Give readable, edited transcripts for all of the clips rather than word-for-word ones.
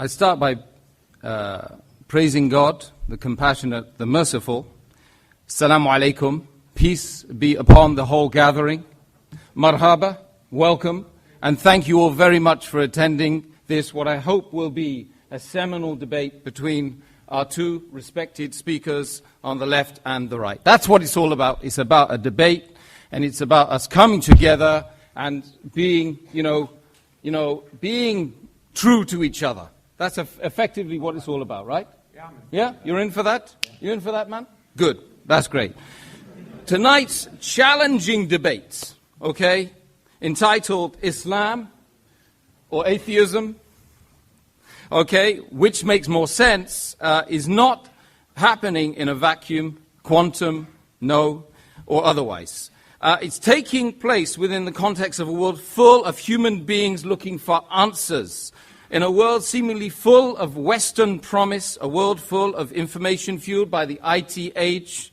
I start by praising God, the compassionate, the merciful. Assalamu alaikum. Peace be upon the whole gathering. Marhaba, welcome, and thank you all very much for attending this, what I hope will be a seminal debate between our two respected speakers on the left and the right. That's what it's all about. It's about a debate, and it's about us coming together and being, being true to each other. That's effectively what it's all about, right? Yeah? You're in for that? You in for that, man? Good. That's great. Tonight's challenging debate, okay, entitled Islam or Atheism, okay, which makes more sense, is not happening in a vacuum, quantum, no, or otherwise. It's taking place within the context of a world full of human beings looking for answers. In a world seemingly full of Western promise, a world full of information fueled by the IT age.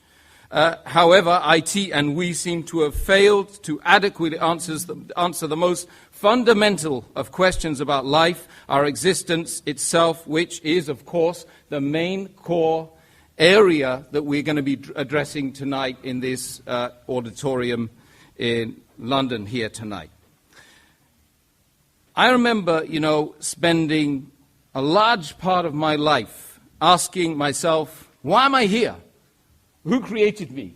However, IT and we seem to have failed to adequately answer the most fundamental of questions about life, our existence itself, which is, of course, the main core area that we're going to be addressing tonight in this auditorium in London here tonight. I remember, spending a large part of my life asking myself, why am I here? Who created me?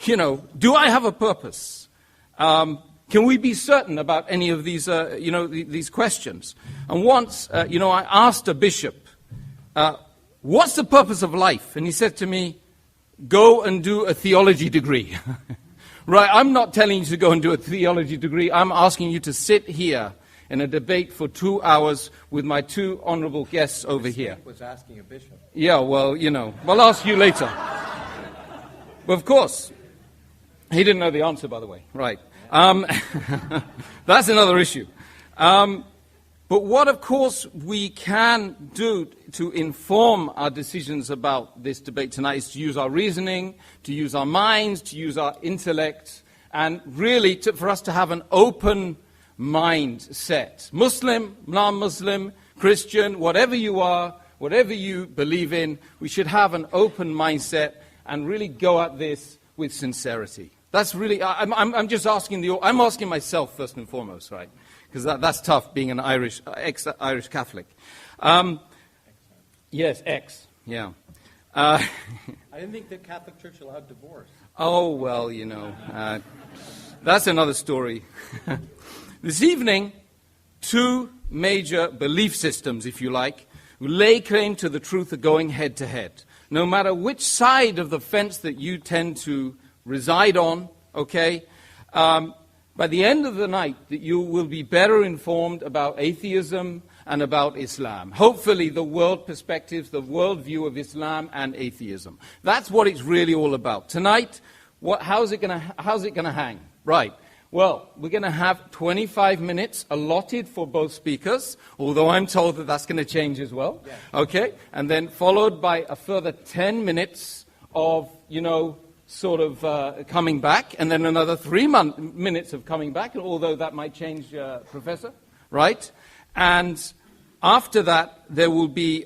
Do I have a purpose? Can we be certain about any of these, these questions? And once, I asked a bishop, what's the purpose of life? And he said to me, go and do a theology degree. Right, I'm not telling you to go and do a theology degree. I'm asking you to sit here in a debate for 2 hours with my two honorable guests over here. Was asking a bishop. Yeah, well, I'll ask you later. But of course, he didn't know the answer, by the way. Right. That's another issue. But what, of course, we can do to inform our decisions about this debate tonight is to use our reasoning, to use our minds, to use our intellect, and really for us to have an open mindset. Muslim, non-Muslim, Christian, whatever you are, whatever you believe in, we should have an open mindset and really go at this with sincerity. That's really, I'm just asking I'm asking myself first and foremost, right? Because that's tough being an ex-Irish Catholic. Yes, yeah. I didn't think the Catholic Church allowed divorce. Oh, well, that's another story. This evening, two major belief systems, if you like, who lay claim to the truth are going head to head. No matter which side of the fence that you tend to reside on, okay, by the end of the night, that you will be better informed about atheism and about Islam. Hopefully the world perspectives, the world view of Islam and atheism. That's what it's really all about. Tonight, how's it going to hang? Right. Well, we're going to have 25 minutes allotted for both speakers, although I'm told that that's going to change as well. Yeah. Okay? And then followed by a further 10 minutes of, coming back, and then another 3 minutes of coming back, although that might change, Professor, right? And after that, there will be,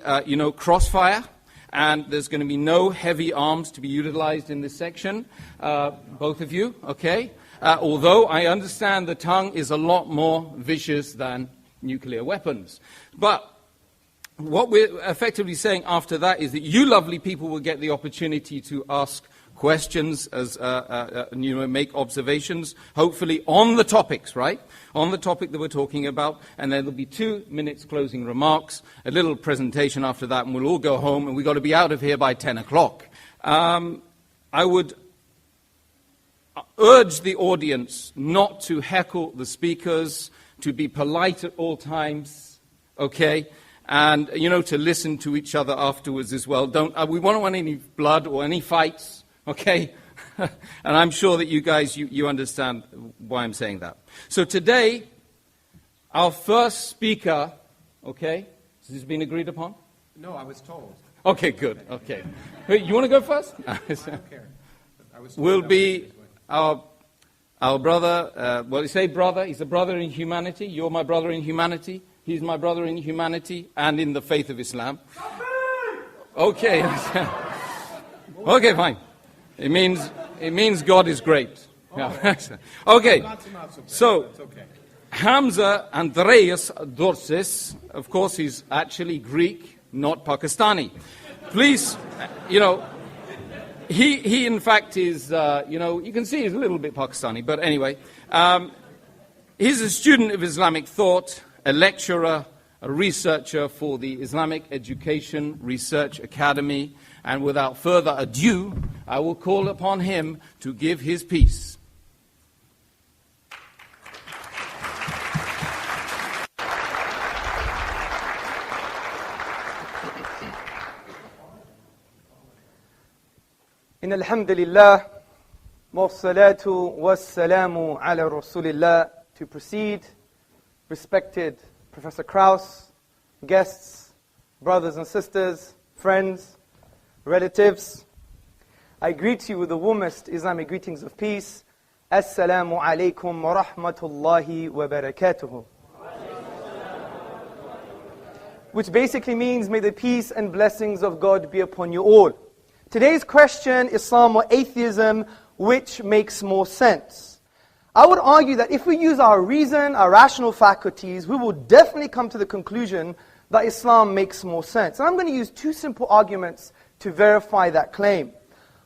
crossfire, and there's going to be no heavy arms to be utilized in this section, both of you, okay? Although I understand the tongue is a lot more vicious than nuclear weapons. But what we're effectively saying after that is that you lovely people will get the opportunity to ask questions, as make observations, hopefully on the topics, right? On the topic that we're talking about, and then there'll be 2 minutes closing remarks, a little presentation after that, and we'll all go home, and we've got to be out of here by 10 o'clock. I would urge the audience not to heckle the speakers, to be polite at all times, okay? And, to listen to each other afterwards as well. We don't want any blood or any fights, okay? And I'm sure that you guys, you understand why I'm saying that. So today, our first speaker, okay? Has this been agreed upon? No, I was told. Okay, good, okay. Wait, you want to go first? I don't care. Will be our brother, you say brother, he's a brother in humanity. You're my brother in humanity. He's my brother in humanity and in the faith of Islam. Okay. Okay, fine. It means God is great. Yeah. Okay. So, Hamzة Andreas Dorsis, of course, he's actually Greek, not Pakistani. Please, he in fact is, you can see he's a little bit Pakistani, but anyway. He's a student of Islamic thought, a lecturer, a researcher for the Islamic Education Research Academy, and without further ado, I will call upon him to give his piece. إن الحمد لله والصلاة والسلام على رسول الله. To proceed, respected Professor Karaus, guests, brothers and sisters, friends, relatives, I greet you with the warmest Islamic greetings of peace. Assalamu alaikum wa rahmatullahi wa barakatuhu. Which basically means, may the peace and blessings of God be upon you all. Today's question, Islam or atheism, which makes more sense? I would argue that if we use our reason, our rational faculties, we will definitely come to the conclusion that Islam makes more sense. And I'm going to use two simple arguments to verify that claim.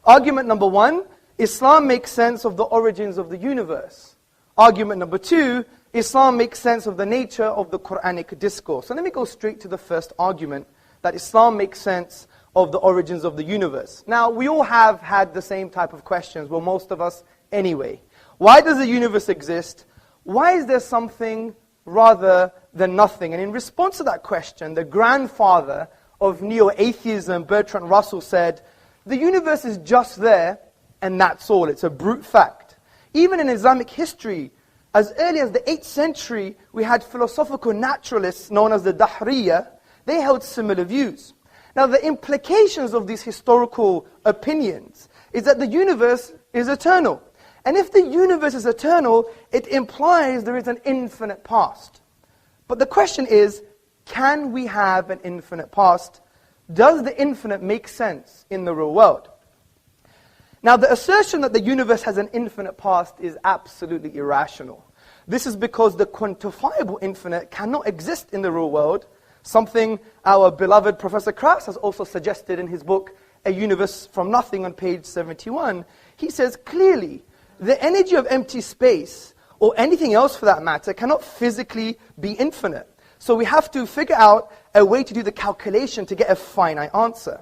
Argument number one, Islam makes sense of the origins of the universe. Argument number two, Islam makes sense of the nature of the Quranic discourse. So let me go straight to the first argument, that Islam makes sense of the origins of the universe. Now, we all have had the same type of questions, well, most of us anyway. Why does the universe exist? Why is there something rather than nothing? And in response to that question, the grandfather of neo-atheism, Bertrand Russell, said, the universe is just there, and that's all. It's a brute fact. Even in Islamic history, as early as the 8th century, we had philosophical naturalists known as the Dahriya. They held similar views. Now, the implications of these historical opinions is that the universe is eternal. And if the universe is eternal, it implies there is an infinite past. But the question is, can we have an infinite past? Does the infinite make sense in the real world? Now, the assertion that the universe has an infinite past is absolutely irrational. This is because the quantifiable infinite cannot exist in the real world, something our beloved Professor Karaus has also suggested in his book, A Universe from Nothing, on page 71. He says clearly, the energy of empty space, or anything else for that matter, cannot physically be infinite. So we have to figure out a way to do the calculation to get a finite answer.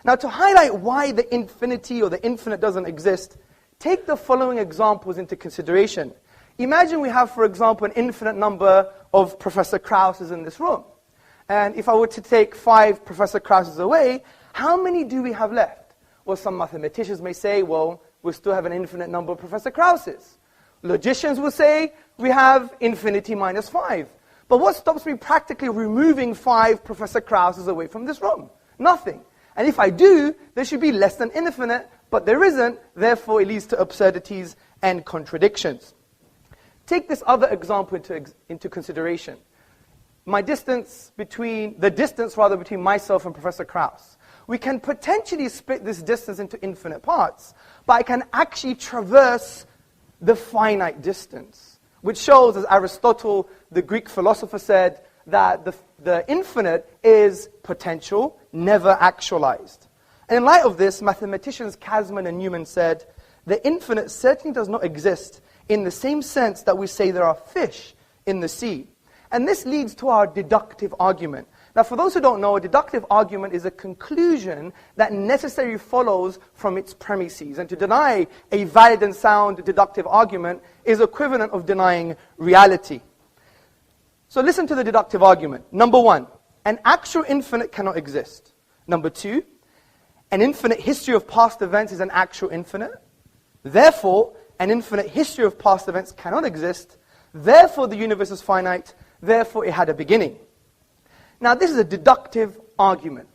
Now, to highlight why the infinity or the infinite doesn't exist, take the following examples into consideration. Imagine we have, for example, an infinite number of Professor Karaus in this room. And if I were to take 5 Professor Karaus away, how many do we have left? Well, some mathematicians may say, well, we still have an infinite number of Professor Karaus. Logicians will say, we have infinity minus 5. But what stops me practically removing 5 Professor Karaus away from this room? Nothing. And if I do, there should be less than infinite, but there isn't, therefore it leads to absurdities and contradictions. Take this other example into consideration. The distance between myself and Professor Karaus. We can potentially split this distance into infinite parts, but I can actually traverse the finite distance, which shows, as Aristotle, the Greek philosopher, said, that the infinite is potential, never actualized. And in light of this, mathematicians Kasman and Newman said, the infinite certainly does not exist in the same sense that we say there are fish in the sea. And this leads to our deductive argument. Now, for those who don't know, a deductive argument is a conclusion that necessarily follows from its premises. And to deny a valid and sound deductive argument is equivalent of denying reality. So listen to the deductive argument. Number 1, an actual infinite cannot exist. Number 2, an infinite history of past events is an actual infinite. Therefore, an infinite history of past events cannot exist. Therefore, the universe is finite. Therefore, it had a beginning. Now, this is a deductive argument.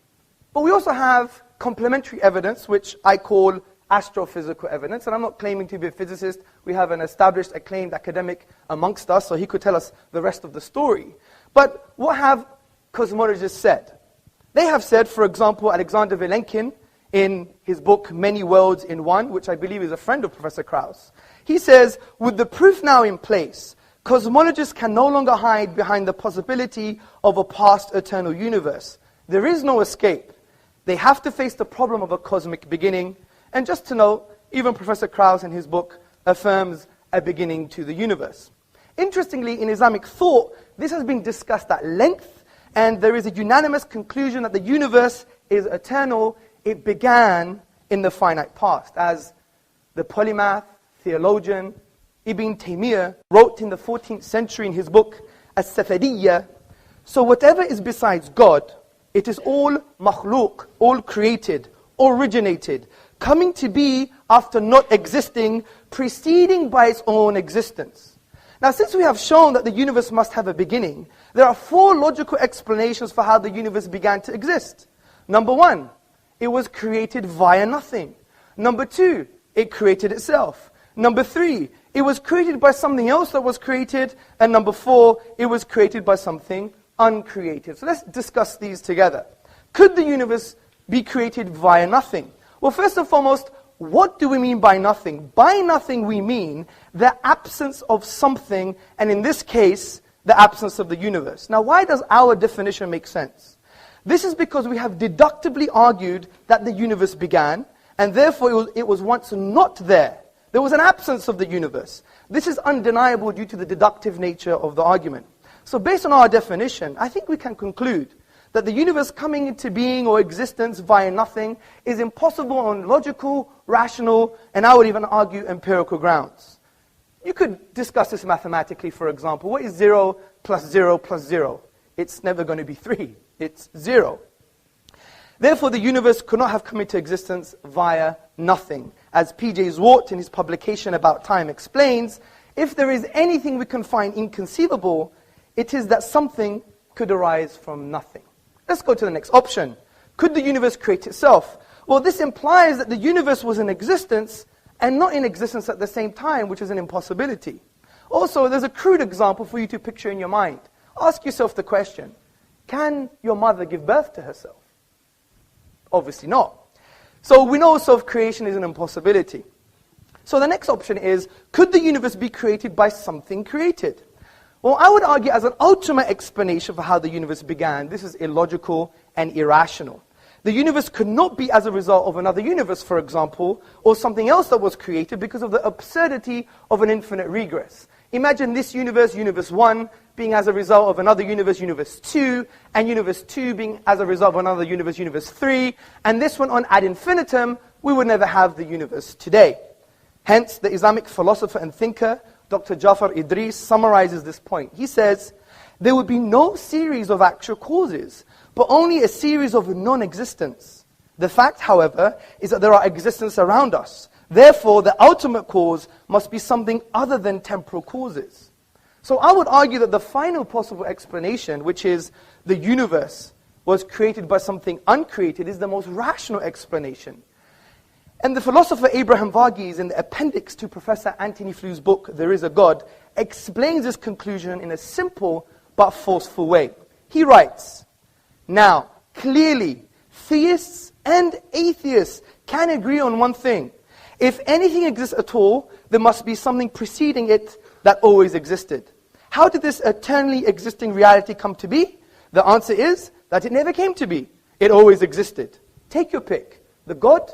But we also have complementary evidence, which I call astrophysical evidence. And I'm not claiming to be a physicist. We have an established, acclaimed academic amongst us, so he could tell us the rest of the story. But what have cosmologists said? They have said, for example, Alexander Vilenkin, in his book, Many Worlds in One, which I believe is a friend of Professor Karaus, he says, with the proof now in place, cosmologists can no longer hide behind the possibility of a past eternal universe. There is no escape. They have to face the problem of a cosmic beginning. And just to note, even Professor Karaus in his book affirms a beginning to the universe. Interestingly, in Islamic thought, this has been discussed at length, and there is a unanimous conclusion that the universe is eternal. It began in the finite past, as the polymath, theologian, Ibn Taymiyyah wrote in the 14th century in his book, As-Safadiyya, so whatever is besides God, it is all makhluk, all created, originated, coming to be after not existing, preceding by its own existence. Now, since we have shown that the universe must have a beginning, there are 4 logical explanations for how the universe began to exist. Number 1, it was created via nothing. Number 2, it created itself. Number 3, it was created by something else that was created. And number 4, it was created by something uncreated. So let's discuss these together. Could the universe be created via nothing? Well, first and foremost, what do we mean by nothing? By nothing we mean the absence of something, and in this case, the absence of the universe. Now, why does our definition make sense? This is because we have deductively argued that the universe began, and therefore it was once not there. There was an absence of the universe. This is undeniable due to the deductive nature of the argument. So based on our definition, I think we can conclude that the universe coming into being or existence via nothing is impossible on logical, rational, and I would even argue empirical grounds. You could discuss this mathematically, for example. What is 0 plus 0 plus 0? It's never going to be 3. It's 0. Therefore, the universe could not have come into existence via nothing. As P.J. Zwart in his publication About Time explains, if there is anything we can find inconceivable, it is that something could arise from nothing. Let's go to the next option. Could the universe create itself? Well, this implies that the universe was in existence and not in existence at the same time, which is an impossibility. Also, there's a crude example for you to picture in your mind. Ask yourself the question, can your mother give birth to herself? Obviously not. So we know self-creation is an impossibility. So the next option is, could the universe be created by something created? Well, I would argue as an ultimate explanation for how the universe began, this is illogical and irrational. The universe could not be as a result of another universe, for example, or something else that was created because of the absurdity of an infinite regress. Imagine this universe, universe 1, being as a result of another universe, universe 2, and universe 2 being as a result of another universe, universe 3, and this one on ad infinitum, we would never have the universe today. Hence, the Islamic philosopher and thinker, Dr. Jafar Idris, summarizes this point. He says, there would be no series of actual causes, but only a series of non-existence. The fact, however, is that there are existence around us. Therefore, the ultimate cause must be something other than temporal causes. So I would argue that the final possible explanation, which is the universe was created by something uncreated, is the most rational explanation. And the philosopher Abraham Varghese, in the appendix to Professor Anthony Fleur's book, There Is a God, explains this conclusion in a simple but forceful way. He writes, now, clearly, theists and atheists can agree on one thing. If anything exists at all, there must be something preceding it that always existed. How did this eternally existing reality come to be? The answer is that it never came to be. It always existed. Take your pick, the God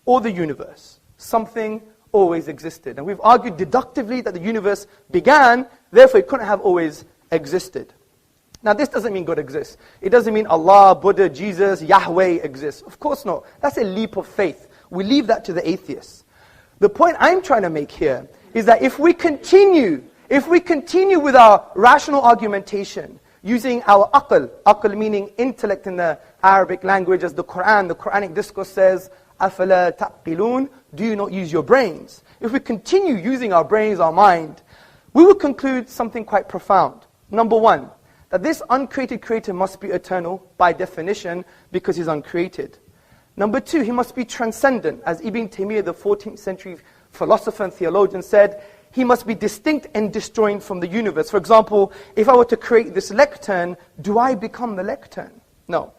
or the universe. Something always existed. And we've argued deductively that the universe began, therefore it couldn't have always existed. Now this doesn't mean God exists. It doesn't mean Allah, Buddha, Jesus, Yahweh exists. Of course not. That's a leap of faith. We leave that to the atheists. The point I'm trying to make here is that if we continue with our rational argumentation, using our aql meaning intellect in the Arabic language, as the Quranic discourse says, أَفَلَا تَعْقِلُونَ, do you not use your brains? If we continue using our brains, our mind, we will conclude something quite profound. Number one, that this uncreated creator must be eternal by definition because he's uncreated. Number two, he must be transcendent. As Ibn Taymiyyah, the 14th century philosopher and theologian, said, he must be distinct and disjoint from the universe. For example, if I were to create this lectern, do I become the lectern? No.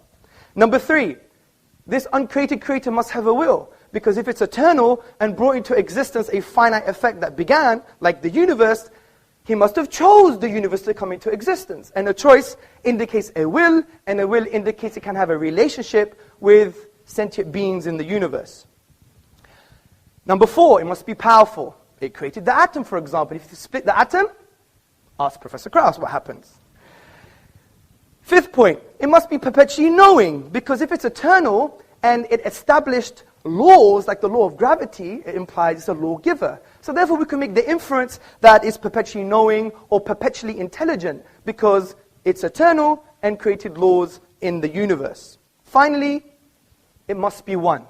Number 3, this uncreated creator must have a will. Because if it's eternal and brought into existence a finite effect that began, like the universe, he must have chose the universe to come into existence. And a choice indicates a will, and a will indicates it can have a relationship with sentient beings in the universe. Number 4, it must be powerful. It created the atom, for example. If you split the atom, ask Professor Karaus what happens. 5th point, it must be perpetually knowing, because if it's eternal and it established laws, like the law of gravity, it implies it's a lawgiver. So therefore we can make the inference that it's perpetually knowing or perpetually intelligent, because it's eternal and created laws in the universe. Finally, it must be one.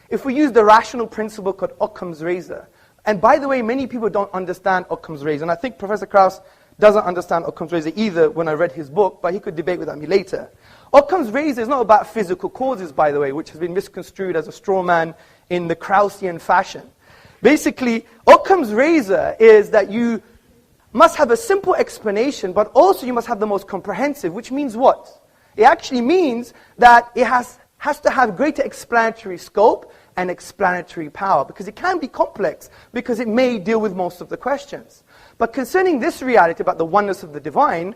If we use the rational principle called Occam's razor, and by the way, many people don't understand Occam's razor, and I think Professor Karaus doesn't understand Occam's razor either when I read his book, but he could debate with me later. Occam's razor is not about physical causes, by the way, which has been misconstrued as a straw man in the Kraussian fashion. Basically, Occam's razor is that you must have a simple explanation, but also you must have the most comprehensive, which means what? It actually means that it has to have greater explanatory scope and explanatory power, because it can be complex, because it may deal with most of the questions. But concerning this reality about the oneness of the divine,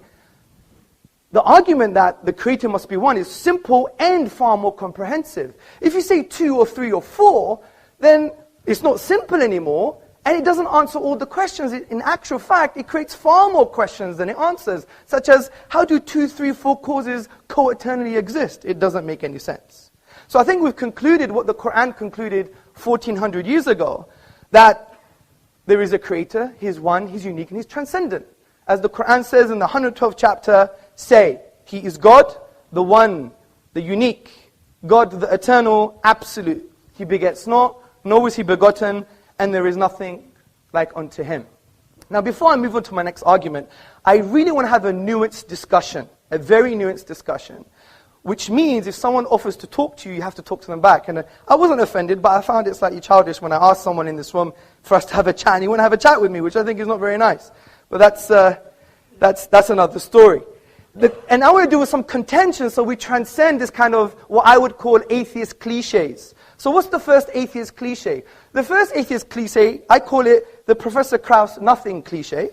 the argument that the creator must be one is simple and far more comprehensive. If you say 2 or 3 or 4, then it's not simple anymore, and it doesn't answer all the questions. In actual fact, it creates far more questions than it answers, such as, how do 2, 3, 4 causes co-eternally exist? It doesn't make any sense. So I think we've concluded what the Quran concluded 1400 years ago, that there is a creator, he's one, he's unique, and he's transcendent. As the Quran says in the 112th chapter, say, he is God, the one, the unique, God, the eternal, absolute. He begets not, nor is he begotten, and there is nothing like unto him. Now, before I move on to my next argument, I really want to have a nuanced discussion, a very nuanced discussion, which means if someone offers to talk to you, you have to talk to them back. And I wasn't offended, but I found it slightly childish when I asked someone in this room for us to have a chat, and he wouldn't have a chat with me, which I think is not very nice. But that's another story. And I want to do with some contention, so we transcend this kind of what I would call atheist cliches. So what's the first atheist cliche? The first atheist cliche, I call it the Professor Karaus nothing cliche.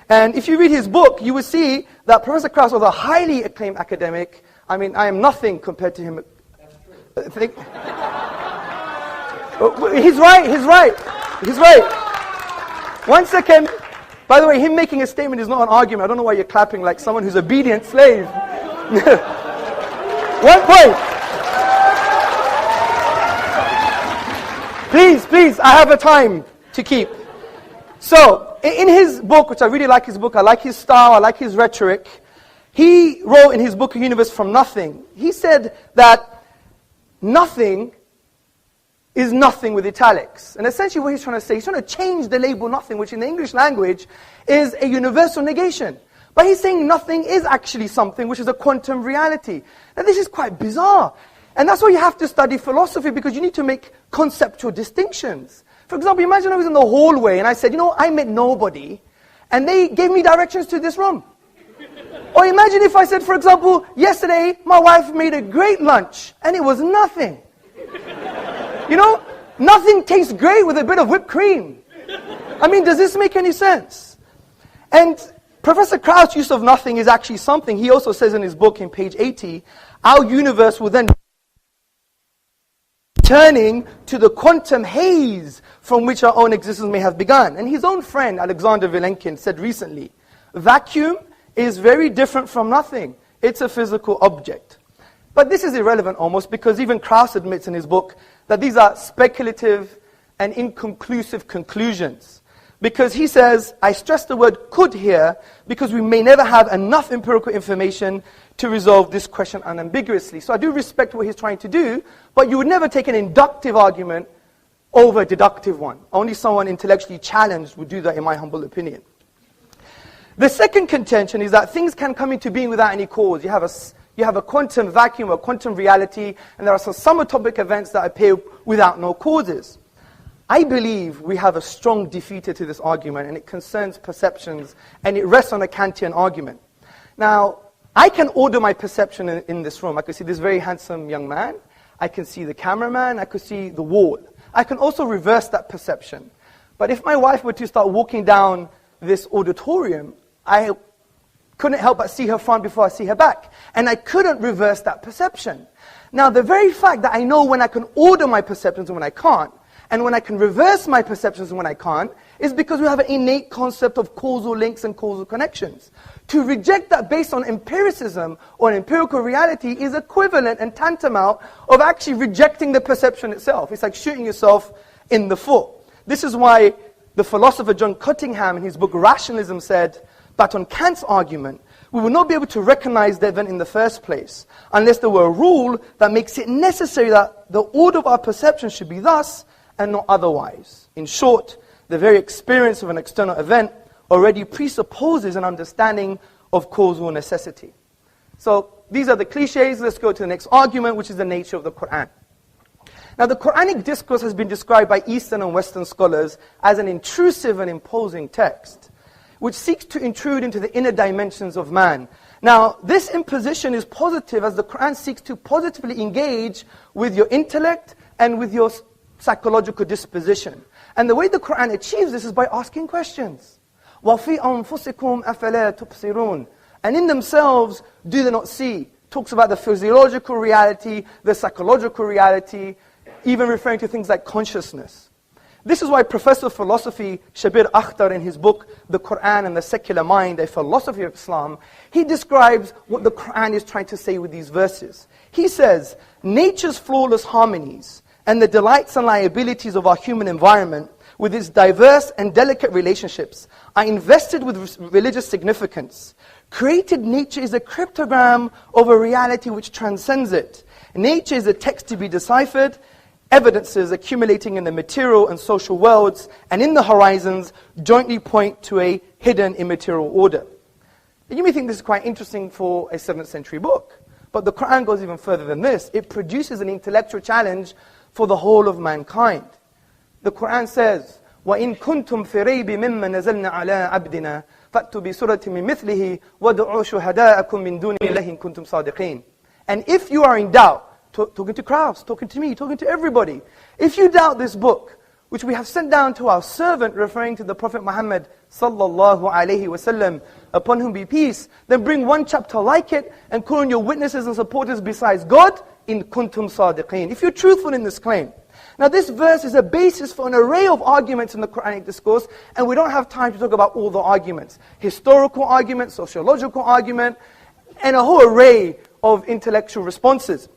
And if you read his book, you will see that Professor Karaus was a highly acclaimed academic. I mean, I am nothing compared to him. That's true. He's right. 1 second. By the way, him making a statement is not an argument. I don't know why you're clapping like someone who's obedient slave. 1 point. Please, I have a time to keep. So, in his book, which I really like his book, I like his style, I like his rhetoric, he wrote in his book, A Universe from Nothing, he said that nothing is nothing with italics. And essentially what he's trying to say, he's trying to change the label nothing, which in the English language is a universal negation. But he's saying nothing is actually something, which is a quantum reality. Now this is quite bizarre. And that's why you have to study philosophy, because you need to make conceptual distinctions. For example, imagine I was in the hallway and I said, I met nobody, and they gave me directions to this room. Or imagine if I said, for example, yesterday my wife made a great lunch, and it was nothing. Nothing tastes great with a bit of whipped cream. I mean, does this make any sense? And Professor Karaus' use of nothing is actually something. He also says in his book, in page 80, our universe will then turning to the quantum haze from which our own existence may have begun. And his own friend, Alexander Vilenkin, said recently, vacuum is very different from nothing. It's a physical object. But this is irrelevant almost, because even Karaus admits in his book that these are speculative and inconclusive conclusions. Because he says, I stress the word could here, because we may never have enough empirical information to resolve this question unambiguously. So I do respect what he's trying to do, but you would never take an inductive argument over a deductive one. Only someone intellectually challenged would do that, in my humble opinion. The second contention is that things can come into being without any cause. You have a quantum vacuum, a quantum reality, and there are some subatomic events that appear without no causes. I believe we have a strong defeater to this argument, and it concerns perceptions, and it rests on a Kantian argument. Now, I can order my perception in this room. I can see this very handsome young man. I can see the cameraman. I could see the wall. I can also reverse that perception. But if my wife were to start walking down this auditorium, I couldn't help but see her front before I see her back. And I couldn't reverse that perception. Now, the very fact that I know when I can order my perceptions and when I can't, and when I can reverse my perceptions and when I can't, is because we have an innate concept of causal links and causal connections. To reject that based on empiricism or an empirical reality is equivalent and tantamount of actually rejecting the perception itself. It's like shooting yourself in the foot. This is why the philosopher John Cottingham in his book Rationalism said, but on Kant's argument, we will not be able to recognize the event in the first place unless there were a rule that makes it necessary that the order of our perception should be thus and not otherwise. In short, the very experience of an external event already presupposes an understanding of causal necessity. So these are the cliches. Let's go to the next argument, which is the nature of the Quran. Now, the Quranic discourse has been described by Eastern and Western scholars as an intrusive and imposing text, which seeks to intrude into the inner dimensions of man. Now, this imposition is positive as the Quran seeks to positively engage with your intellect and with your psychological disposition. And the way the Quran achieves this is by asking questions. وَفِي أَنفُسِكُمْ أَفَلَا تُبْصِرُونَ. And in themselves, do they not see? Talks about the physiological reality, the psychological reality, even referring to things like consciousness. This is why Professor of Philosophy Shabir Akhtar in his book, The Quran and the Secular Mind, A Philosophy of Islam, he describes what the Quran is trying to say with these verses. He says, nature's flawless harmonies and the delights and liabilities of our human environment with its diverse and delicate relationships are invested with religious significance. Created nature is a cryptogram of a reality which transcends it. Nature is a text to be deciphered, evidences accumulating in the material and social worlds and in the horizons jointly point to a hidden immaterial order. You may think this is quite interesting for a 7th century book, but the Quran goes even further than this. It produces an intellectual challenge for the whole of mankind. The Quran says, وَإِن كُنْتُمْ فِي رَيْبٍ مِّمَّا نَزَلْنَا عَلَىٰ عَبْدِنَا فَأْتُوا بِسُورَةٍ مِّن مِّثْلِهِ وَادْعُوا شُهَدَاءَكُم مِّن دُونِ اللَّهِ إِن كُنتُمْ صَادِقِينَ. And if you are in doubt, talking to Kراوس, talking to me, talking to everybody, if you doubt this book, which we have sent down to our servant, referring to the Prophet Muhammad sallallahu alaihi wasallam, upon whom be peace, then bring one chapter like it and call on your witnesses and supporters besides God, in kuntum sadiqeen, if you're truthful in this claim. Now this verse is a basis for an array of arguments in the Quranic discourse, and we don't have time to talk about all the arguments. Historical argument, sociological argument, and a whole array of intellectual responses.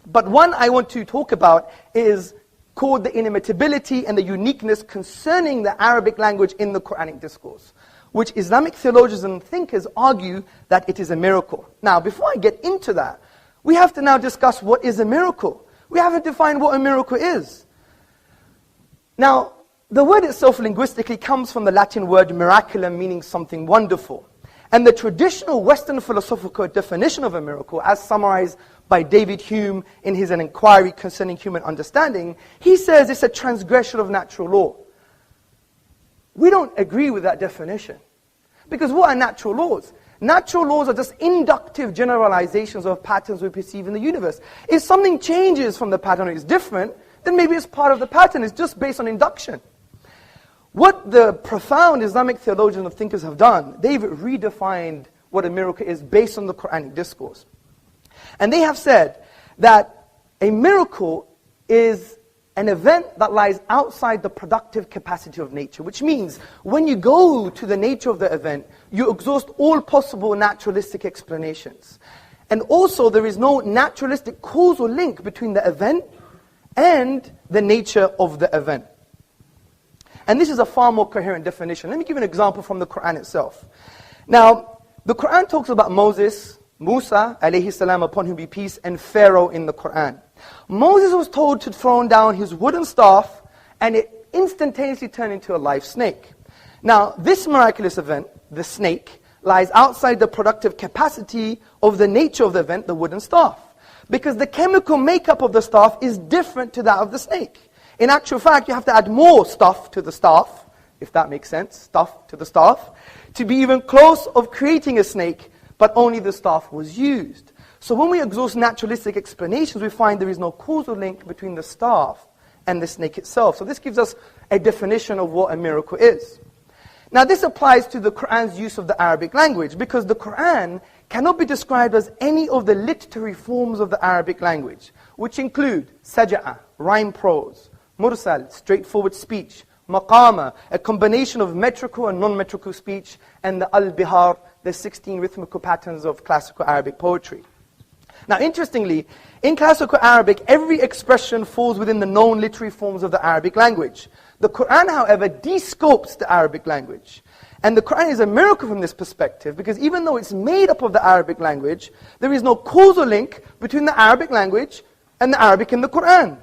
But one I want to talk about is called the inimitability and the uniqueness concerning the Arabic language in the Quranic discourse, which Islamic theologians and thinkers argue that it is a miracle. Now, before I get into that, we have to now discuss what is a miracle. We haven't defined what a miracle is. Now, the word itself linguistically comes from the Latin word miraculum, meaning something wonderful. And the traditional Western philosophical definition of a miracle, as summarized by David Hume in his An Inquiry Concerning Human Understanding, he says it's a transgression of natural law. We don't agree with that definition. Because what are natural laws? Natural laws are just inductive generalizations of patterns we perceive in the universe. If something changes from the pattern or is different, then maybe it's part of the pattern. It's just based on induction. What the profound Islamic theologians and thinkers have done, they've redefined what a miracle is based on the Quranic discourse. And they have said that a miracle is an event that lies outside the productive capacity of nature, which means when you go to the nature of the event, you exhaust all possible naturalistic explanations. And also there is no naturalistic causal link between the event and the nature of the event. And this is a far more coherent definition. Let me give you an example from the Quran itself. Now, the Quran talks about Moses, Musa, alayhi salam, upon whom be peace, and Pharaoh in the Quran. Moses was told to throw down his wooden staff, and it instantaneously turned into a live snake. Now, this miraculous event, the snake, lies outside the productive capacity of the nature of the event, the wooden staff. Because the chemical makeup of the staff is different to that of the snake. In actual fact, you have to add more stuff to the staff, if that makes sense, stuff to the staff, to be even close of creating a snake, but only the staff was used. So when we exhaust naturalistic explanations, we find there is no causal link between the staff and the snake itself. So this gives us a definition of what a miracle is. Now this applies to the Quran's use of the Arabic language, because the Quran cannot be described as any of the literary forms of the Arabic language, which include saja'ah, rhyme prose, mursal, straightforward speech, maqama, a combination of metrical and non-metrical speech, and the al-bihar, the 16 rhythmical patterns of classical Arabic poetry. Now interestingly, in classical Arabic, every expression falls within the known literary forms of the Arabic language. The Quran, however, de-scopes the Arabic language. And the Quran is a miracle from this perspective, because even though it's made up of the Arabic language, there is no causal link between the Arabic language and the Arabic in the Quran.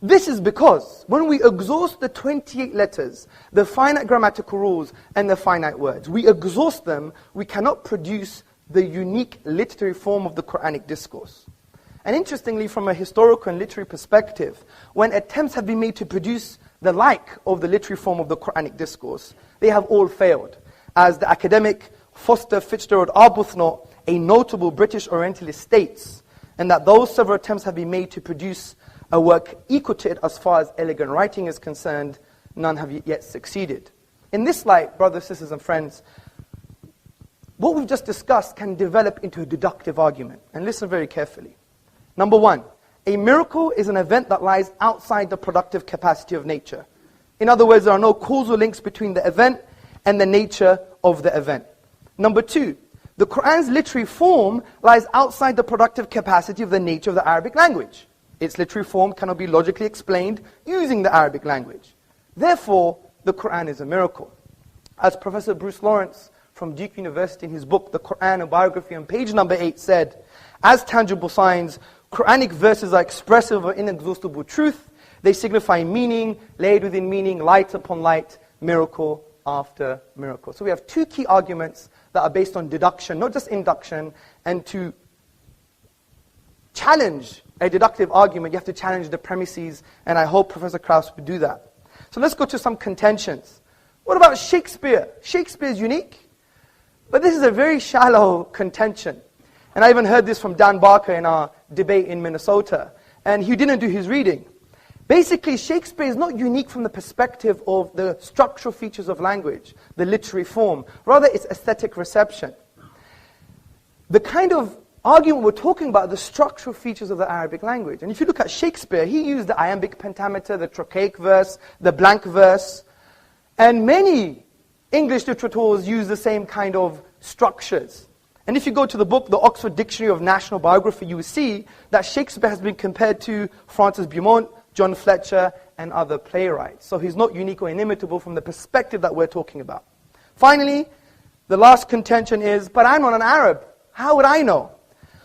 This is because when we exhaust the 28 letters, the finite grammatical rules, and the finite words, we exhaust them, we cannot produce the unique literary form of the Quranic discourse. And interestingly, from a historical and literary perspective, when attempts have been made to produce the like of the literary form of the Quranic discourse, they have all failed. As the academic Foster Fitzgerald Arbuthnot, a notable British Orientalist, states, and that those several attempts have been made to produce a work equal to it as far as elegant writing is concerned, none have yet succeeded. In this light, brothers, sisters, and friends, what we've just discussed can develop into a deductive argument. And listen very carefully. Number one, a miracle is an event that lies outside the productive capacity of nature. In other words, there are no causal links between the event and the nature of the event. Number two, the Quran's literary form lies outside the productive capacity of the nature of the Arabic language. Its literary form cannot be logically explained using the Arabic language. Therefore, the Quran is a miracle. As Professor Bruce Lawrence from Duke University in his book, The Quran, a Biography, on page number 8 said, as tangible signs, Quranic verses are expressive of inexhaustible truth. They signify meaning, laid within meaning, light upon light, miracle after miracle. So we have two key arguments that are based on deduction, not just induction. And to challenge a deductive argument, you have to challenge the premises, and I hope Professor Karaus would do that. So let's go to some contentions. What about Shakespeare? Shakespeare is unique, but this is a very shallow contention. And I even heard this from Dan Barker in our debate in Minnesota, and he didn't do his reading. Basically, Shakespeare is not unique from the perspective of the structural features of language, the literary form. Rather, it's aesthetic reception. The kind of argument we're talking about are the structural features of the Arabic language. And if you look at Shakespeare, he used the iambic pentameter, the trochaic verse, the blank verse. And many English literateurs use the same kind of structures. And if you go to the book, the Oxford Dictionary of National Biography, you will see that Shakespeare has been compared to Francis Beaumont, John Fletcher, and other playwrights. So he's not unique or inimitable from the perspective that we're talking about. Finally, the last contention is, but I'm not an Arab. How would I know?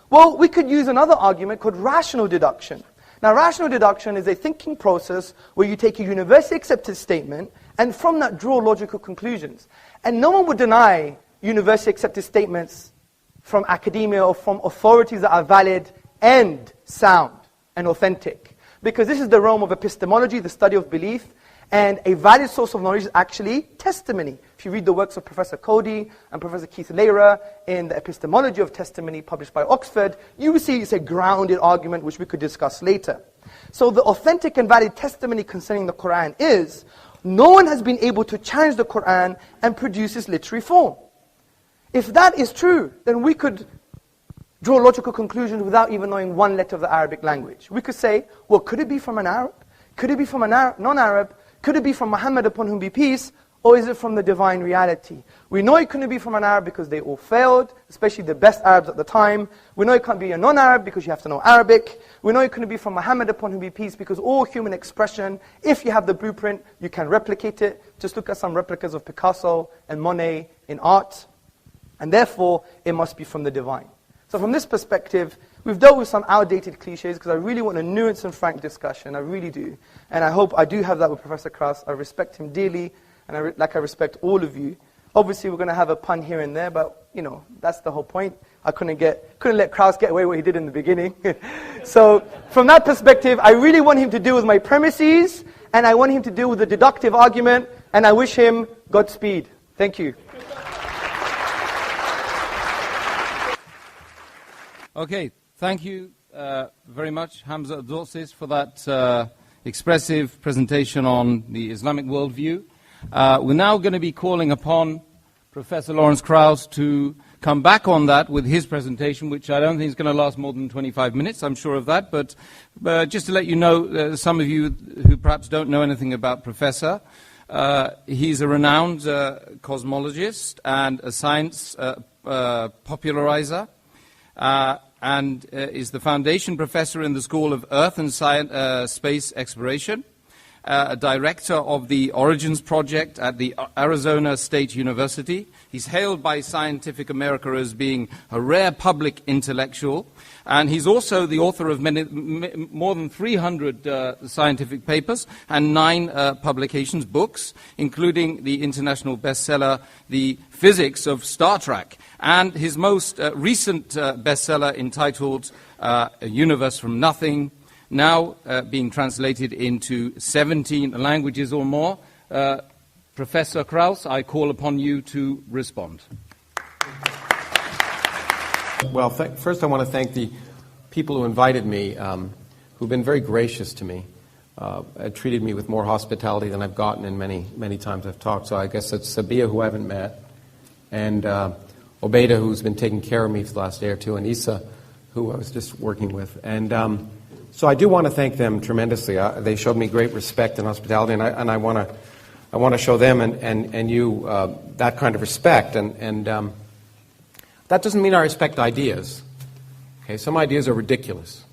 Well, we could use another argument called rational deduction. Now, rational deduction is a thinking process where you take a universally accepted statement and from that draw logical conclusions. And no one would deny universally accepted statements from academia or from authorities that are valid and sound and authentic. Because this is the realm of epistemology, the study of belief, and a valid source of knowledge is actually testimony. If you read the works of Professor Cody and Professor Keith Lehrer in the Epistemology of Testimony published by Oxford, you will see it's a grounded argument which we could discuss later. So the authentic and valid testimony concerning the Quran is, no one has been able to challenge the Quran and produce its literary form. If that is true, then we could draw logical conclusions without even knowing one letter of the Arabic language. We could say, well, could it be from an Arab? Could it be from a non-Arab? Could it be from Muhammad upon whom be peace? Or is it from the divine reality? We know it couldn't be from an Arab because they all failed, especially the best Arabs at the time. We know it can't be a non-Arab because you have to know Arabic. We know it couldn't be from Muhammad upon whom be peace because all human expression, if you have the blueprint, you can replicate it. Just look at some replicas of Picasso and Monet in art. And therefore, it must be from the divine. So from this perspective, we've dealt with some outdated cliches because I really want a nuanced and frank discussion. I really do. And I hope I do have that with Professor Karaus. I respect him dearly, and like I respect all of you. Obviously, we're going to have a pun here and there, but, you know, that's the whole point. I couldn't let Karaus get away what he did in the beginning. So from that perspective, I really want him to deal with my premises and I want him to deal with the deductive argument, and I wish him Godspeed. Thank you. Okay, thank you very much, Hamzة Tezortzis, for that expressive presentation on the Islamic worldview. We're now going to be calling upon Professor Lawrence Krauss to come back on that with his presentation, which I don't think is going to last more than 25 minutes, I'm sure of that. But just to let you know, some of you who perhaps don't know anything about Professor, he's a renowned cosmologist and a science popularizer, and is the foundation professor in the School of Earth and Space Exploration, a director of the Origins Project at the Arizona State University. He's hailed by Scientific America as being a rare public intellectual, and he's also the author of more than 300 scientific papers and 9 publications, books, including the international bestseller, The Physics of Star Trek, and his most recent bestseller entitled A Universe from Nothing, now being translated into 17 languages or more. Professor Krauss, I call upon you to respond. Well, first I want to thank the people who invited me, who've been very gracious to me, treated me with more hospitality than I've gotten in many times I've talked. So I guess it's Sabia, who I haven't met, and Obeida, who's been taking care of me for the last day or two, and Isa, who I was just working with. And so I do want to thank them tremendously. They showed me great respect and hospitality, and I want to show them and you that kind of respect. And that doesn't mean I respect ideas. Okay, some ideas are ridiculous,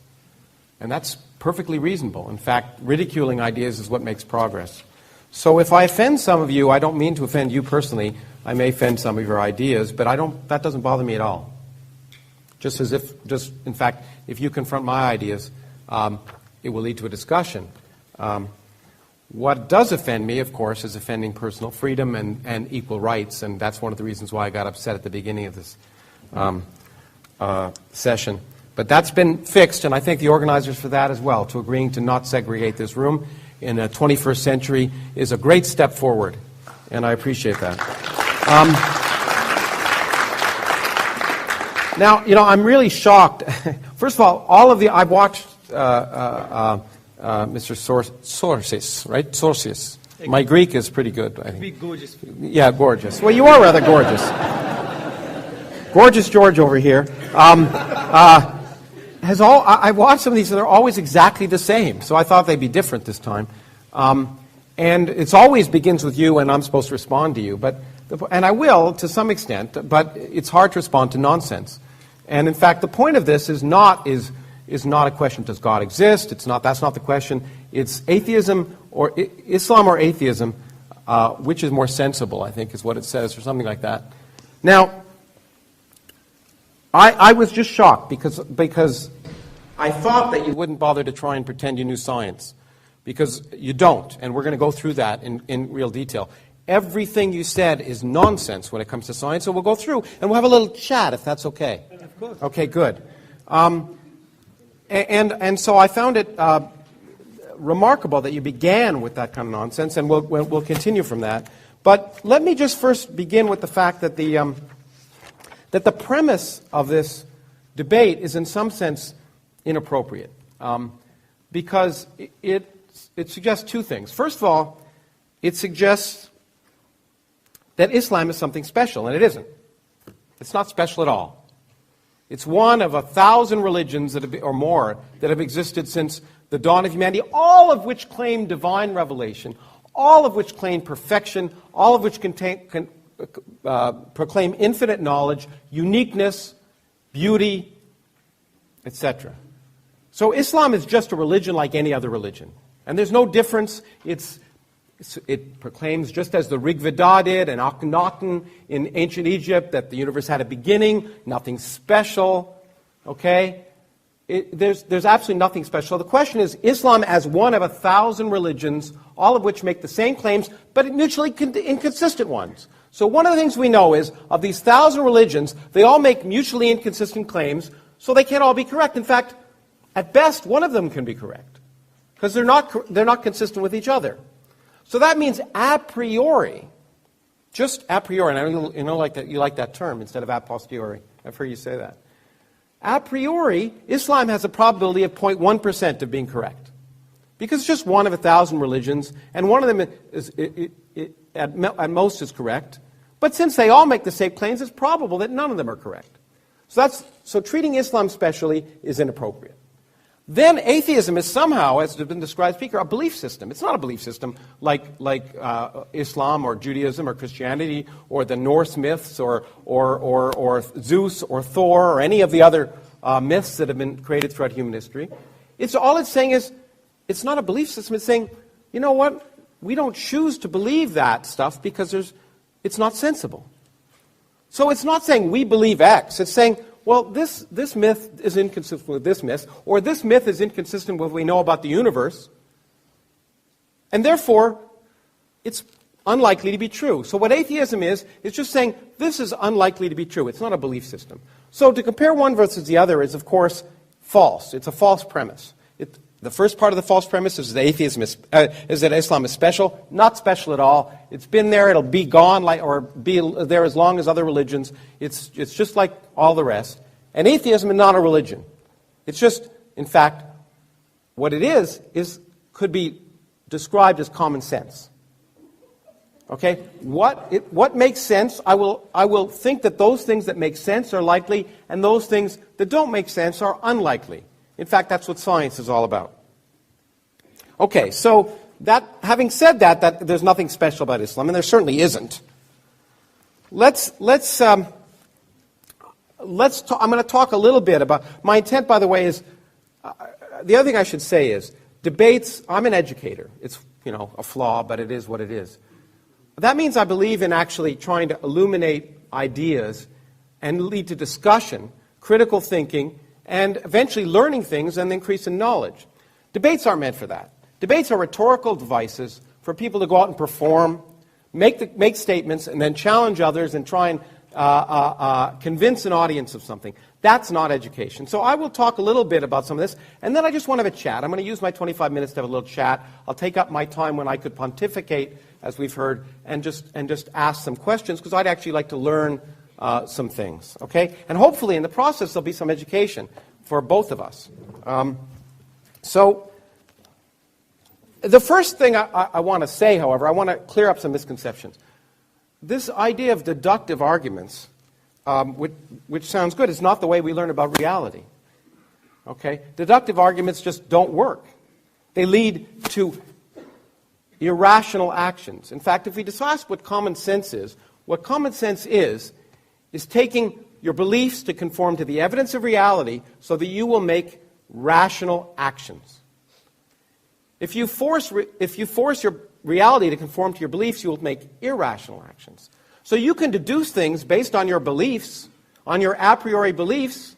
and that's perfectly reasonable. In fact, ridiculing ideas is what makes progress. So if I offend some of you, I don't mean to offend you personally. I may offend some of your ideas, but that doesn't bother me at all. In fact, if you confront my ideas, it will lead to a discussion. What does offend me, of course, is offending personal freedom and equal rights, and that's one of the reasons why I got upset at the beginning of this session. But that's been fixed, and I thank the organizers for that as well. To agreeing to not segregate this room in the 21st century is a great step forward, and I appreciate that. Now, I'm really shocked. First of all I've watched Mr. Tezortzis, right? Tezortzis. My Greek is pretty good, I think. Be gorgeous. Yeah, gorgeous. Well, you are rather gorgeous. Gorgeous George over here. I watched some of these, and they're always exactly the same. So I thought they'd be different this time. And it always begins with you, and I'm supposed to respond to you. And I will, to some extent, but it's hard to respond to nonsense. And in fact, the point of this is not a question, does God exist? That's not the question. It's atheism or Islam or atheism, which is more sensible, I think is what it says, or something like that. Now, I was just shocked because I thought that you wouldn't bother to try and pretend you knew science, because you don't, and we're going to go through that in real detail. Everything you said is nonsense when it comes to science, so we'll go through, and we'll have a little chat, if that's okay. Of course. Okay, good. And so I found it remarkable that you began with that kind of nonsense, and we'll continue from that. But let me just first begin with the fact that the premise of this debate is in some sense inappropriate, because it suggests two things. First of all, it suggests that Islam is something special, and it isn't. It's not special at all. It's one of 1,000 religions or more that have existed since the dawn of humanity, all of which claim divine revelation, all of which claim perfection, all of which proclaim infinite knowledge, uniqueness, beauty, etc. So Islam is just a religion like any other religion. And there's no difference. It proclaims, just as the Rig Veda did and Akhenaten in ancient Egypt, that the universe had a beginning, nothing special. Okay? There's absolutely nothing special. The question is, Islam as one of 1,000 religions, all of which make the same claims, but mutually inconsistent ones. So one of the things we know is, of these 1,000 religions, they all make mutually inconsistent claims, so they can't all be correct. In fact, at best, one of them can be correct. because they're not consistent with each other. So that means a priori, just a priori, and I like that you like that term instead of a posteriori. I've heard you say that. A priori, Islam has a probability of 0.1% of being correct. Because it's just one of 1,000 religions, and one of them at most is correct. But since they all make the same claims, it's probable that none of them are correct. So treating Islam specially is inappropriate. Then atheism is somehow, as has been described, a belief system. It's not a belief system like Islam or Judaism or Christianity or the Norse myths or Zeus or Thor or any of the other myths that have been created throughout human history. All it's saying is, it's not a belief system. It's saying, you know what? We don't choose to believe that stuff because it's not sensible. So it's not saying we believe X. It's saying, well, this myth is inconsistent with this myth, or this myth is inconsistent with what we know about the universe, and therefore, it's unlikely to be true. So what atheism is just saying, this is unlikely to be true. It's not a belief system. So to compare one versus the other is, of course, false. It's a false premise. The first part of the false premise is that is that Islam is special. Not special at all. It's been there. It'll be gone, or be there as long as other religions. It's just like all the rest. And atheism is not a religion. It's just, in fact, what it is could be described as common sense. Okay, what makes sense? I will think that those things that make sense are likely, and those things that don't make sense are unlikely. In fact, that's what science is all about. Okay, so having said that there's nothing special about Islam, and there certainly isn't. I'm going to talk a little bit about. My intent, by the way, is the other thing I should say is debates. I'm an educator. It's a flaw, but it is what it is. That means I believe in actually trying to illuminate ideas and lead to discussion, critical thinking, and eventually learning things and increase in knowledge. Debates aren't meant for that. Debates are rhetorical devices for people to go out and perform, make statements, and then challenge others and try and convince an audience of something. That's not education. So I will talk a little bit about some of this, and then I just want to have a chat. I'm going to use my 25 minutes to have a little chat. I'll take up my time when I could pontificate, as we've heard, and just ask some questions, because I'd actually like to learn some things, okay? And hopefully in the process there'll be some education for both of us. So the first thing I want to say, however, I want to clear up some misconceptions. This idea of deductive arguments, which sounds good, is not the way we learn about reality. Okay? Deductive arguments just don't work. They lead to irrational actions. In fact, if we decide what common sense is taking your beliefs to conform to the evidence of reality so that you will make rational actions. If you force your reality to conform to your beliefs, you will make irrational actions. So you can deduce things based on your beliefs, on your a priori beliefs,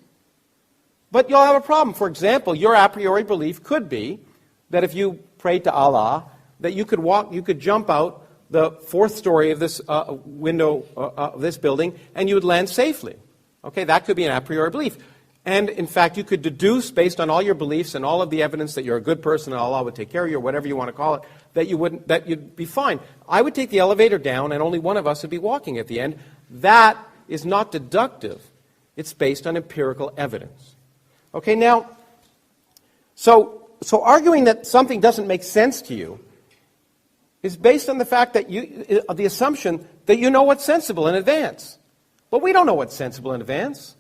but you'll have a problem. For example, your a priori belief could be that if you pray to Allah, that you could jump out the fourth story of this window of this building, and you would land safely. Okay, that could be an a priori belief. And in fact, you could deduce, based on all your beliefs and all of the evidence that you're a good person and Allah would take care of you, or whatever you want to call it, that you'd be fine. I would take the elevator down, and only one of us would be walking at the end. That is not deductive. It's based on empirical evidence. Okay, now, so arguing that something doesn't make sense to you is based on the fact that the assumption that you know what's sensible in advance. But we don't know what's sensible in advance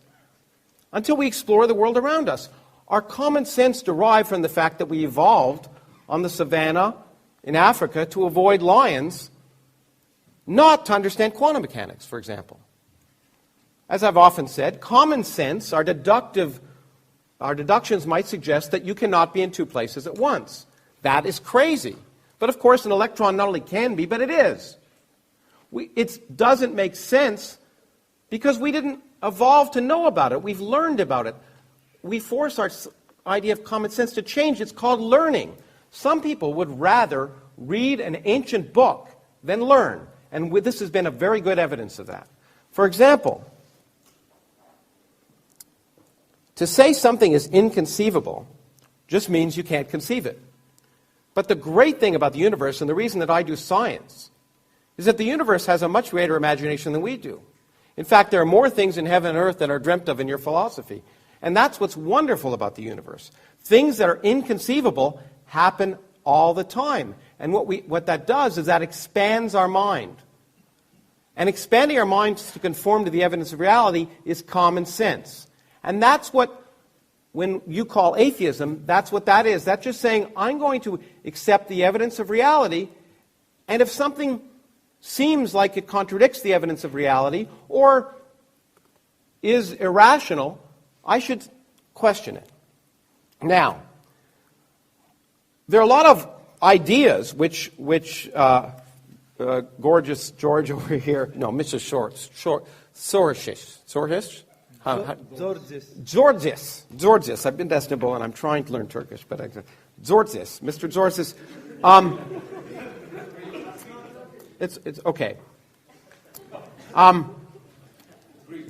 until we explore the world around us. Our common sense derived from the fact that we evolved on the savannah in Africa to avoid lions, not to understand quantum mechanics, for example. As I've often said, common sense, our deductions might suggest that you cannot be in two places at once. That is crazy. But of course, an electron not only can be, but it is. It doesn't make sense because we didn't evolve to know about it. We've learned about it. We force our idea of common sense to change. It's called learning. Some people would rather read an ancient book than learn. And this has been a very good evidence of that. For example, to say something is inconceivable just means you can't conceive it. But the great thing about the universe, and the reason that I do science, is that the universe has a much greater imagination than we do. In fact, there are more things in heaven and earth than are dreamt of in your philosophy. And that's what's wonderful about the universe. Things that are inconceivable happen all the time. And what that does is that expands our mind. And expanding our minds to conform to the evidence of reality is common sense. And that's what, when you call atheism, that's what that is. That's just saying, I'm going to accept the evidence of reality, and if something seems like it contradicts the evidence of reality or is irrational, I should question it. Now, there are a lot of ideas which gorgeous George over here, no, Mr. Tezortzis. I've been to Istanbul and I'm trying to learn Turkish, but Tezortzis, Mr. Tezortzis. It's okay.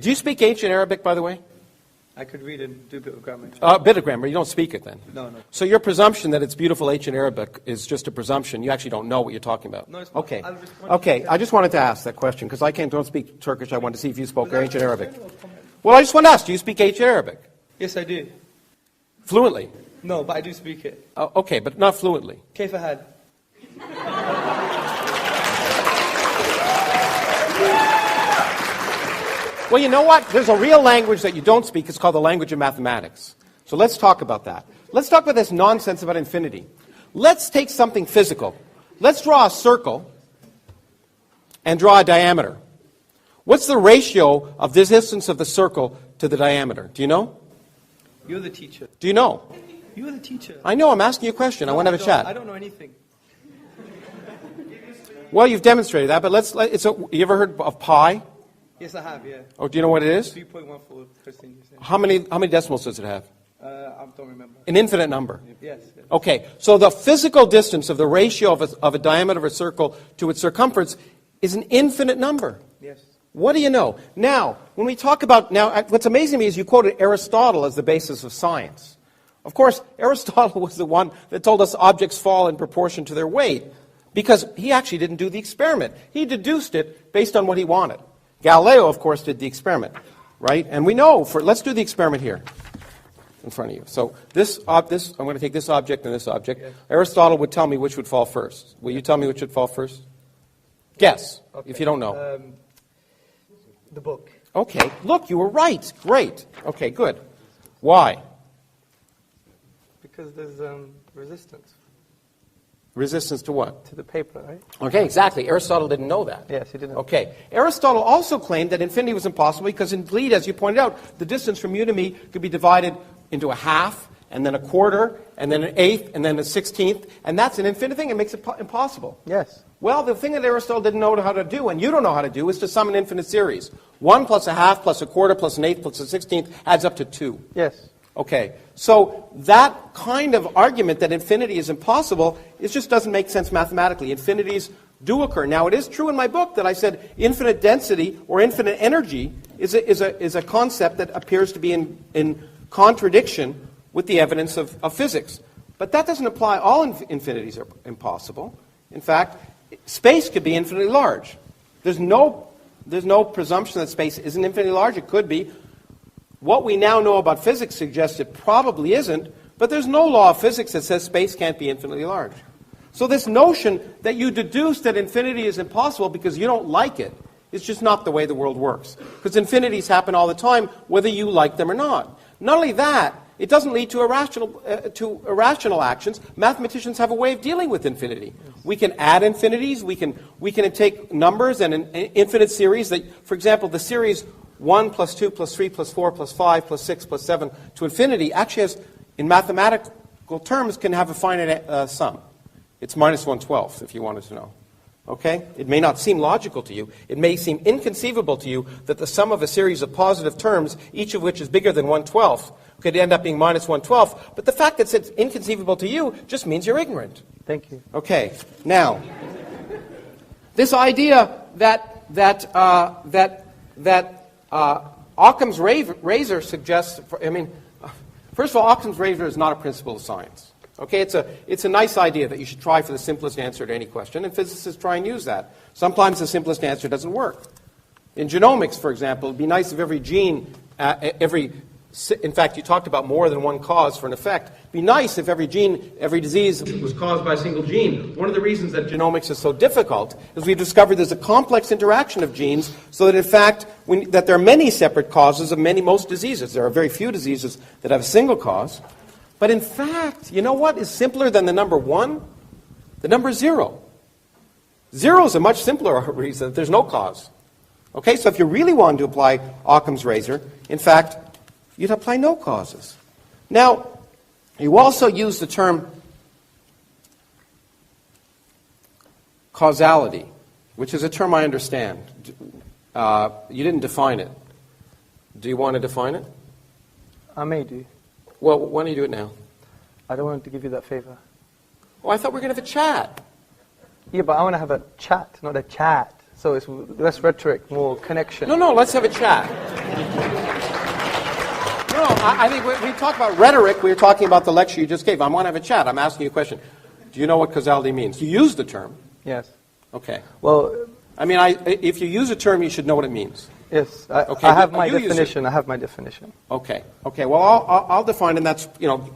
Do you speak ancient Arabic, by the way? I could read and do a bit of grammar. A bit of grammar. You don't speak it then? No. So your presumption that it's beautiful ancient Arabic is just a presumption. You actually don't know what you're talking about. No, it's not. Okay. Okay. I just wanted to ask that question because I don't speak Turkish. I wanted to see if you spoke ancient Arabic. Well, I just want to ask, do you speak ancient Arabic? Yes, I do. Fluently? No, but I do speak it. Okay, but not fluently. كيف حال? Well, you know what? There's a real language that you don't speak. It's called the language of mathematics. So let's talk about that. Let's talk about this nonsense about infinity. Let's take something physical. Let's draw a circle and draw a diameter. What's the ratio of the distance of the circle to the diameter? Do you know? You're the teacher. Do you know? You're the teacher. I know. I'm asking you a question. I want to have a chat. I don't know anything. Well, you've demonstrated that, but you ever heard of pi? Yes, I have, yeah. Oh, do you know what it is? 3.14 percent. How many decimals does it have? I don't remember. An infinite number. Yes. Okay, so the physical distance of the ratio of a diameter of a circle to its circumference is an infinite number. Yes. What do you know? Now, when we talk about, what's amazing to me is you quoted Aristotle as the basis of science. Of course, Aristotle was the one that told us objects fall in proportion to their weight because he actually didn't do the experiment. He deduced it based on what he wanted. Galileo, of course, did the experiment, right? And we know, let's do the experiment here in front of you. So I'm going to take this object and this object. Yes. Aristotle would tell me which would fall first. Will you tell me which would fall first? Guess, okay. If you don't know. The book. Okay, look, you were right. Great. Okay, good. Why? Because there's resistance. Resistance to what? To the paper, right? Okay, exactly. Aristotle didn't know that. Yes, he didn't. Okay. Aristotle also claimed that infinity was impossible because indeed, as you pointed out, the distance from you to me could be divided into a half, and then a quarter, and then an eighth, and then a 16th, and that's an infinite thing. It makes it impossible. Yes. Well, the thing that Aristotle didn't know how to do, and you don't know how to do, is to sum an infinite series. 1 plus a half plus a quarter plus an eighth plus a 16th adds up to 2. Yes. Okay, so that kind of argument that infinity is impossible, it just doesn't make sense mathematically. Infinities do occur. Now, it is true in my book that I said infinite density or infinite energy is a concept that appears to be in contradiction with the evidence of physics. But that doesn't apply. All infinities are impossible. In fact, space could be infinitely large. There's no presumption that space isn't infinitely large. It could be. What we now know about physics suggests it probably isn't, but there's no law of physics that says space can't be infinitely large. So this notion that you deduce that infinity is impossible because you don't like it is just not the way the world works. Because infinities happen all the time, whether you like them or not. Not only that, it doesn't lead to irrational actions. Mathematicians have a way of dealing with infinity. We can add infinities. We can take numbers and an infinite series. That, for example, the series 1 plus 2 plus 3 plus 4 plus 5 plus 6 plus 7 to infinity actually has, in mathematical terms, can have a finite sum. It's minus 1/12, if you wanted to know. Okay? It may not seem logical to you. It may seem inconceivable to you that the sum of a series of positive terms, each of which is bigger than 1/12, could end up being minus 1/12. But the fact that it's inconceivable to you just means you're ignorant. Thank you. Okay. Now, this idea that Occam's razor suggests, first of all, Occam's razor is not a principle of science. Okay, it's a nice idea that you should try for the simplest answer to any question, and physicists try and use that. Sometimes the simplest answer doesn't work. In genomics, for example, it would be nice if every gene, in fact, you talked about more than one cause for an effect. It would be nice if every gene, every disease was caused by a single gene. One of the reasons that genomics is so difficult is we've discovered there's a complex interaction of genes so that, in fact, that there are many separate causes of most diseases. There are very few diseases that have a single cause. But in fact, you know what is simpler than the number 1? The number 0. 0 is a much simpler reason that there's no cause. Okay, so if you really wanted to apply Occam's razor, in fact, you'd apply no causes. Now, you also use the term causality, which is a term I understand. You didn't define it. Do you want to define it? I may do. Well, why don't you do it now? I don't want to give you that favor. Oh, I thought we were going to have a chat. Yeah, but I want to have a chat, not a chat. So it's less rhetoric, more connection. No, let's have a chat. No, I think when we talk about rhetoric, we were talking about the lecture you just gave. I want to have a chat. I'm asking you a question. Do you know what causality means? You use the term. Yes. Okay. Well, I mean, if you use a term, you should know what it means. Yes. Okay, I have my you use it. definition. I have my definition. Okay. Well, I'll define it, and that's,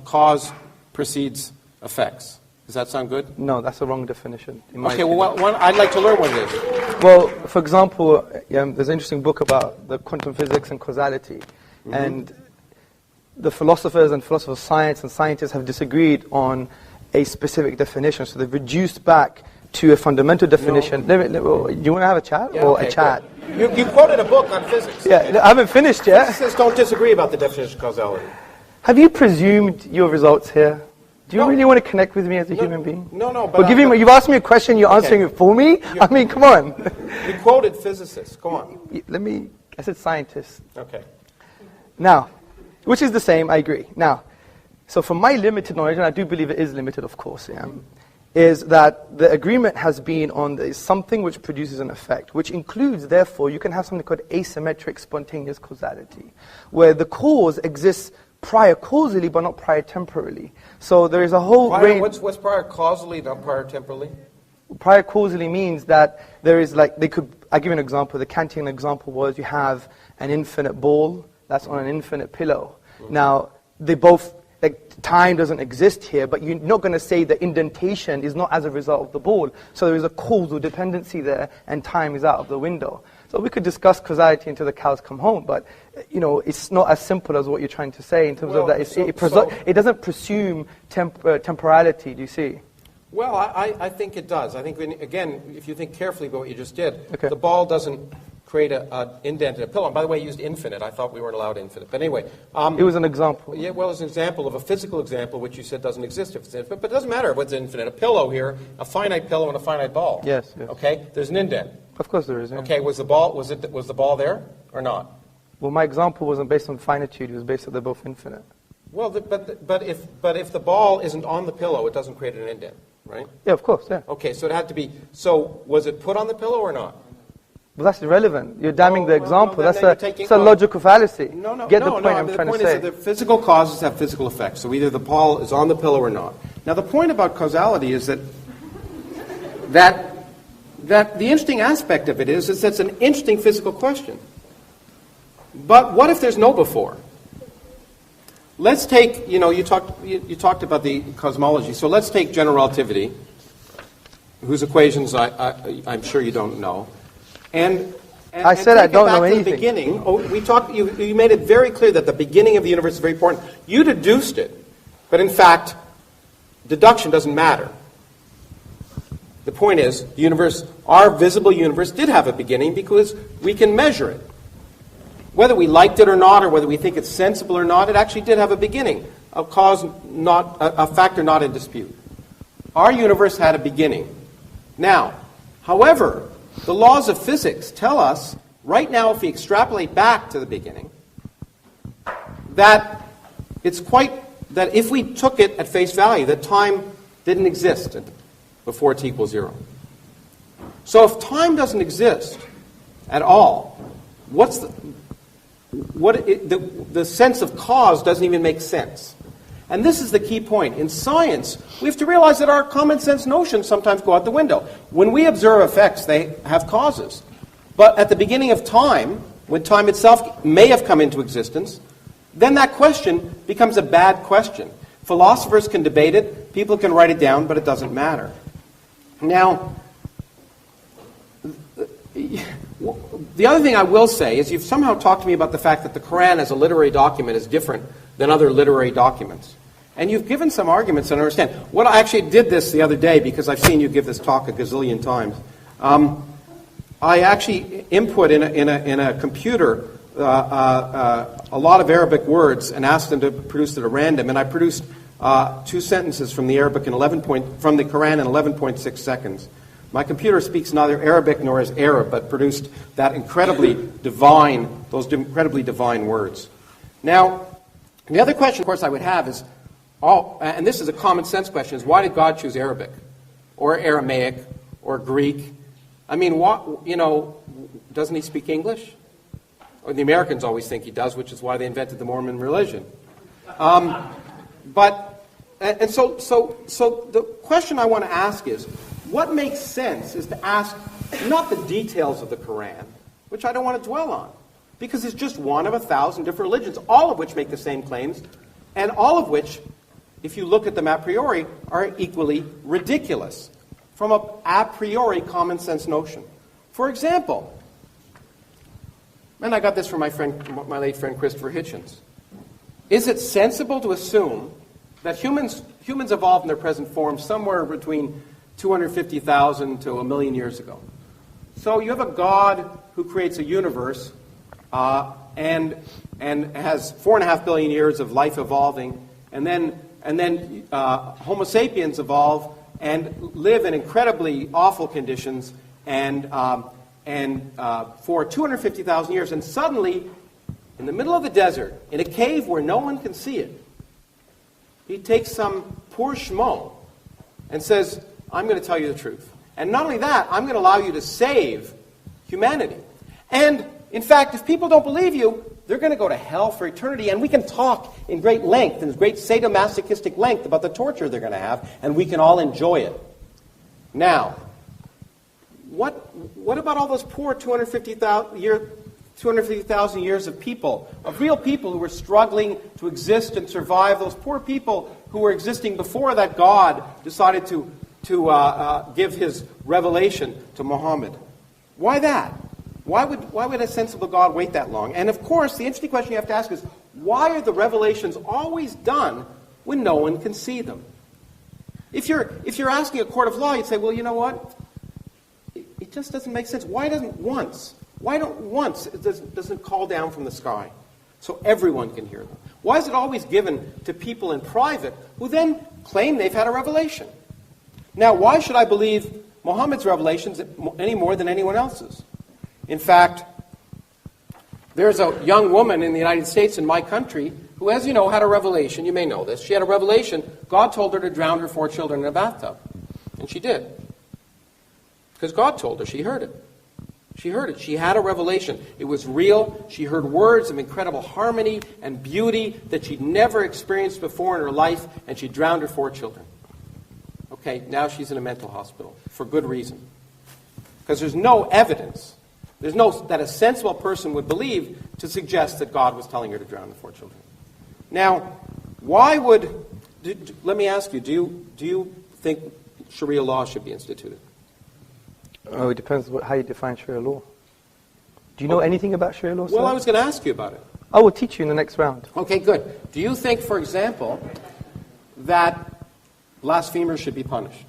cause precedes effects. Does that sound good? No, that's the wrong definition. In my Okay, opinion. well, I'd like to learn what it is. Well, for example, there's an interesting book about the quantum physics and causality. Mm-hmm. And the philosophers of science and scientists have disagreed on a specific definition. So they've reduced back to a fundamental definition. No. Do you want to have a chat or a chat? You quoted a book on physics. Yeah, I haven't finished yet. Physicists don't disagree about the definition of causality. Have you presumed your results here? Do you really want to connect with me as a human being? No, but... you've asked me a question, you're answering it for me? I mean, come on. You quoted physicists. Go on. I said scientists. Okay. Now, which is the same, I agree. Now, so from my limited knowledge, and I do believe it is limited, of course, is that the agreement has been on something which produces an effect, which includes, therefore, you can have something called asymmetric spontaneous causality, where the cause exists prior causally, but not prior temporally. So there is a whole range... What's prior causally, not prior temporally? Prior causally means that there is I'll give you an example. The Kantian example was you have an infinite ball that's on an infinite pillow. Mm-hmm. Now, they both, time doesn't exist here, but you're not going to say the indentation is not as a result of the ball. So there is a causal dependency there, and time is out of the window. So we could discuss causality until the cows come home, but it's not as simple as what you're trying to say in terms of that. It doesn't presume temporality, do you see? Well, I think it does. I think, again, if you think carefully about what you just did, okay. The ball doesn't create an indent in a pillow. And by the way, you used infinite. I thought we weren't allowed infinite. But anyway. It was an example. Yeah, well, it's an example of a physical example, which you said doesn't exist if it's infinite. But it doesn't matter what's infinite. A pillow here, a finite pillow and a finite ball. Yes. Okay? There's an indent. Of course there is. Yeah. Okay, was the ball there or not? Well, my example wasn't based on finitude. It was based on they're both infinite. Well, but if the ball isn't on the pillow, it doesn't create an indent, right? Yeah, of course, yeah. Okay, so it had to be... So was it put on the pillow or not? Well, that's irrelevant. You're damning the example. Well, that's a logical fallacy. No. Get the point I'm trying to say. The point is that the physical causes have physical effects. So either the ball is on the pillow or not. Now, the point about causality is that the interesting aspect of it is it's an interesting physical question. But what if there's no before? Let's take, you talked about the cosmology. So let's take general relativity, whose equations I'm sure you don't know. And I said I don't know anything. The beginning. You made it very clear that the beginning of the universe is very important. You deduced it, but in fact, deduction doesn't matter. The point is, the universe, our visible universe, did have a beginning because we can measure it. Whether we liked it or not, or whether we think it's sensible or not, it actually did have a beginning, a factor not in dispute. Our universe had a beginning. Now, however, the laws of physics tell us, right now, if we extrapolate back to the beginning, that if we took it at face value, that time didn't exist before t equals 0. So if time doesn't exist at all, the sense of cause doesn't even make sense. And this is the key point. In science, we have to realize that our common sense notions sometimes go out the window. When we observe effects, they have causes. But at the beginning of time, when time itself may have come into existence, then that question becomes a bad question. Philosophers can debate it, people can write it down, but it doesn't matter. Now, the other thing I will say is you've somehow talked to me about the fact that the Quran as a literary document is different than other literary documents. And you've given some arguments and I understand. What I actually did this the other day because I've seen you give this talk a gazillion times. I actually input in a computer a lot of Arabic words and asked them to produce it at random. And I produced 2 sentences from the Arabic from the Quran in 11.6 seconds. My computer speaks neither Arabic nor is Arab, but produced those incredibly divine words. Now, the other question, of course, I would have is, and this is a common sense question, is why did God choose Arabic, or Aramaic, or Greek? I mean, doesn't he speak English? Or the Americans always think he does, which is why they invented the Mormon religion. So the question I want to ask is, what makes sense is to ask not the details of the Quran, which I don't want to dwell on, because it's just one of 1,000 different religions, all of which make the same claims, and all of which, if you look at them a priori, are equally ridiculous from a priori common sense notion. For example, and I got this from my late friend Christopher Hitchens, is it sensible to assume that humans evolved in their present form somewhere between 250,000 to 1 million years ago? So you have a God who creates a universe and has 4.5 billion years of life evolving, and then Homo sapiens evolve and live in incredibly awful conditions and for 250,000 years, and suddenly, in the middle of the desert, in a cave where no one can see it, he takes some poor schmo and says, I'm going to tell you the truth. And not only that, I'm going to allow you to save humanity. And, in fact, if people don't believe you, they're going to go to hell for eternity. And we can talk in great length, in great sadomasochistic length, about the torture they're going to have, and we can all enjoy it. Now, what about all those poor 250,000 years of people, of real people who were struggling to exist and survive, those poor people who were existing before that God decided to give his revelation to Muhammad? Why that? Why would a sensible God wait that long? And of course, the interesting question you have to ask is, why are the revelations always done when no one can see them? If you're asking a court of law, you'd say, well, you know what? It just doesn't make sense. Why don't once it doesn't call down from the sky so everyone can hear them? Why is it always given to people in private who then claim they've had a revelation? Now, why should I believe Muhammad's revelations any more than anyone else's? In fact, there's a young woman in the United States, in my country, who, as you know, had a revelation. You may know this. She had a revelation. God told her to drown her 4 children in a bathtub. And she did. Because God told her. She heard it. She heard it. She had a revelation. It was real. She heard words of incredible harmony and beauty that she'd never experienced before in her life, and she drowned her 4 children. Okay, now she's in a mental hospital for good reason. Because there's no evidence, that a sensible person would believe to suggest that God was telling her to drown the 4 children. Now, let me ask you, do you think Sharia law should be instituted? Oh, it depends how you define Sharia law. Do you know anything about Sharia law, sir? Well, I was going to ask you about it. I will teach you in the next round. Okay, good. Do you think, for example, that blasphemers should be punished?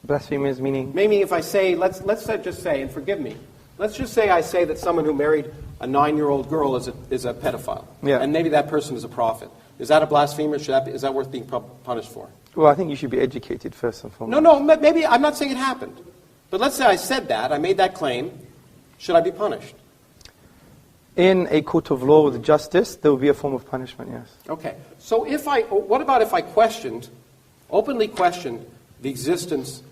Blasphemers meaning? Maybe if I say, let's just say, and forgive me, let's just say I say that someone who married a 9-year-old girl is a pedophile. Yeah. And maybe that person is a prophet. Is that a blasphemer? Is that worth being punished for? Well, I think you should be educated first and foremost. No, maybe, I'm not saying it happened. But let's say I said that, I made that claim. Should I be punished? In a court of law with justice, there will be a form of punishment, yes. Okay. So what about if I openly questioned the existence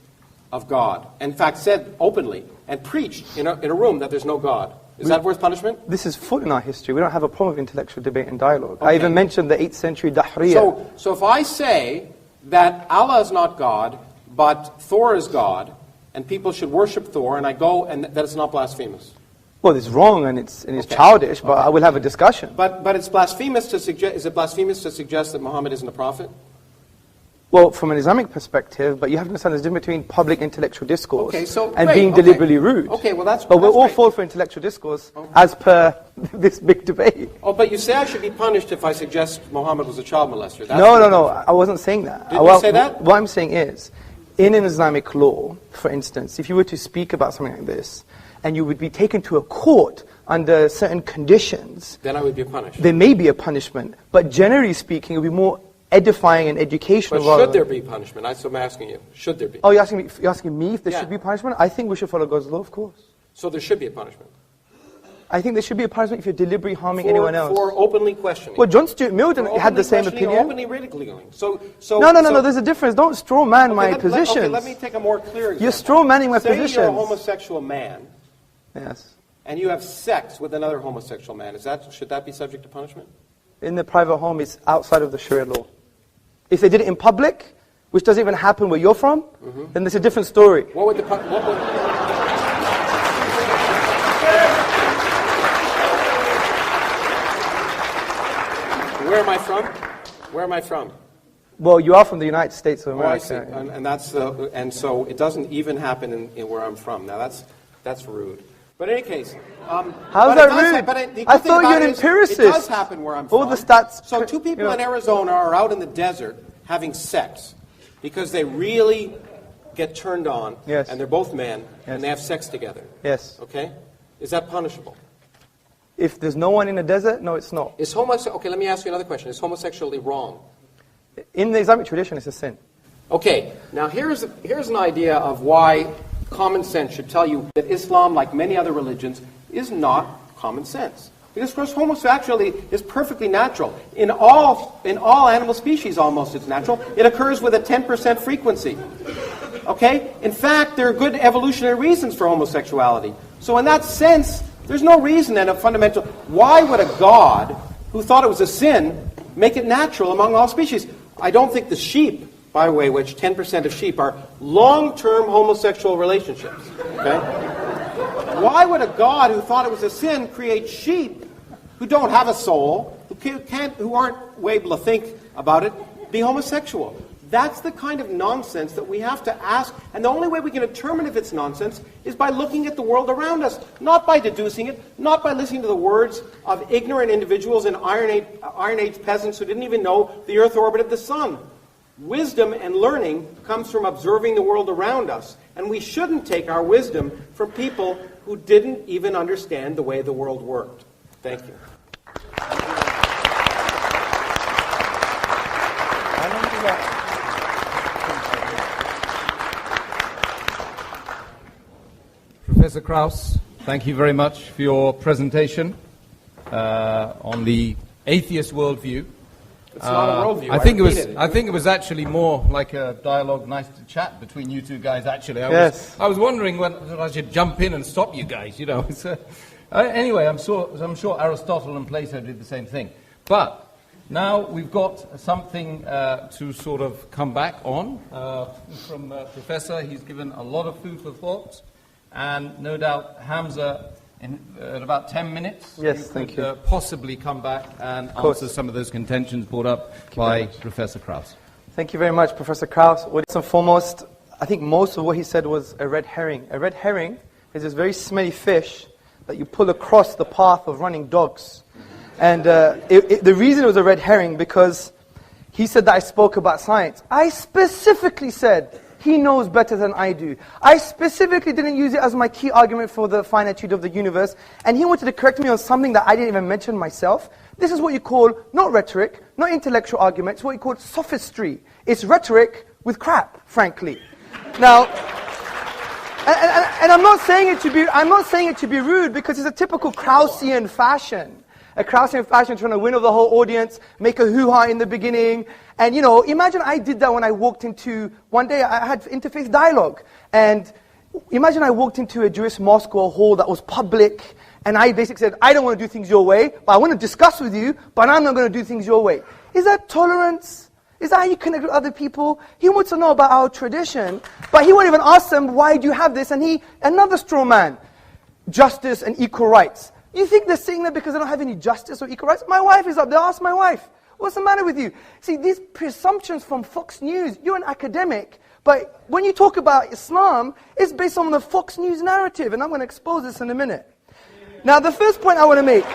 of God? In fact, said openly and preached in a room that there's no God. Is that worth punishment? This is full in our history. We don't have a problem with intellectual debate and dialogue. I even mentioned the 8th century Dahriya. So if I say that Allah is not God, but Thor is God, and people should worship Thor, and I go, and that it's not blasphemous. Well, it's wrong and it's childish, but I will have a discussion. But it's blasphemous to suggest. Is it blasphemous to suggest that Muhammad isn't a prophet? Well, from an Islamic perspective, but you have to understand there's a difference between public intellectual discourse and great, being deliberately rude. Okay, well that's. But we'll all great. fall for intellectual discourse as per this big debate. Oh, but you say I should be punished if I suggest Muhammad was a child molester. That's No. I wasn't saying that. Didn't you say that? What I'm saying is, in an Islamic law, for instance, if you were to speak about something like this, and you would be taken to a court under certain conditions, then I would be punished. There may be a punishment, but generally speaking, it would be more edifying and educational. But should there be punishment? That's what I'm asking you. Should there be? Oh, you're asking me if there should be punishment? I think we should follow God's law, of course. So there should be a punishment? I think there should be a punishment if you're deliberately harming anyone else. For openly questioning. Well, John Stuart Mill had the same opinion. Openly ridiculing. No, there's a difference. Don't straw man my positions. Let me take a more clear example. You're straw manning my positions. Say you're a homosexual man. Yes. And you have sex with another homosexual man. Should that be subject to punishment? In the private home, it's outside of the Sharia law. If they did it in public, which doesn't even happen where you're from, then there's a different story. What would Where am I from? Where am I from? Well, you are from the United States of America. Oh, I see. And so it doesn't even happen in where I'm from. Now that's rude. But in any case, how's that rude? I thought you're an empiricist. It does happen where I'm from. All the stats. So two people in Arizona are out in the desert having sex because they really get turned on, and they're both men, and they have sex together. Yes. Okay? Is that punishable? If there's no one in the desert, no, it's not. Okay, let me ask you another question. Is homosexuality wrong? In the Islamic tradition, it's a sin. Okay, now here's an idea of why common sense should tell you that Islam, like many other religions, is not common sense. Because, of course, homosexuality is perfectly natural. In all animal species, almost, it's natural. It occurs with a 10% frequency. Okay? In fact, there are good evolutionary reasons for homosexuality. So in that sense, there's no reason and a fundamental... Why would a God who thought it was a sin make it natural among all species? I don't think the sheep, by the way, which 10% of sheep are long-term homosexual relationships. Okay? Why would a God who thought it was a sin create sheep who don't have a soul, who aren't able to think about it, be homosexual? That's the kind of nonsense that we have to ask, and the only way we can determine if it's nonsense is by looking at the world around us, not by deducing it, not by listening to the words of ignorant individuals and Iron Age peasants who didn't even know the Earth orbited the sun. Wisdom and learning comes from observing the world around us, and we shouldn't take our wisdom from people who didn't even understand the way the world worked. Thank you. Professor Karaus, thank you very much for your presentation on the atheist worldview. It's not a worldview. I think it was actually more like a dialogue, nice to chat between you two guys. Actually, I was wondering whether I should jump in and stop you guys. You know. Anyway, I'm sure Aristotle and Plato did the same thing. But now we've got something to sort of come back on from Professor. He's given a lot of food for thought. And no doubt, Hamza, in about 10 minutes, thank you. Possibly come back and answer some of those contentions brought up by Professor Karaus. Thank you very much, Professor Karaus. Well, first and foremost, I think most of what he said was a red herring. A red herring is this very smelly fish that you pull across the path of running dogs. And the reason it was a red herring, because he said that I spoke about science. I specifically said... He knows better than I do. I specifically didn't use it as my key argument for the finitude of the universe, and he wanted to correct me on something that I didn't even mention myself. This is what you call, not rhetoric, not intellectual argument, it's what you call sophistry. It's rhetoric with crap, frankly. Now, and I'm not saying it to be rude, because it's a typical Kraussian fashion. A Kraussian fashion trying to win over the whole audience, make a hoo-ha in the beginning. And imagine I did that when I walked into, one day I had interfaith dialogue. And imagine I walked into a Jewish mosque or a hall that was public, And I basically said, I don't want to do things your way, but I want to discuss with you, but I'm not going to do things your way. Is that tolerance? Is that how you connect with other people? He wants to know about our tradition, but he won't even ask them, why do you have this? And another straw man, justice and equal rights. You think they're saying that because they don't have any justice or equal rights? My wife is up there, ask my wife. What's the matter with you? See, these presumptions from Fox News, you're an academic, but when you talk about Islam, it's based on the Fox News narrative, and I'm going to expose this in a minute. Now, the first point I want to make.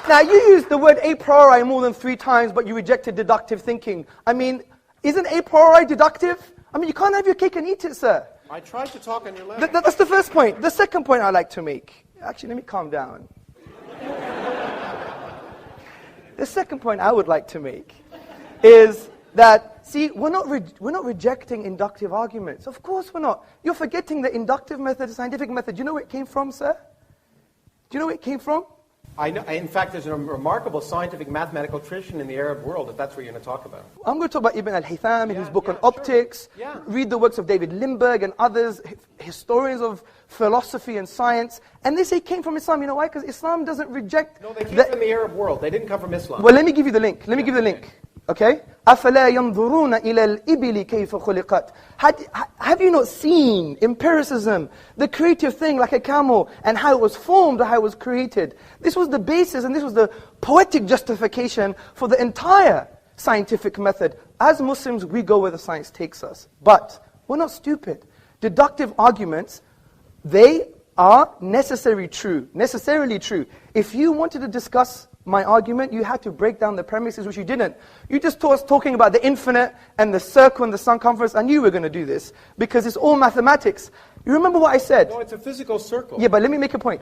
Now, you used the word a priori more than 3 times, but you rejected deductive thinking. I mean, isn't a priori deductive? I mean, you can't have your cake and eat it, sir. I tried to talk on your level. That's the first point. The second point I'd like to make. Actually, let me calm down. The second point I would like to make is that, see, we're not rejecting inductive arguments. Of course we're not. You're forgetting the inductive method, the scientific method. Do you know where it came from, sir? Do you know where it came from? I know, in fact, there's a remarkable scientific mathematical tradition in the Arab world, if that's what you're going to talk about. I'm going to talk about Ibn al-Haytham in his book on optics. Sure. Yeah. Read the works of David Lindbergh and others, historians of philosophy and science. And they say it came from Islam. You know why? Because Islam doesn't reject... No, they came from the Arab world. They didn't come from Islam. Well, let me give you the link. Let me give you the link. Okay? أَفَلَا يَنْظُرُونَ إِلَى الْإِبِلِ كَيْفَ خُلِقَتْ. Have you not seen empiricism, the creative thing like a camel, and how it was formed or how it was created? This was the basis and this was the poetic justification for the entire scientific method. As Muslims, we go where the science takes us. But we're not stupid. Deductive arguments, they are necessarily true. If you wanted to discuss my argument, you had to break down the premises, which you didn't. You just talking about the infinite and the circle and the circumference. I knew we were going to do this because it's all mathematics. You remember what I said? No, it's a physical circle. Yeah, but let me make a point.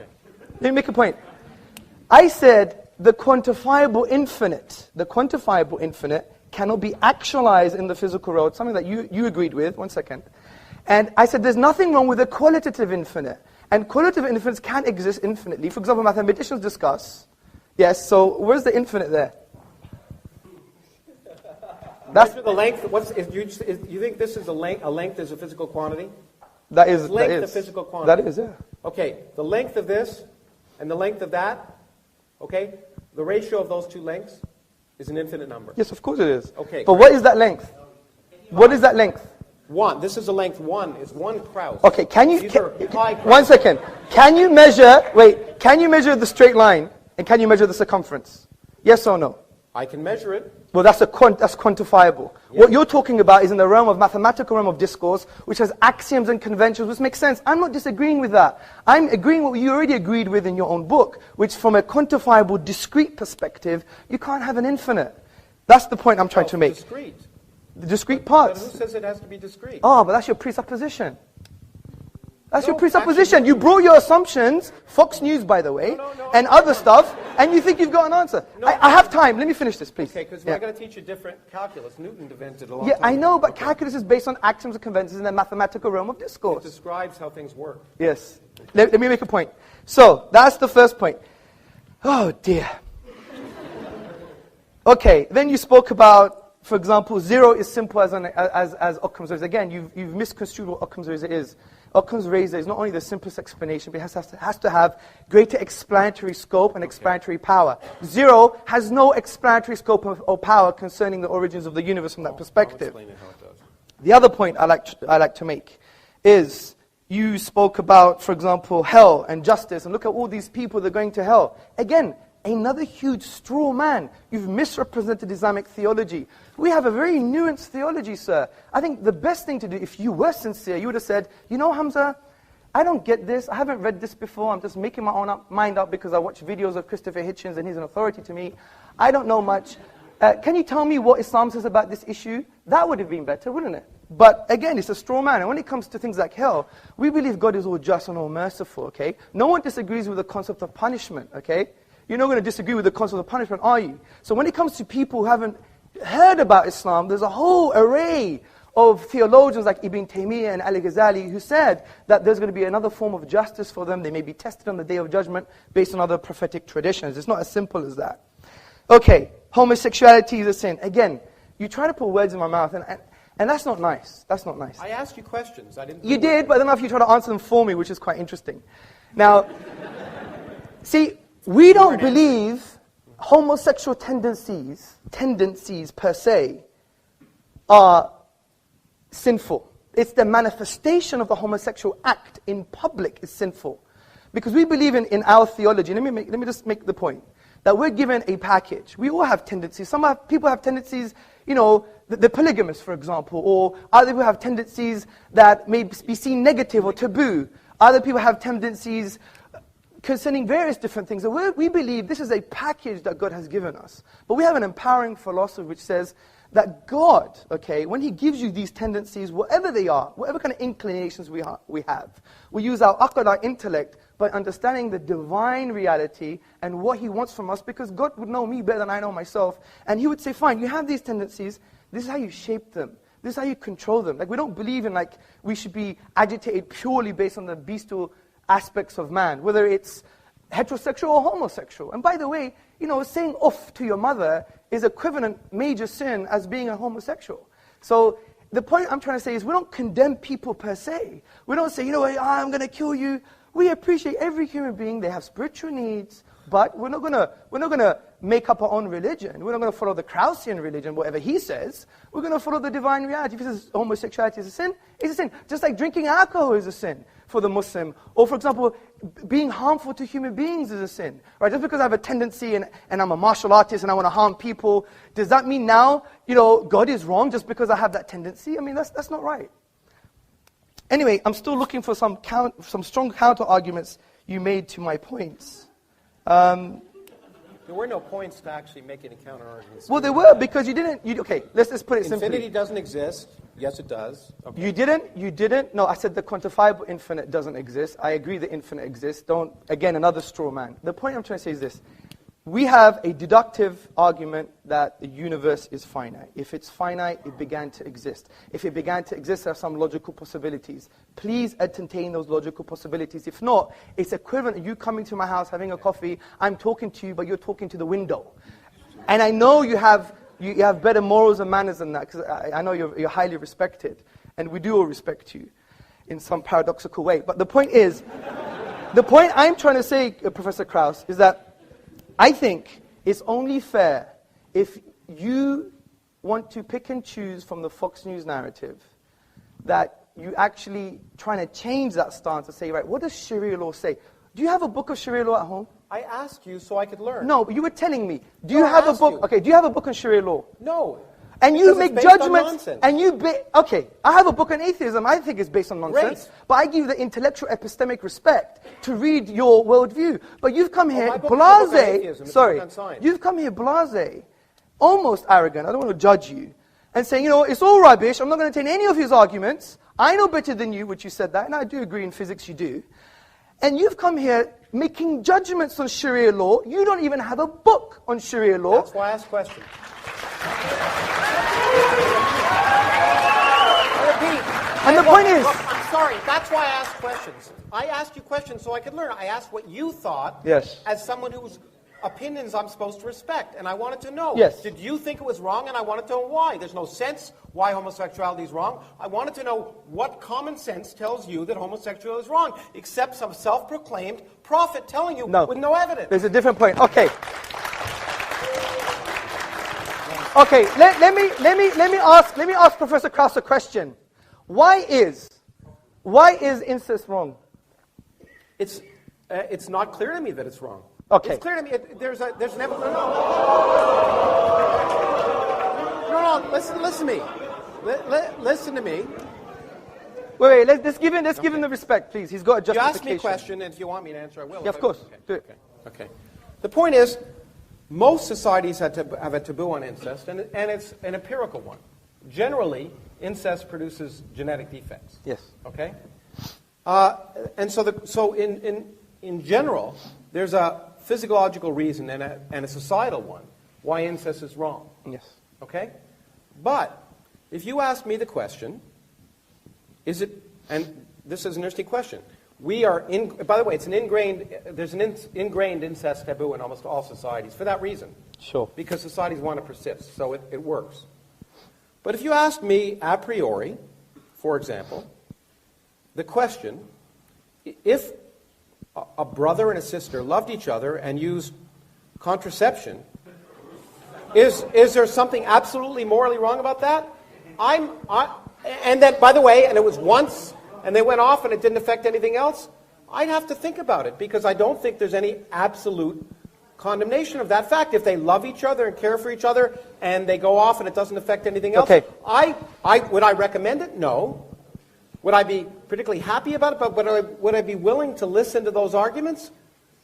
I said the quantifiable infinite cannot be actualized in the physical world, something that you agreed with. 1 second. And I said there's nothing wrong with a qualitative infinite. And qualitative infinites can exist infinitely. For example, mathematicians discuss. Yes, so where's the infinite there? That's the length. You think this is a length? A length is a physical quantity? That is. Length a physical quantity. That is, yeah. Okay, the length of this and the length of that, okay, the ratio of those two lengths is an infinite number. Yes, of course it is. Okay. But what is that length? What is that length? 1. This is the length 1. Is 1 Kraus. Okay, can you... These are pi Kraus. 1 second. Can you measure the straight line and can you measure the circumference? Yes or no? I can measure it. Well, that's quantifiable. Yeah. What you're talking about is in the realm of mathematical realm of discourse, which has axioms and conventions, which makes sense. I'm not disagreeing with that. I'm agreeing with what you already agreed with in your own book, which from a quantifiable, discrete perspective, you can't have an infinite. That's the point I'm trying to make. Discrete. The discrete parts. But who says it has to be discrete? Oh, but that's your presupposition. That's your presupposition. Actually, you brought your assumptions, Fox News, by the way, and other stuff, and you think you've got an answer. I have time. Let me finish this, please. Okay, because we're going to teach you different calculus. Newton invented a long time ago. I know, but calculus is based on axioms and conventions in the mathematical realm of discourse. It describes how things work. Yes. Let me make a point. So, that's the first point. Oh, dear. Okay, then you spoke about, for example, 0 is simple as Occam's razor. Again, you've misconstrued what Occam's razor is. Occam's razor is not only the simplest explanation, but it has to have greater explanatory scope and explanatory power. 0 has no explanatory scope or power concerning the origins of the universe from that perspective. I'll explain it how it does. The other point I like to make is you spoke about, for example, hell and justice, and look at all these people that are going to hell. Again, another huge straw man. You've misrepresented Islamic theology. We have a very nuanced theology, sir. I think the best thing to do, if you were sincere, you would have said, you know, Hamza, I don't get this. I haven't read this before. I'm just making my own mind up because I watch videos of Christopher Hitchens and he's an authority to me. I don't know much. Can you tell me what Islam says about this issue? That would have been better, wouldn't it? But again, it's a straw man. And when it comes to things like hell, we believe God is all just and all merciful, okay? No one disagrees with the concept of punishment, okay? You're not going to disagree with the concept of punishment, are you? So when it comes to people who haven't heard about Islam, there's a whole array of theologians like Ibn Taymiyyah and Al-Ghazali who said that there's going to be another form of justice for them. They may be tested on the Day of Judgment based on other prophetic traditions. It's not as simple as that. Okay, homosexuality is a sin. Again, you try to put words in my mouth, and And that's not nice. That's not nice. I asked you questions. I didn't. You did, but I don't know if you try to answer them for me, which is quite interesting. Now, see, we don't believe homosexual tendencies per se, are sinful. It's the manifestation of the homosexual act in public is sinful. Because we believe in our theology, let me just make the point, that we're given a package. We all have tendencies. People have tendencies, you know, the polygamous, for example, or other people have tendencies that may be seen negative or taboo. Other people have tendencies concerning various different things. And we believe this is a package that God has given us. But we have an empowering philosophy which says that God, okay, when He gives you these tendencies, whatever they are, whatever kind of inclinations we have, we use our aql, our intellect, by understanding the divine reality and what He wants from us, because God would know me better than I know myself. And He would say, fine, you have these tendencies, this is how you shape them. This is how you control them. Like, we don't believe in, like, we should be agitated purely based on the bestial aspects of man, whether it's heterosexual or homosexual. And by the way, you know, saying off to your mother is equivalent major sin as being a homosexual. So the point I'm trying to say is we don't condemn people per se. We don't say, you know what, I'm going to kill you. We appreciate every human being. They have spiritual needs, but we're not going to make up our own religion. We're not going to follow the Krausian religion, whatever he says. We're going to follow the divine reality. If he says homosexuality is a sin, it's a sin. Just like drinking alcohol is a sin for the Muslim. Or, for example, being harmful to human beings is a sin. Right? Just because I have a tendency and I'm a martial artist and I want to harm people, does that mean now, you know, God is wrong just because I have that tendency? I mean, that's not right. Anyway, I'm still looking for some strong counter-arguments you made to my points. There were no points to actually make any counter-arguments. Well, there were, because you didn't... okay, let's put it simply. Infinity doesn't exist. Yes, it does. Okay. You didn't. No, I said the quantifiable infinite doesn't exist. I agree the infinite exists. Again, another straw man. The point I'm trying to say is this. We have a deductive argument that the universe is finite. If it's finite, it began to exist. If it began to exist, there are some logical possibilities. Please entertain those logical possibilities. If not, it's equivalent to you coming to my house, having a coffee, I'm talking to you, but you're talking to the window. And I know you have better morals and manners than that, because I know you're highly respected. And we do all respect you in some paradoxical way. But the point is, the point I'm trying to say, Professor Kraus, is that I think it's only fair if you want to pick and choose from the Fox News narrative that you actually trying to change that stance and say, right, what does Sharia law say? Do you have a book of Sharia law at home? I asked you so I could learn. No, but you were telling me. Do you have a book? Okay, do you have a book on Sharia law? No. And you make judgments, and okay, I have a book on atheism, I think it's based on nonsense, but I give you the intellectual epistemic respect to read your worldview. But you've come here you've come here blasé, almost arrogant, I don't want to judge you, and saying, you know, it's all rubbish, I'm not going to take any of his arguments, I know better than you, which you said that, and I do agree in physics you do. And you've come here making judgments on Sharia law, you don't even have a book on Sharia law. That's why I asked questions. And the point is... Look, I'm sorry, that's why I asked questions. I asked you questions so I could learn. I asked what you thought as someone whose opinions I'm supposed to respect. And I wanted to know, did you think it was wrong? And I wanted to know why. There's no sense why homosexuality is wrong. I wanted to know what common sense tells you that homosexuality is wrong, except some self-proclaimed prophet telling you with no evidence. There's a different point. Okay. Okay, let me ask Professor Kraus a question. Why is incest wrong? It's not clear to me that it's wrong. Okay. It's clear to me. There's an evidence. No. Listen to me. Listen to me. Wait. Let's give him the respect, please. He's got a justification. You ask me a question, and if you want me to answer, I will. Yeah, of course. Do it. Okay. The point is, most societies have a taboo on incest, and it's an empirical one. Generally, incest produces genetic defects. Yes. Okay. And so in general, there's a physiological reason and a societal one why incest is wrong. Yes. Okay. But if you ask me the question, is it? And this is an interesting question. We are by the way, there's an ingrained incest taboo in almost all societies for that reason. Sure. Because societies want to persist, so it works. But if you asked me a priori, for example, the question, if a brother and a sister loved each other and used contraception, is there something absolutely morally wrong about that? And then, by the way, and it was once, and they went off and it didn't affect anything else, I'd have to think about it, because I don't think there's any absolute condemnation of that fact. If they love each other and care for each other, and they go off and it doesn't affect anything else, okay. Would I recommend it? No. Would I be particularly happy about it? But would I be willing to listen to those arguments?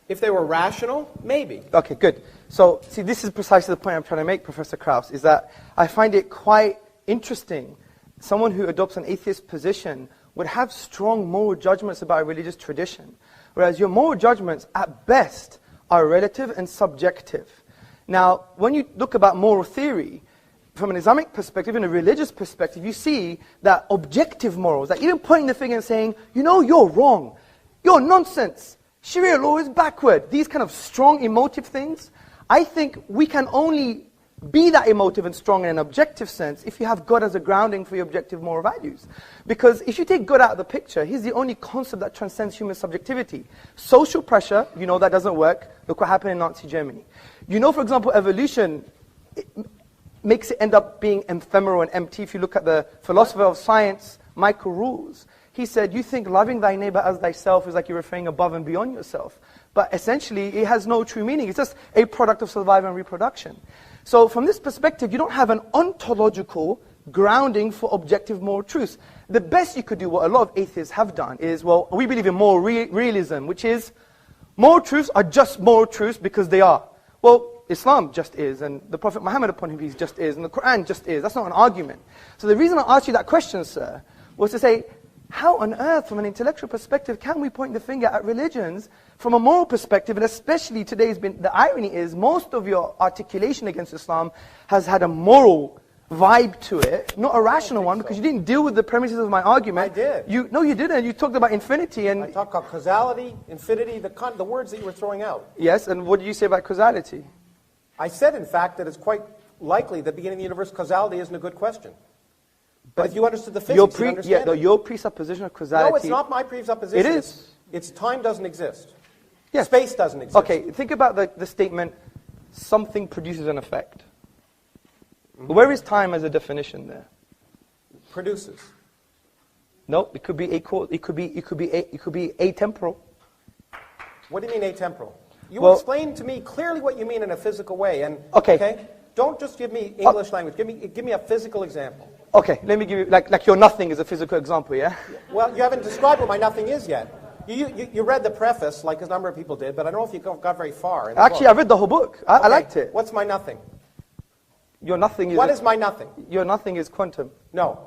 If they were rational, maybe. Okay, good. So, see, this is precisely the point I'm trying to make, Professor Karaus, is that I find it quite interesting. Someone who adopts an atheist position would have strong moral judgments about a religious tradition, whereas your moral judgments, at best, are relative and subjective. Now, when you look about moral theory, from an Islamic perspective, in a religious perspective, you see that objective morals, that even pointing the finger and saying, you know, you're wrong, you're nonsense, Sharia law is backward, these kind of strong emotive things, I think we can only be that emotive and strong in an objective sense if you have God as a grounding for your objective moral values. Because if you take God out of the picture, he's the only concept that transcends human subjectivity. Social pressure, you know that doesn't work. Look what happened in Nazi Germany. You know, for example, evolution makes it end up being ephemeral and empty. If you look at the philosopher of science, Michael Rules, he said, you think loving thy neighbor as thyself is like you're referring above and beyond yourself. But essentially, it has no true meaning. It's just a product of survival and reproduction. So from this perspective, you don't have an ontological grounding for objective moral truths. The best you could do, what a lot of atheists have done, is, well, we believe in moral realism, which is, moral truths are just moral truths because they are. Well, Islam just is, and the Prophet Muhammad upon him peace just is, and the Quran just is. That's not an argument. So the reason I asked you that question, sir, was to say, how on earth, from an intellectual perspective, can we point the finger at religions from a moral perspective? And especially today's been, the irony is, most of your articulation against Islam has had a moral vibe to it, not a rational one, because you didn't deal with the premises of my argument. I did. No, you didn't. You talked about infinity and... I talked about causality, infinity, the words that you were throwing out. Yes, and what did you say about causality? I said, in fact, that it's quite likely that beginning of the universe causality isn't a good question. But if you understood the physics, you'd understand it. Your presupposition of causality... No, it's not my presupposition. It is. It's time doesn't exist. Yes. Space doesn't exist. Okay, think about the statement, something produces an effect. Mm-hmm. Where is time as a definition there? Produces. No, it could be atemporal. What do you mean atemporal? You Well, explain to me clearly what you mean in a physical way. And Okay. Don't just give me English language. Give me a physical example. Okay, let me give you, like your nothing is a physical example, yeah? Well, you haven't described what my nothing is yet. You read the preface, like a number of people did, but I don't know if you got very far in the Actually, book. I read the whole book. I liked it. What's my nothing? Your nothing is... What is my nothing? Your nothing is quantum. No.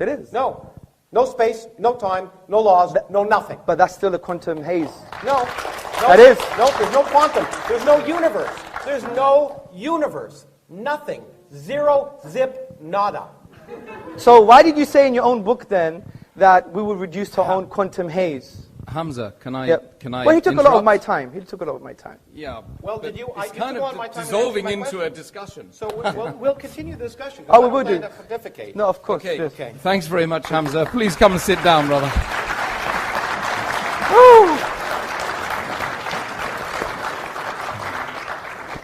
It is. No. No space, no time, no laws, no nothing. But that's still a quantum haze. No. That is. No, there's no quantum. There's no universe. There's no universe. Nothing. Zero, zip, nada. So why did you say in your own book then that we will reduce to our own quantum haze? Hamza, can I Well, he took a lot of my time. Yeah. Well, did you... It's kind of dissolving into a discussion. So we'll continue the discussion. Oh, we will do. Pontificate. No, of course. Okay. Yes. Okay. Thanks very much, Hamza. Please come and sit down, brother.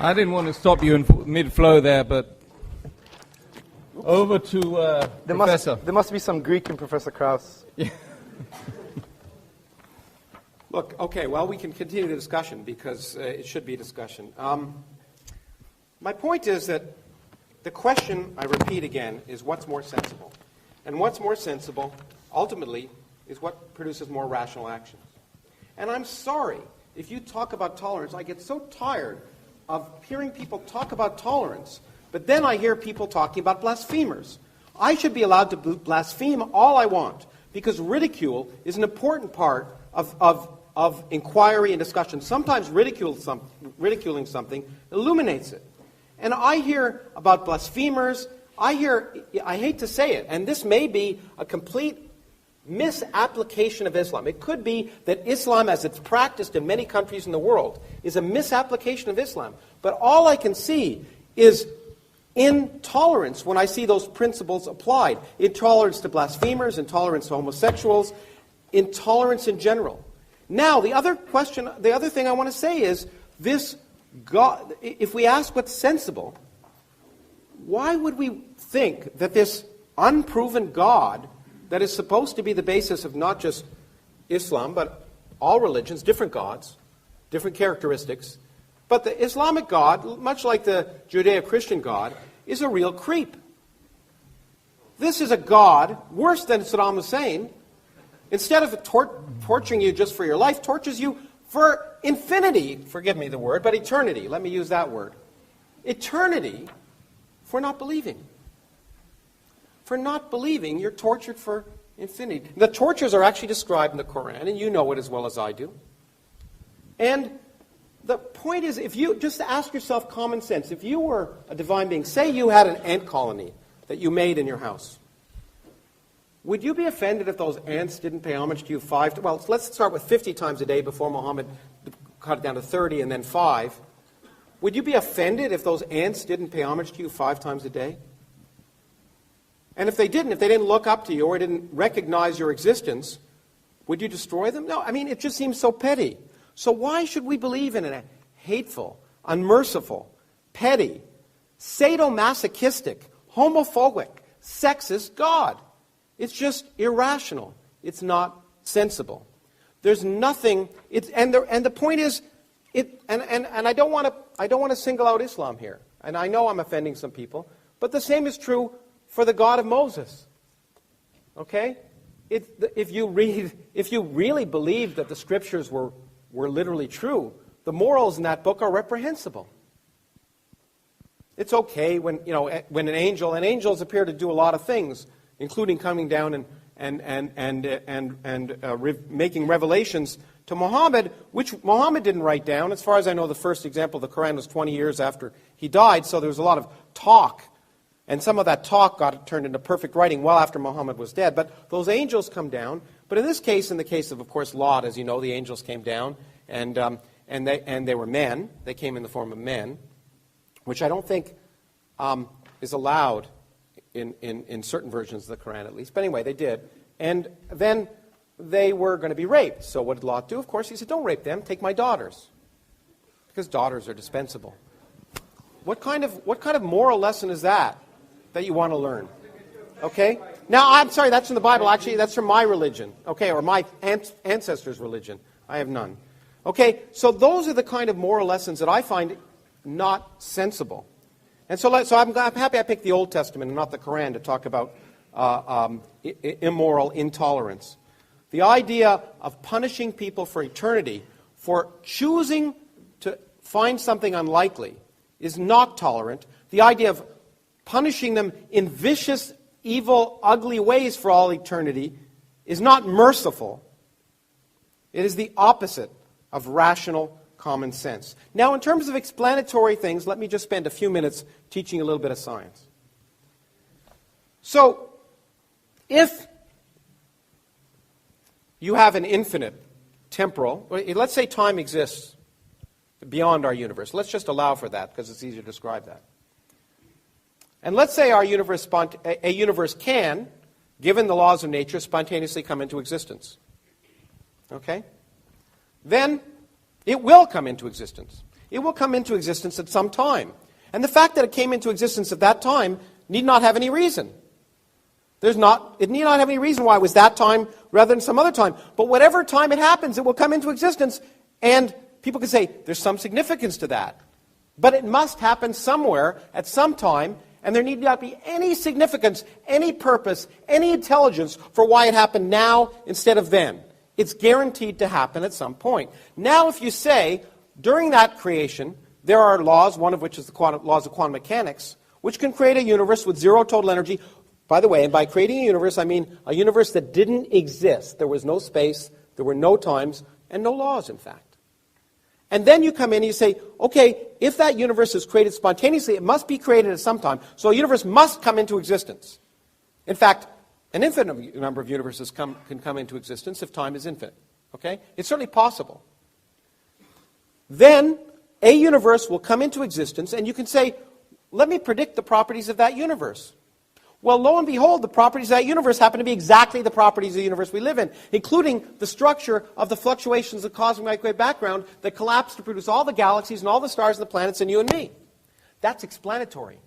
I didn't want to stop you in mid-flow there, but over to Professor. There must be some Greek in Professor Karaus. Yeah. Look, okay, well, we can continue the discussion because it should be a discussion. My point is that the question, I repeat again, is what's more sensible? And what's more sensible, ultimately, is what produces more rational actions. And I'm sorry, if you talk about tolerance, I get so tired of hearing people talk about tolerance, but then I hear people talking about blasphemers. I should be allowed to blaspheme all I want, because ridicule is an important part of inquiry and discussion. Sometimes ridiculing something illuminates it. And I hear about blasphemers, I hate to say it, and this may be a complete misapplication of Islam. It could be that Islam, as it's practiced in many countries in the world, is a misapplication of Islam. But all I can see is intolerance when I see those principles applied. Intolerance to blasphemers, intolerance to homosexuals, intolerance in general. Now, the other thing I want to say is, this God, if we ask what's sensible, why would we think that this unproven God that is supposed to be the basis of not just Islam, but all religions, different gods, different characteristics, but the Islamic God, much like the Judeo-Christian God, is a real creep? This is a God worse than Saddam Hussein. Instead of torturing you just for your life, tortures you for infinity. Forgive me the word, but eternity. Let me use that word. Eternity for not believing. For not believing, you're tortured for infinity. The tortures are actually described in the Quran, and you know it as well as I do. And the point is, if you just ask yourself common sense, if you were a divine being, say you had an ant colony that you made in your house, would you be offended if those ants didn't pay homage to you well, let's start with 50 times a day before Muhammad cut it down to 30 and then 5. Would you be offended if those ants didn't pay homage to you 5 times a day? And if they didn't look up to you or didn't recognize your existence, would you destroy them? No, I mean, it just seems so petty. So why should we believe in a hateful, unmerciful, petty, sadomasochistic, homophobic, sexist God? It's just irrational. It's not sensible. There's nothing. And the point is, and I don't want to single out Islam here. And I know I'm offending some people, but the same is true for the God of Moses. Okay? If you really believe that the scriptures were literally true, the morals in that book are reprehensible. It's okay when angels appear to do a lot of things, including coming down and making revelations to Muhammad, which Muhammad didn't write down. As far as I know, the first example of the Quran was 20 years after he died, so there was a lot of talk. And some of that talk got turned into perfect writing well after Muhammad was dead. But those angels come down. But in this case, in the case of course, Lot, as you know, the angels came down, and they were men. They came in the form of men, which I don't think is allowed in certain versions of the Quran, at least. But anyway, they did. And then they were going to be raped. So what did Lot do? Of course, he said, don't rape them. Take my daughters. Because daughters are dispensable. What kind of moral lesson is that you want to learn? Okay? Now, I'm sorry, that's in the Bible. Actually, that's from my religion. Okay, or my ancestors' religion. I have none. Okay, so those are the kind of moral lessons that I find not sensible. And so I'm happy I picked the Old Testament and not the Quran to talk about immoral intolerance. The idea of punishing people for eternity for choosing to find something unlikely is not tolerant. The idea of punishing them in vicious, evil, ugly ways for all eternity is not merciful. It is the opposite of rational common sense. Now, in terms of explanatory things, let me just spend a few minutes teaching a little bit of science. So, if you have an infinite temporal, let's say time exists beyond our universe. Let's just allow for that because it's easier to describe that. And let's say our universe, a universe can, given the laws of nature, spontaneously come into existence. Okay? Then it will come into existence. It will come into existence at some time. And the fact that it came into existence at that time need not have any reason. It need not have any reason why it was that time rather than some other time. But whatever time it happens, it will come into existence. And people can say, there's some significance to that. But it must happen somewhere at some time, and there need not be any significance, any purpose, any intelligence for why it happened now instead of then. It's guaranteed to happen at some point. Now, if you say, during that creation, there are laws, one of which is the laws of quantum mechanics, which can create a universe with zero total energy. By the way, and by creating a universe, I mean a universe that didn't exist. There was no space, there were no times, and no laws, in fact. And then you come in and you say, okay, if that universe is created spontaneously, it must be created at some time. So a universe must come into existence. In fact, an infinite number of universes can come into existence if time is infinite. Okay? It's certainly possible. Then a universe will come into existence, and you can say, let me predict the properties of that universe. Well, lo and behold, the properties of that universe happen to be exactly the properties of the universe we live in, including the structure of the fluctuations of the cosmic microwave background that collapse to produce all the galaxies and all the stars and the planets and you and me. That's explanatory.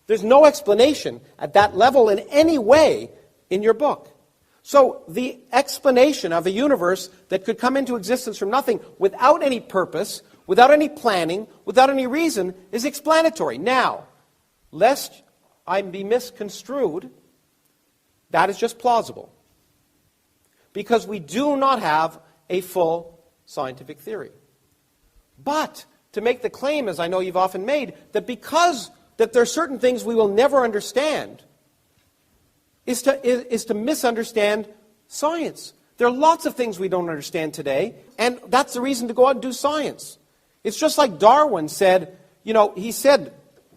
There's no explanation at that level in any way in your book. So the explanation of a universe that could come into existence from nothing without any purpose, without any planning, without any reason, is explanatory. Now, lest I be misconstrued, that is just plausible. Because we do not have a full scientific theory. But to make the claim, as I know you've often made, that because that there are certain things we will never understand, is to misunderstand science. There are lots of things we don't understand today, and that's the reason to go out and do science. It's just like Darwin said, he said,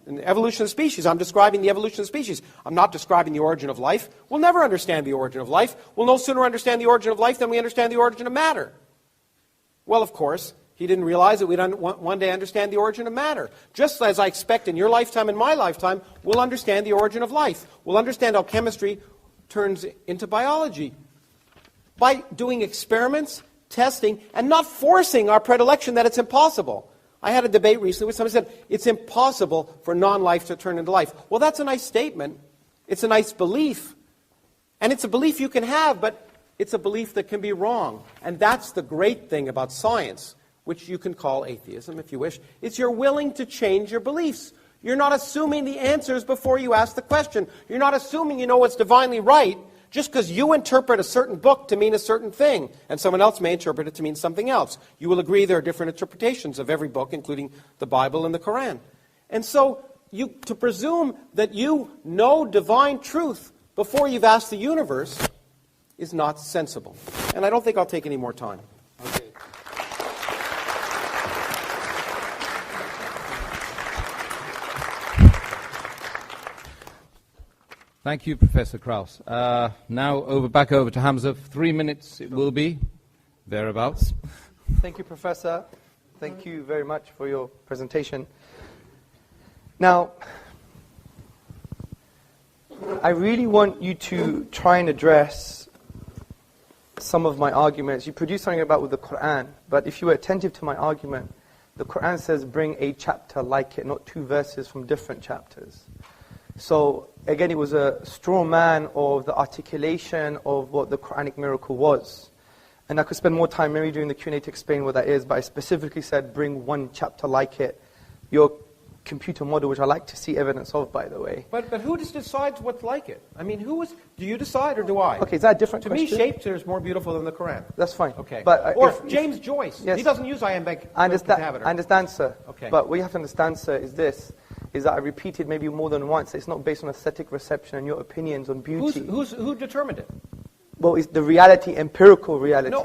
in the evolution of species, I'm describing the evolution of species. I'm not describing the origin of life. We'll never understand the origin of life. We'll no sooner understand the origin of life than we understand the origin of matter. Well, of course, he didn't realize that we'd one day understand the origin of matter. Just as I expect in your lifetime and my lifetime, we'll understand the origin of life. We'll understand how chemistry turns into biology. By doing experiments, testing, and not forcing our predilection that it's impossible. I had a debate recently where somebody said, it's impossible for non-life to turn into life. Well, that's a nice statement. It's a nice belief. And it's a belief you can have, but it's a belief that can be wrong. And that's the great thing about science, which you can call atheism if you wish. It's you're willing to change your beliefs. You're not assuming the answers before you ask the question. You're not assuming you know what's divinely right just because you interpret a certain book to mean a certain thing, and someone else may interpret it to mean something else. You will agree there are different interpretations of every book, including the Bible and the Quran. And so to presume that you know divine truth before you've asked the universe is not sensible. And I don't think I'll take any more time. Okay. Thank you, Professor Karaus. Now back over to Hamzة. 3 minutes it will be, thereabouts. Thank you, Professor. Thank you very much for your presentation. Now, I really want you to try and address some of my arguments. You produced something about with the Quran, but if you were attentive to my argument, the Quran says bring a chapter like it, not 2 verses from different chapters. So, again, it was a straw man of the articulation of what the Quranic miracle was. And I could spend more time maybe during the Q&A to explain what that is, but I specifically said bring 1 chapter like it. Your computer model, which I like to see evidence of, by the way. But who just decides what's like it? I mean, do you decide or do I? Okay, is that a different question? To me, Shakespeare is more beautiful than the Quran. That's fine. Okay. But, or James Joyce. Yes. He doesn't use iambic I pentameter. understand, sir. Okay. But what you have to understand, sir, is that I repeated maybe more than once, it's not based on aesthetic reception and your opinions on beauty. Who determined it? Well, it's the reality, empirical reality. No,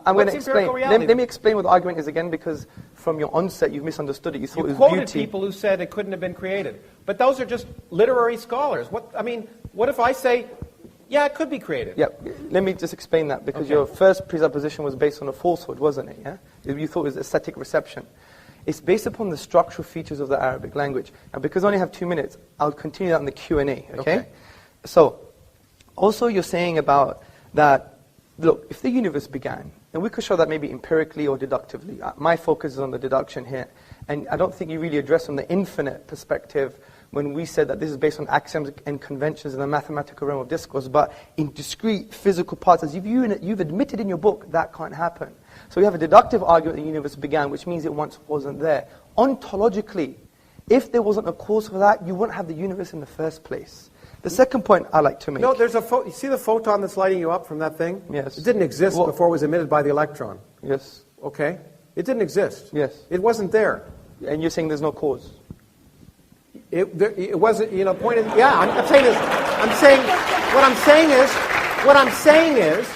I'm going to what's explain. empirical reality? Let me explain what the argument is again, because from your onset you've misunderstood it. You thought You it was quoted beauty. people who said it couldn't have been created. But those are just literary scholars. What if I say, yeah, it could be created? Yeah, let me just explain that, because your first presupposition was based on a falsehood, wasn't it? Yeah, you thought it was aesthetic reception. It's based upon the structural features of the Arabic language. And because I only have 2 minutes, I'll continue that in the Q&A, okay? So, also you're saying about that, look, if the universe began, and we could show that maybe empirically or deductively. My focus is on the deduction here. And I don't think you really address from the infinite perspective when we said that this is based on axioms and conventions in the mathematical realm of discourse, but in discrete physical parts, as you've admitted in your book, that can't happen. So we have a deductive argument the universe began, which means it once wasn't there. Ontologically, if there wasn't a cause for that, you wouldn't have the universe in the first place. The second point I like to make... No, there's you see the photon that's lighting you up from that thing? Yes. It didn't exist before it was emitted by the electron. Yes. Okay? It didn't exist. Yes. It wasn't there. And you're saying there's no cause? It wasn't, point is, yeah, I'm saying this. What I'm saying is,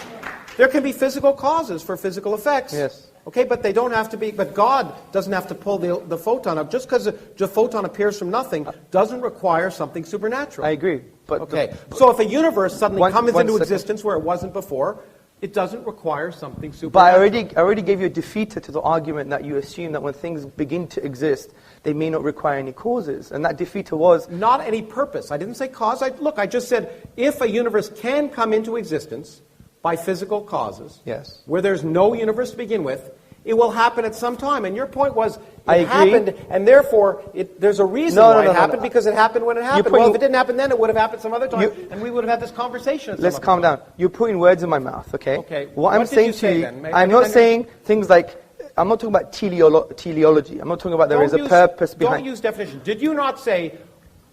there can be physical causes for physical effects. Yes. Okay, but they don't have to be, but God doesn't have to pull the photon up. Just because the photon appears from nothing doesn't require something supernatural. I agree. But okay, so if a universe suddenly comes into existence where it wasn't before, It doesn't require something But supernatural. I already gave you a defeater to the argument that you assume that when things begin to exist, they may not require any causes. And that defeater was... Not any purpose. I didn't say cause. I just said if a universe can come into existence by physical causes, Yes. where there's no universe to begin with, it will happen at some time. And your point was I it agree. happened, and therefore there's a reason No, why no, it no, happened, no. because it happened when it happened. putting- Well, if it didn't happen then, it would have happened some other time, You- and we would have had this conversation at some Let's other calm time. down. You're putting words in my mouth, okay? Okay. What I'm What did saying you to say you, then? I'm not saying things like, I'm not talking about teleology. I'm not talking about there is a purpose behind. Don't use definition. Did you not say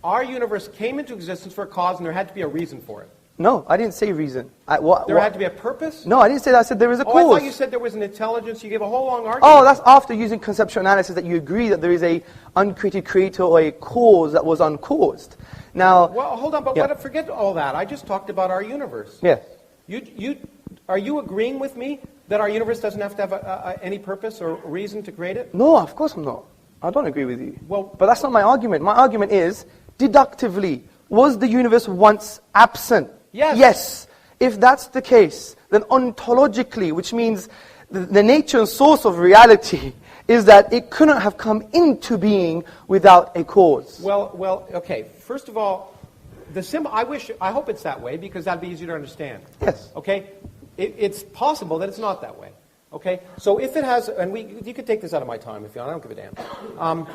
our universe came into existence for a cause and there had to be a reason for it? No, I didn't say reason. There had to be a purpose? No, I didn't say that. I said there is a Oh, I cause. thought you said there was an intelligence. You gave a whole long argument. Oh, that's after using conceptual analysis that you agree that there is a uncreated creator or a cause that was uncaused. Now, Well, hold on, but Yeah. forget all that. I just talked about our universe. yes. Are you agreeing with me that our universe doesn't have to have any purpose or reason to create it? No, of course I'm not. I don't agree with you. Well- but that's not my argument. My argument is, deductively, was the universe once absent? Yes. Yes. If that's the case, then ontologically, which means the nature and source of reality, is that it couldn't have come into being without a cause. Well, okay. First of all, I hope it's that way because that'd be easier to understand. Yes. Okay? It's possible that it's not that way. Okay? So if it has, and you could take this out of my time if you want, I don't give a damn.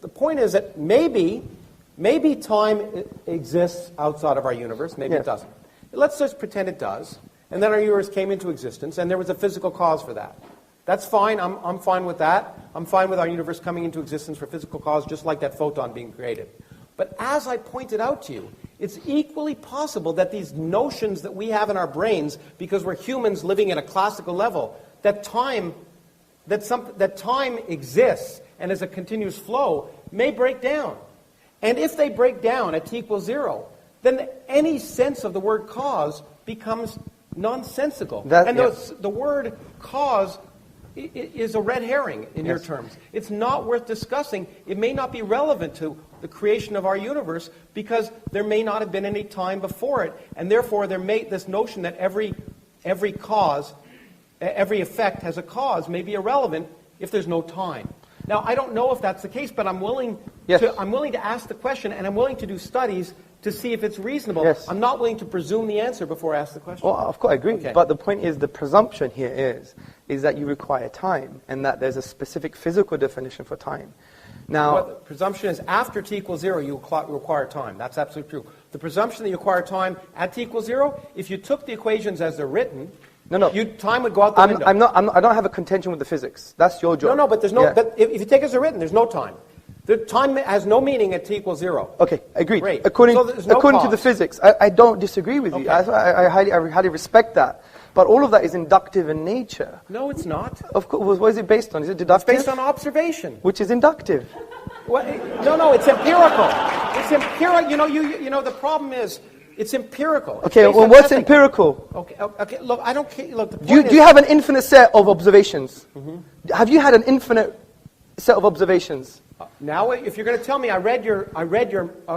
The point is that maybe time exists outside of our universe, maybe Yes. it doesn't. Let's just pretend it does, and then our universe came into existence, and there was a physical cause for that. That's fine, I'm fine with that. I'm fine with our universe coming into existence for physical cause, just like that photon being created. But as I pointed out to you, it's equally possible that these notions that we have in our brains, because we're humans living at a classical level, that time exists and is a continuous flow, may break down. And if they break down at t=0, then any sense of the word cause becomes nonsensical. The word cause is a red herring in your terms. It's not worth discussing. It may not be relevant to the creation of our universe because there may not have been any time before it, and therefore this notion that every cause, every effect has a cause may be irrelevant if there's no time. Now, I don't know if that's the case, but I'm willing to ask the question, and I'm willing to do studies to see if it's reasonable. Yes. I'm not willing to presume the answer before I ask the question. Well, of course, I agree. Okay. But the point is, the presumption here is that you require time, and that there's a specific physical definition for time. Now, Well, the presumption is after t=0, you require time. That's absolutely true. The presumption that you require time at t=0, if you took the equations as they're written, time would go out the window. I don't have a contention with the physics. That's your job. No, but there's no. Yeah. But if you take it as they're written, there's no time. The time has no meaning at t=0. Okay, agreed. Great. According So there's no to cause. the physics, I don't disagree with you. Okay. I highly respect that. But all of that is inductive in nature. No, it's not. Of course, what is it based on? Is it deductive? It's based on observation. Which is inductive. Well, no, it's empirical. It's empirical. You know, the problem is it's empirical. It's Okay, based well, on what's nothing. empirical? Okay. Look, I don't care. Look, the Do you point have an infinite set of observations? Have you had an infinite set of observations? Now, if you're going to tell me I read your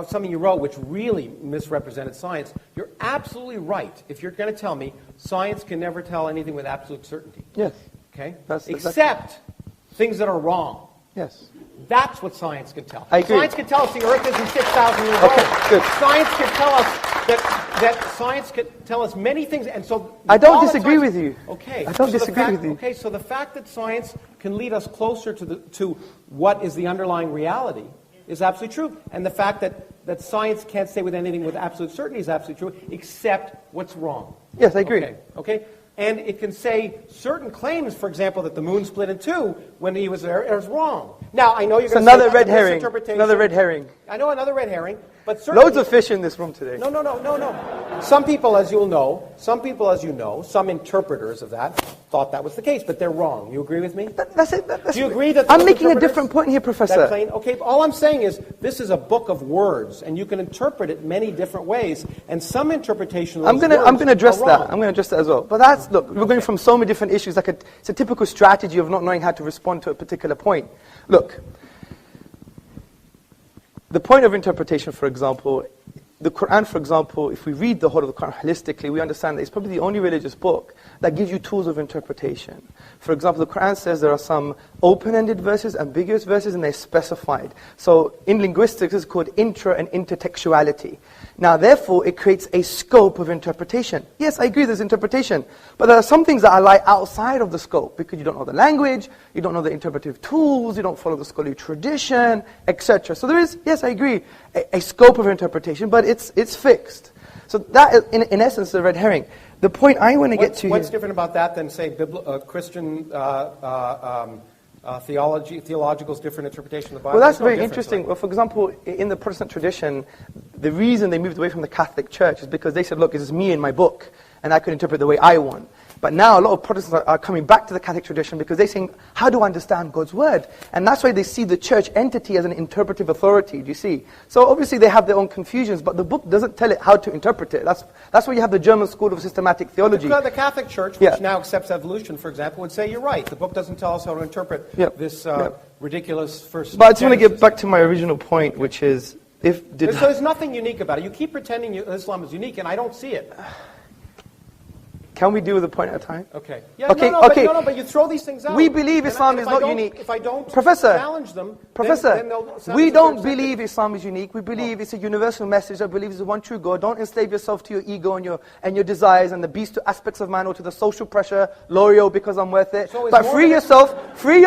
something you wrote which really misrepresented science, you're absolutely right. If you're going to tell me science can never tell anything with absolute certainty. Yes. Okay? That's Except things that are wrong. Yes. That's what science can tell. I agree. Science can tell us the Earth isn't 6,000 years Okay, old. good. Science can tell us that science can tell us many things, and so I don't all that disagree science- with you. Okay, I don't so the disagree fact- with you. Okay, so the fact that science can lead us closer to what is the underlying reality is absolutely true, and the fact that science can't say with anything with absolute certainty is absolutely true, except what's wrong. Yes, I agree. Okay. And it can say certain claims, for example, that the moon split in two when he was there is wrong. Now, I know you're It's going to say another that's red a herring. misinterpretation. Another red herring. I know another red herring, but certainly... Loads of fish in this room today. No. Some people, as you know, some interpreters of that thought that was the case, but they're wrong. You agree with me? That's it. Do you agree that I'm those making a interpreters different point here, that Professor. claim, okay, all I'm saying is this is a book of words, and you can interpret it many different ways, and some interpretation of those I'm going to address are that. wrong. I'm going to address that as well. But look, we're going from so many different issues. It's a typical strategy of not knowing how to respond to a particular point. Look, the point of interpretation, for example, the Quran, for example, if we read the whole of the Quran holistically, we understand that it's probably the only religious book that gives you tools of interpretation. For example, the Quran says there are some open-ended verses, ambiguous verses, and they're specified. So in linguistics, it's called intra and intertextuality. Now, therefore, it creates a scope of interpretation. Yes, I agree there's interpretation, but there are some things that lie outside of the scope because you don't know the language, you don't know the interpretive tools, you don't follow the scholarly tradition, etc. So there is, yes, I agree, a scope of interpretation, but it's fixed. So that is, in essence, the red herring. The point I want to get to What's here, different about that than, say, Christian theological's different interpretation of the Bible? well, that's There's no very difference, interesting. right? Well, for example, in the Protestant tradition, the reason they moved away from the Catholic Church is because they said, look, this is me and my book, and I could interpret the way I want. But now a lot of Protestants are coming back to the Catholic tradition because they're saying, how do I understand God's word? And that's why they see the church entity as an interpretive authority, do you see? So obviously they have their own confusions, but the book doesn't tell it how to interpret it. That's why you have the German School of Systematic Theology. The Catholic Church, which now accepts evolution, for example, would say, you're right, the book doesn't tell us how to interpret this ridiculous first But I just want to Genesis. get back to my original point, which is, so there's nothing unique about it. You keep pretending Islam is unique, and I don't see it. can we deal with a point at a time? Okay. Yeah, Okay, okay. okay. But you throw these things out. We believe And Islam if is I not don't- unique. If I don't Professor, challenge them, Professor, then they'll sound we as if don't they're believe Islam is unique. We believe it's a universal message that believes in one true God. Don't enslave yourself to your ego and your desires and the bestial aspects of man or to the social pressure, loyal because I'm worth it. So is but free Mormonism-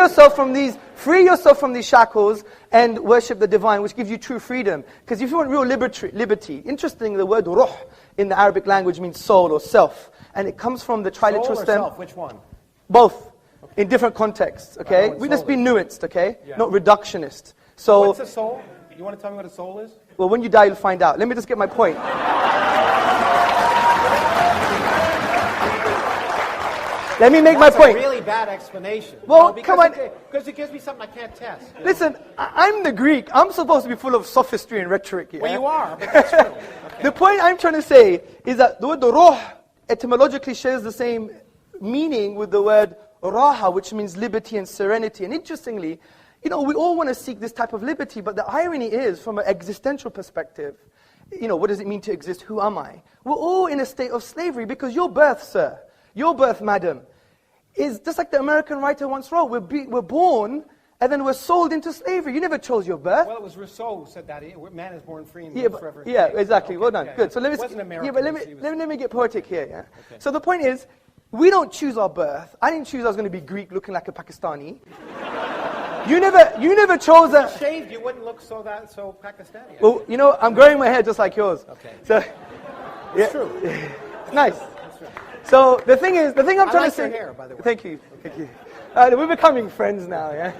yourself from these shackles and worship the divine, which gives you true freedom. Because if you want real liberty, interesting, the word ruh in the Arabic language means soul or self. And it comes from the triliteral soul or stem. self? Which one? Both. In different contexts, okay? Right, We soul just be is. nuanced, okay? Yeah. Not reductionist. So, What's a soul? You want to tell me what a soul is? well, when you die, you'll find out. Let me just get my point. Let me make my That's point. a really bad explanation. Well, come on. Because it gives me something I can't test. Listen, I'm the Greek. I'm supposed to be full of sophistry and rhetoric here. Well, you are, but that's true. Okay. The point I'm trying to say is that the word ruh etymologically shares the same meaning with the word raha, which means liberty and serenity. And interestingly, we all want to seek this type of liberty, but the irony is, from an existential perspective, what does it mean to exist? Who am I? We're all in a state of slavery because your birth, sir, your birth, madam, is just like the American writer once wrote. We're born and then we're sold into slavery. You never chose your birth. Well, it was Rousseau who said that. Man is born free and Yeah, lives forever. yeah, exactly. Okay, Well done. yeah, Good. yeah. So let me. It wasn't American. Yeah, but let me get poetic here. Yeah. Okay. So the point is, we don't choose our birth. I didn't choose I was going to be Greek, looking like a Pakistani. You never chose a. Shaved, you wouldn't look so Pakistani. Well, I'm growing my hair just like yours. Okay. So, It's true. nice. So the thing I'm trying like to your say. hair, by the way. Thank you. We're becoming friends now. Yeah.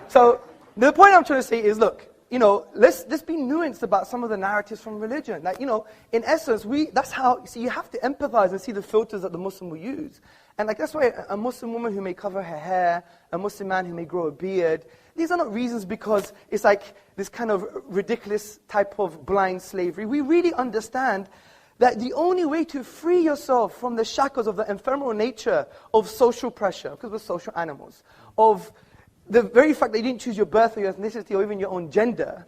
So the point I'm trying to say is, look, let's be nuanced about some of the narratives from religion. Like, in essence, that's how. See, you have to empathize and see the filters that the Muslim will use. And that's why a Muslim woman who may cover her hair, a Muslim man who may grow a beard, these are not reasons because it's like this kind of ridiculous type of blind slavery. We really understand that the only way to free yourself from the shackles of the ephemeral nature of social pressure, because we're social animals, of the very fact that you didn't choose your birth or your ethnicity or even your own gender,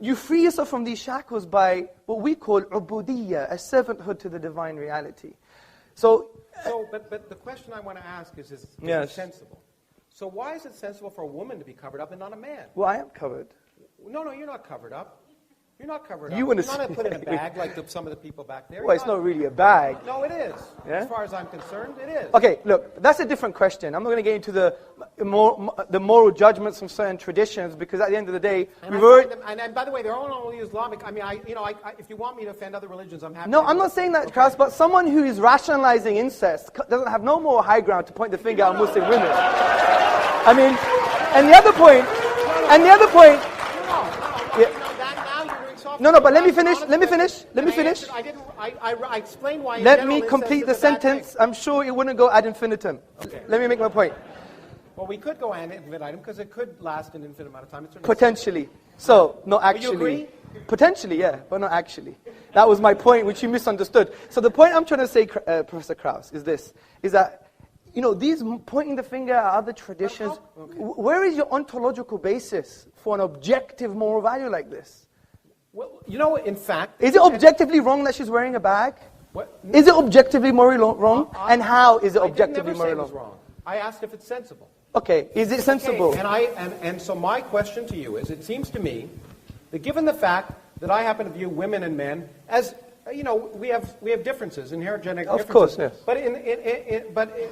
you free yourself from these shackles by what we call ubudiyya, a servanthood to the divine reality. But the question I want to ask is it sensible? So why is it sensible for a woman to be covered up and not a man? Well, I am covered. No, you're not covered up. You're not covered up. You want to You're not put in a bag like some of the people back there. Well, it's not really a bag. No, it is. Yeah? As far as I'm concerned, it is. Okay, look, that's a different question. I'm not going to get into the moral judgments of certain traditions because at the end of the day, And by the way, they're all only Islamic. I mean, if you want me to offend other religions, I'm happy. No, I'm not saying that, Kras, but someone who is rationalizing incest doesn't have no more high ground to point the finger at Muslim women. I mean, and the other point. No, but let me finish. I explained why. Let me complete the sentence. I'm sure it wouldn't go ad infinitum. Okay. Let me make my point. Well, we could go ad infinitum because it could last an infinite amount of time. Potentially. So, not actually. You agree? Potentially, yeah, but not actually. That was my point, which you misunderstood. So the point I'm trying to say, Professor Kraus, is this, is that, these pointing the finger at other traditions, where is your ontological basis for an objective moral value like this? Well, you know, in fact... Is it objectively wrong that she's wearing a bag? What? Is it objectively morally wrong? And how is it objectively morally wrong? Wrong? I asked if it's sensible. Okay, is it sensible? Okay. And so my question to you is, it seems to me that given the fact that I happen to view women and men as, you know, we have differences, inherent genetic differences. Of course, yes. But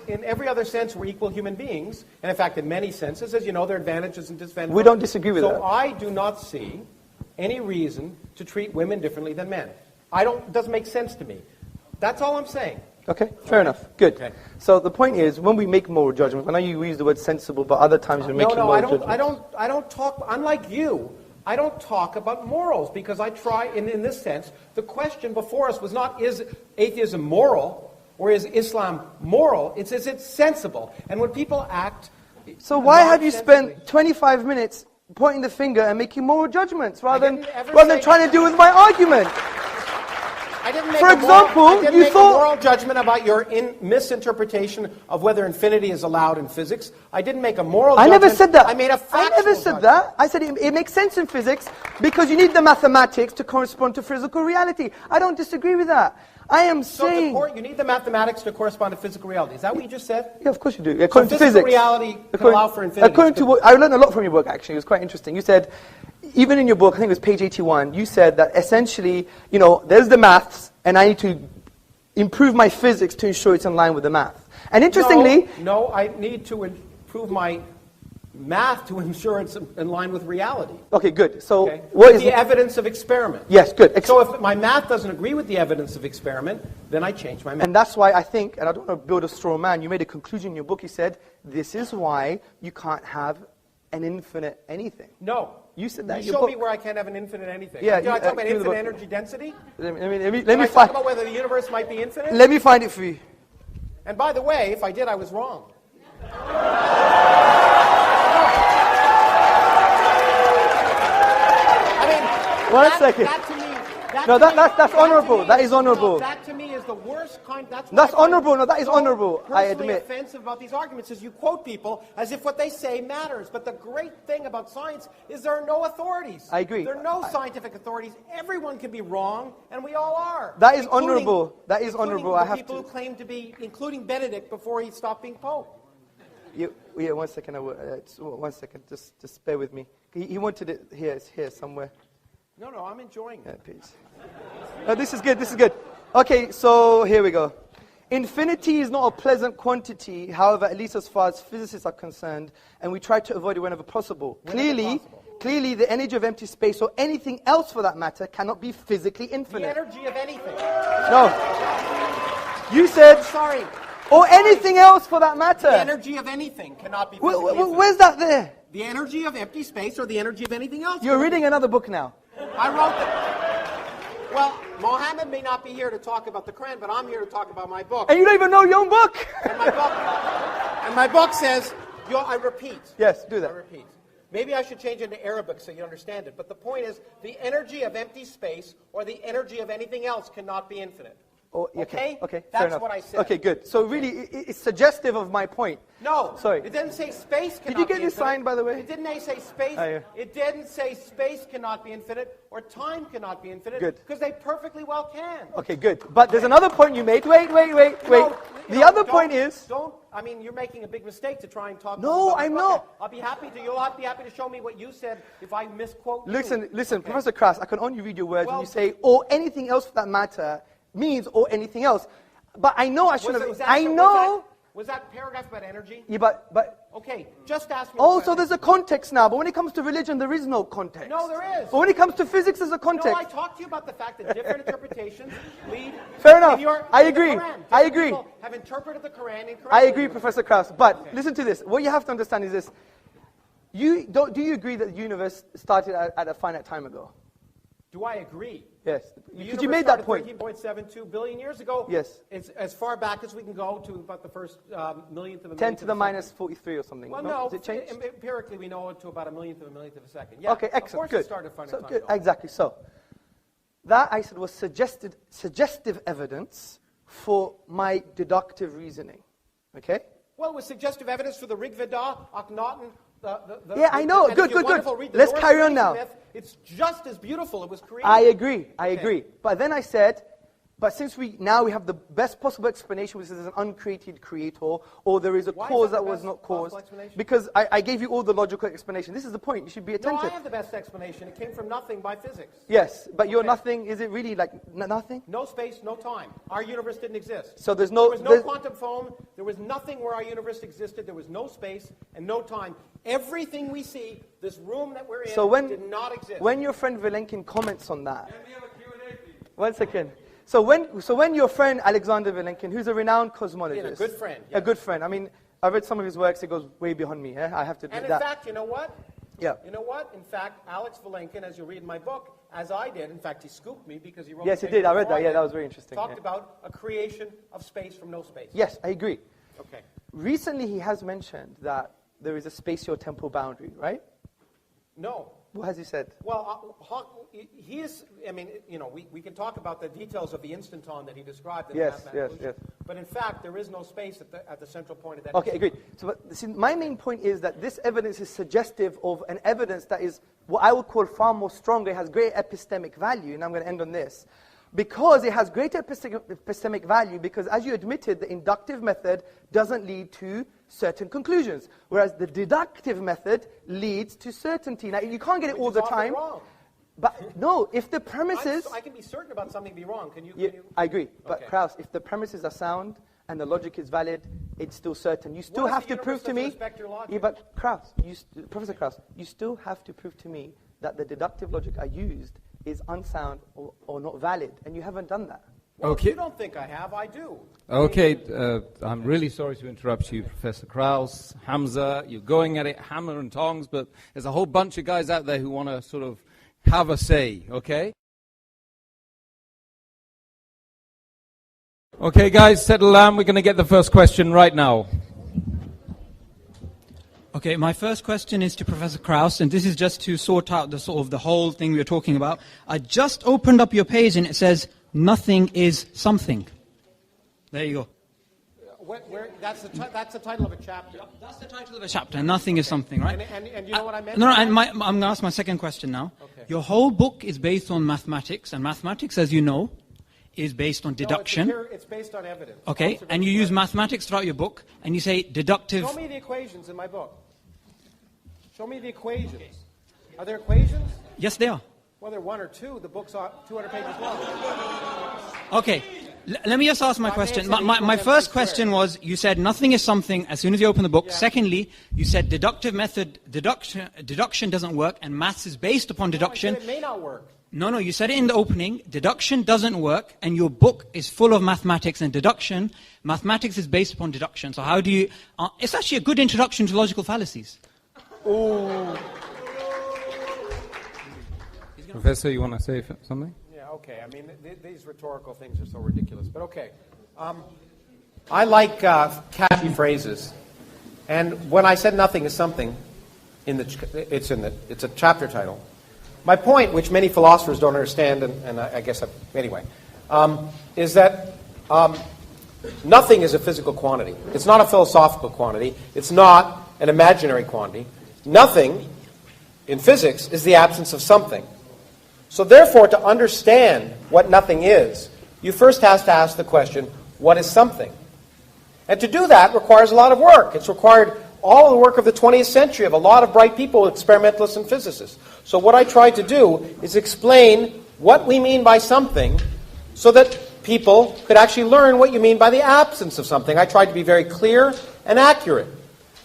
in every other sense, we're equal human beings. And in fact, in many senses, as you know, there are advantages and disadvantages. We don't disagree with that. So I do not see any reason to treat women differently than men. It doesn't make sense to me. That's all I'm saying. Okay, fair enough. Good. Okay. So the point is, when we make moral judgments, I know you use the word sensible, but other times we make moral judgments. I don't talk, unlike you, I don't talk about morals, because I try, in this sense, the question before us was not, is atheism moral, or is Islam moral? It's, is it sensible? And when people act... So why have you spent 25 minutes pointing the finger and making moral judgments, rather than trying to deal with my argument? I didn't make For example, I didn't make a moral judgment about your misinterpretation of whether infinity is allowed in physics. I didn't make a moral judgment. I never said that. I made a factual I never said that. I said it makes sense in physics because you need the mathematics to correspond to physical reality. I don't disagree with that. I am saying... So you need the mathematics to correspond to physical reality. Is that what you just said? Yeah, of course you do. According to physical physics. reality can allow for infinity. According to what... I learned a lot from your book, actually. It was quite interesting. You said, even in your book, I think it was page 81, you said that essentially, you know, there's the maths, and I need to improve my physics to ensure it's in line with the math. And interestingly... No, I need to improve my math to ensure it's in line with reality. Okay, good. So, okay? what is the evidence of experiment? Yes, good. So if my math doesn't agree with the evidence of experiment, then I change my math. And that's why I think, and I don't want to build a straw man, you made a conclusion in your book, you said, this is why you can't have an infinite anything. No. You said that in your show book. me where I can't have an infinite anything. Yeah, Did I talk about infinite energy density? Let me talk find... about whether the universe might be infinite? Let me find it for you. And by the way, if I did, I was wrong. One second. That's honourable. That is honourable. That to me is the worst kind. That's honourable. No, that is honourable. I admit. Offensive about these arguments is you quote people as if what they say matters. But the great thing about science is there are no authorities. I agree. There are no scientific authorities. Everyone can be wrong, and we all are. That is honourable. That is honourable. I have people who claim to be, including Benedict, before he stopped being Pope. Yeah, 1 second. 1 second. Just bear with me. He wanted it here. It's here somewhere. No, I'm enjoying it. Yeah, please. No, this is good. This is good. Okay, so here we go. Infinity is not a pleasant quantity, however, at least as far as physicists are concerned, and we try to avoid it whenever possible. Clearly, the energy of empty space, or anything else for that matter, cannot be physically infinite. The energy of anything. No. You said... Sorry. Or anything else for that matter. The energy of anything cannot be physically infinite. Where's that there? The energy of empty space or the energy of anything else. You're reading another book now. I wrote that. Well, Mohammed may not be here to talk about the Quran, but I'm here to talk about my book. And you don't even know your own book. And my book says, I repeat. Yes, do that. I repeat. Maybe I should change it into Arabic so you understand it. But the point is, the energy of empty space or the energy of anything else cannot be infinite. Oh, okay. That's what I said. Okay, good. So really, it's suggestive of my point. No. Sorry. It didn't say space cannot be infinite. Did you get this signed, by the way? It didn't say space. Oh, yeah. It didn't say space cannot be infinite or time cannot be infinite. Good. Because they perfectly well can. Okay, good. But there's another point you made. Wait. The other point is... you're making a big mistake to try and talk... No, I'm not. You'll be happy to show me what you said if I misquote you. Listen, okay. Professor Kras, I can only read your words when you say, or anything else for that matter, means or anything else. But I know I shouldn't have... Was that paragraph about energy? Yeah, but... Okay, just ask me... Also, there's a context now, but when it comes to religion, there is no context. No, there is. But when it comes to physics, there's a context. No, I talked to you about the fact that different interpretations lead... Fair enough. I agree. I agree. People have interpreted the Quran incorrectly. I agree, Professor Kras. But listen to this. What you have to understand is this. Do you agree that the universe started at a finite time ago? Do I agree? Yes. Because you made that point. 13.72 billion years ago. Yes. It's as far back as we can go to about the first millionth of a 10 to the minus 43 or something. Well, no. Has it changed? Empirically, we know it to about a millionth of a second. Yeah. Okay, excellent. Of course Good. It started finite time good. ago. Exactly. So, that, I said, was suggestive evidence for my deductive reasoning. Okay? Well, it was suggestive evidence for the Rig Veda, Akhenaten, Yeah, I know. and Good, if you good, good. wonderful read the Let's Norse carry on creation now. myth, it's just as beautiful. It was created. I agree. I Okay. agree. But then I said, but since we have the best possible explanation, which is there's an uncreated creator, or there is a Why is cause that that the was best not possible caused, explanation? because I gave you all the logical explanation. This is the point. You should be No, attentive. I have the best explanation. It came from nothing by physics. Yes, but your Okay. nothing, is it really like nothing? No space, no time. Our universe didn't exist. So there's no... There was no quantum foam. There was nothing where our universe existed. There was no space and no time. Everything we see, this room that we're in, So did not exist. when your friend Vilenkin comments on that... One second. So when your friend Alexander Vilenkin, who's a renowned cosmologist... Yeah, a good friend, A good friend. I mean, I read some of his works. It goes way beyond me. I have to admit And in that. fact, you know what? Yeah. You know what? In fact, Alex Vilenkin, as you'll read in my book, as I did, in fact, he scooped me because he wrote Yes, the he paper did. I read before that. Yeah, did, that was very interesting. Talked Yeah. about a creation of space from no space. Yes, I agree. Okay. Recently, he has mentioned that there is a spatio-temporal boundary, right? No. What has he said? Well, he is, I mean, you know, we can talk about the details of the instanton that he described in Yes, the mathematical yes, illusion, but in fact, there is no space at the central point of that. Okay, instanton. agreed. So, but, see, my main point is that this evidence is suggestive of an evidence that is what I would call far more stronger. It has great epistemic value, and I'm going to end on this. Because it has greater epistemic value, because as you admitted, the inductive method doesn't lead to certain conclusions, whereas the deductive method leads to certainty. Now, you can't get it all the often time. wrong. But no, if the premises... I can be certain about something be wrong. Can you? Yeah, I agree. But Okay. Kraus, if the premises are sound and the logic is valid, it's still certain. You still if have the to prove universe to doesn't me... respect your logic? Yeah, but Kraus, Professor Kraus, you still have to prove to me that the deductive logic I used is unsound or not valid, and you haven't done that. Well, Okay. if you don't think I have, I do. Okay, I'm really sorry to interrupt you, Professor Kraus, Hamza. You're going at it hammer and tongs, but there's a whole bunch of guys out there who want to sort of have a say, okay? Okay, guys, settle down. We're going to get the first question right now. Okay, my first question is to Professor Kraus, and this is just to sort out the sort of the whole thing we were talking about. I just opened up your page and it says, nothing is something. There you go. That's the title of a chapter. That's the title of a chapter, nothing is something, right? And you know what I meant? No, and I'm going to ask my second question now. Okay. Your whole book is based on mathematics, and mathematics, as you know, is based on deduction. No, it's based on evidence. Okay, and you use mathematics throughout your book, and you say deductive... Show me the equations in my book. Show me the equations. Are there equations? Yes, they are. Well, there are one or two. The book's 200 pages long. Okay, let me just ask my question. answer My equal first empty question square. was, you said nothing is something as soon as you open the book. Yeah. Secondly, you said deductive method, deduction doesn't work, and maths is based upon deduction. I said it may not work. No, you said it in the opening. Deduction doesn't work, and your book is full of mathematics and deduction. Mathematics is based upon deduction. So how do you... it's actually a good introduction to logical fallacies. Ooh. Professor, you want to say something? Yeah, okay. I mean, these rhetorical things are so ridiculous. But okay. I like catchy phrases. And when I said nothing is something, it's a chapter title. My point, which many philosophers don't understand, and I guess anyway, is that nothing is a physical quantity. It's not a philosophical quantity. It's not an imaginary quantity. Nothing, in physics, is the absence of something. So therefore, to understand what nothing is, you first have to ask the question, what is something? And to do that requires a lot of work. It's required all the work of the 20th century of a lot of bright people, experimentalists and physicists. So what I tried to do is explain what we mean by something so that people could actually learn what you mean by the absence of something. I tried to be very clear and accurate.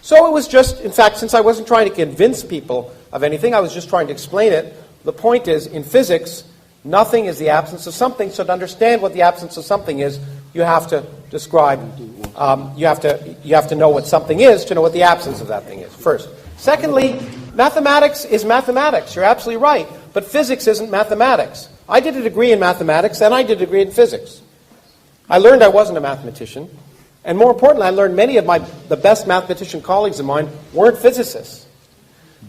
So it was just, in fact, since I wasn't trying to convince people of anything, I was just trying to explain it. The point is, in physics, nothing is the absence of something. So to understand what the absence of something is, you have to describe, you have to know what something is to know what the absence of that thing is, first. Secondly, mathematics is mathematics. You're absolutely right. But physics isn't mathematics. I did a degree in mathematics, and I did a degree in physics. I learned I wasn't a mathematician. And more importantly, I learned many of the best mathematician colleagues of mine weren't physicists.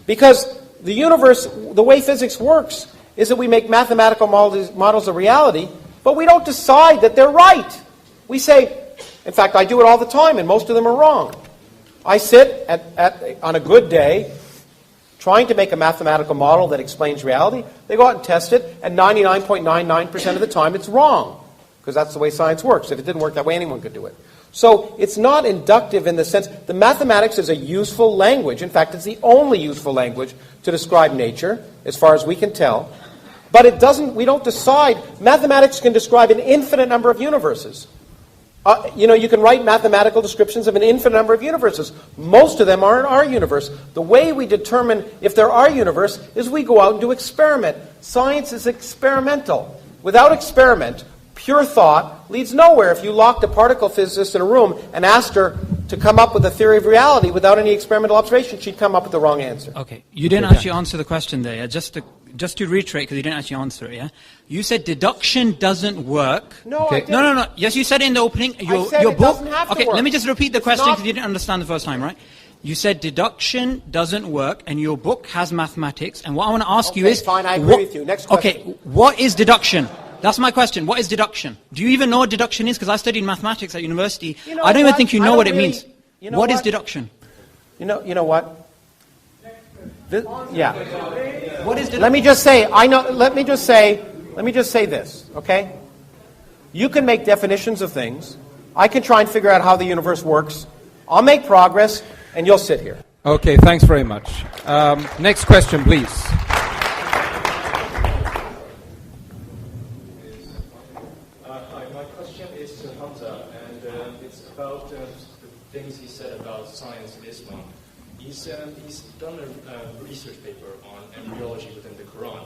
Because the universe, the way physics works, is that we make mathematical models of reality, but we don't decide that they're right. We say, in fact, I do it all the time, and most of them are wrong. I sit on a good day trying to make a mathematical model that explains reality. They go out and test it, and 99.99% of the time it's wrong, because that's the way science works. If it didn't work that way, anyone could do it. So it's not inductive in the sense, the mathematics is a useful language. In fact, it's the only useful language to describe nature, as far as we can tell. But it doesn't, we don't decide, mathematics can describe an infinite number of universes. You can write mathematical descriptions of an infinite number of universes. Most of them are in our universe. The way we determine if they're our universe is we go out and do experiment. Science is experimental. Without experiment, pure thought leads nowhere. If you locked a particle physicist in a room and asked her to come up with a theory of reality without any experimental observation, she'd come up with the wrong answer. Okay, you didn't actually answer the question there. Yeah? Just to reiterate, because you didn't actually answer it. Yeah, you said deduction doesn't work. No, I didn't. No. Yes, you said it in the opening. I said your it book. doesn't have to Okay, work. let me just repeat the It's question not- because you didn't understand the first time, right? You said deduction doesn't work, and your book has mathematics. And what I want to ask you Okay, is, fine, I agree with you. Next question. Okay, what is deduction? That's my question. What is deduction? Do you even know what deduction is? Because I studied mathematics at university. You know I don't even what? think you I know don't what it really- means. you know What is what? deduction? You know what? Yeah. What is deduction? Let me just say, let me just say this, okay? You can make definitions of things. I can try and figure out how the universe works. I'll make progress, and you'll sit here. Okay, thanks very much. Next question, please. Hi, my question is to Hamza, and it's about the things he said about science in Islam. He's done a research paper on embryology within the Quran,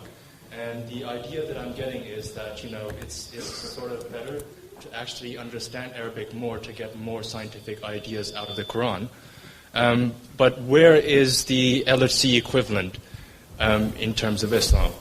and the idea that I'm getting is that, it's sort of better to actually understand Arabic more to get more scientific ideas out of the Quran. But where is the LHC equivalent in terms of Islam?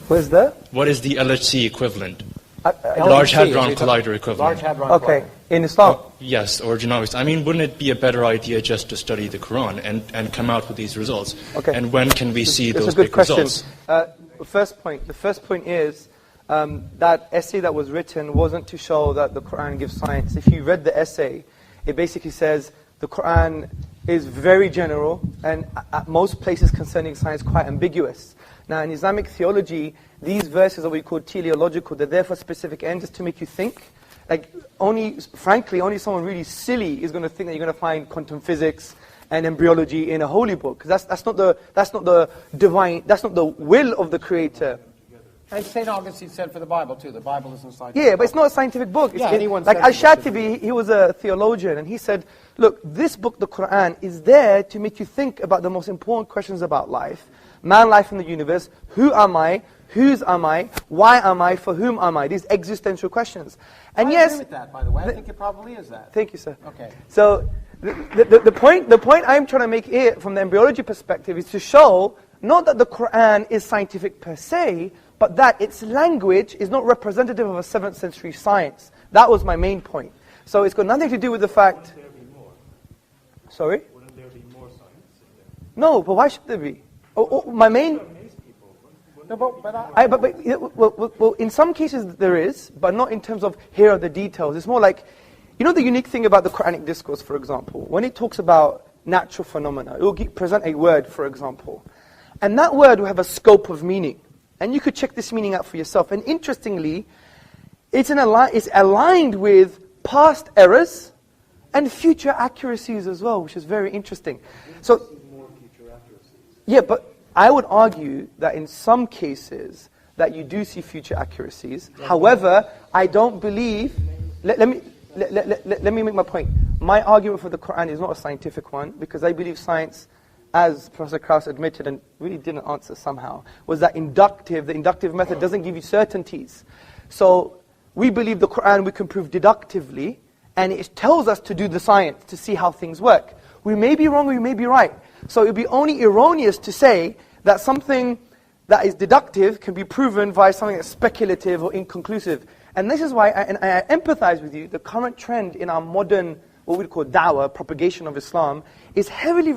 Where's that? What is the LHC equivalent? LHC, Large is Hadron it- Collider equivalent. Large Hadron Okay, Collider. in Islam. Yes, or genomics. I mean, wouldn't it be a better idea just to study the Quran and come out with these results? Okay. And when can we see It's those a good big question. results? The first point is that essay that was written wasn't to show that the Quran gives science. If you read the essay, it basically says the Quran is very general and at most places concerning science quite ambiguous. Now in Islamic theology, these verses are what we call teleological. They're there for specific ends, just to make you think. Like frankly, only someone really silly is going to think that you're going to find quantum physics and embryology in a holy book. That's not the divine. That's not the will of the Creator. And St. Augustine said for the Bible, too. The Bible isn't scientific. Yeah, but it's not a scientific book. Yeah, anyone like says it should Al-Shatibi, he was a theologian, and he said, look, this book, the Quran, is there to make you think about the most important questions about life, man, life, and the universe. Who am I? Whose am I? Why am I? For whom am I? These existential questions. And I yes, agree with that, by the way. I think it probably is that. thank you, sir. Okay. So the point I'm trying to make here from the embryology perspective is to show not that the Quran is scientific per se, but that its language is not representative of a 7th century science. That was my main point. So it's got nothing to do with the fact... Wouldn't there be more? Sorry? Wouldn't there be more science in there? No, but why should there be? My main... No, but in some cases there is, but not in terms of here are the details. It's more like, the unique thing about the Quranic discourse, for example, when it talks about natural phenomena, it will present a word, for example, and that word will have a scope of meaning. And you could check this meaning out for yourself. And interestingly, it's aligned with past errors and future accuracies as well, which is very interesting. So, yeah, but I would argue that in some cases that you do see future accuracies. However, I don't believe. Let me make my point. My argument for the Quran is not a scientific one, because I believe science, as Professor Karaus admitted and really didn't answer somehow, was that the inductive method doesn't give you certainties. So we believe the Quran we can prove deductively, and it tells us to do the science, to see how things work. We may be wrong, we may be right. So it would be only erroneous to say that something that is deductive can be proven via something that's speculative or inconclusive. And this is why I empathize with you. The current trend in our modern, what we call da'wah, propagation of Islam, is heavily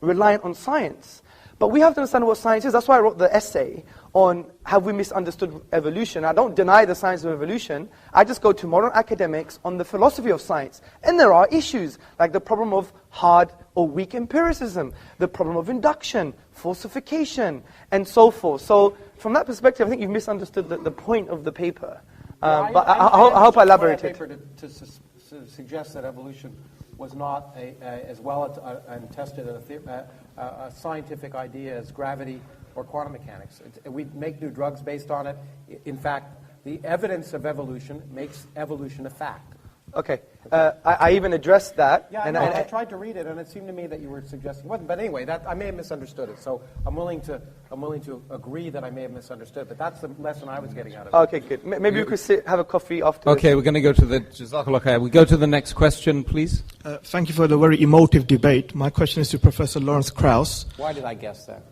reliant on science. But we have to understand what science is. That's why I wrote the essay on have we misunderstood evolution. I don't deny the science of evolution. I just go to modern academics on the philosophy of science. And there are issues, like the problem of hard or weak empiricism, the problem of induction, falsification, and so forth. So from that perspective, I think you've misunderstood the point of the paper. But I hope I elaborated. To suggest that evolution was not as well and tested a scientific idea as gravity or quantum mechanics. We make new drugs based on it. In fact, the evidence of evolution makes evolution a fact. Okay. I even addressed that. Yeah, I tried to read it, and it seemed to me that you were suggesting it wasn't. But anyway, I may have misunderstood it. So I'm willing to agree that I may have misunderstood. But that's the lesson I was getting out of it. Okay, good. Maybe we could have a coffee afterwards. Okay, we're going to go to the Jazakallah khair. We go to the next question, please. Thank you for the very emotive debate. My question is to Professor Lawrence Krauss. Why did I guess that?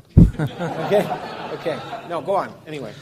Okay. No, go on. Anyway.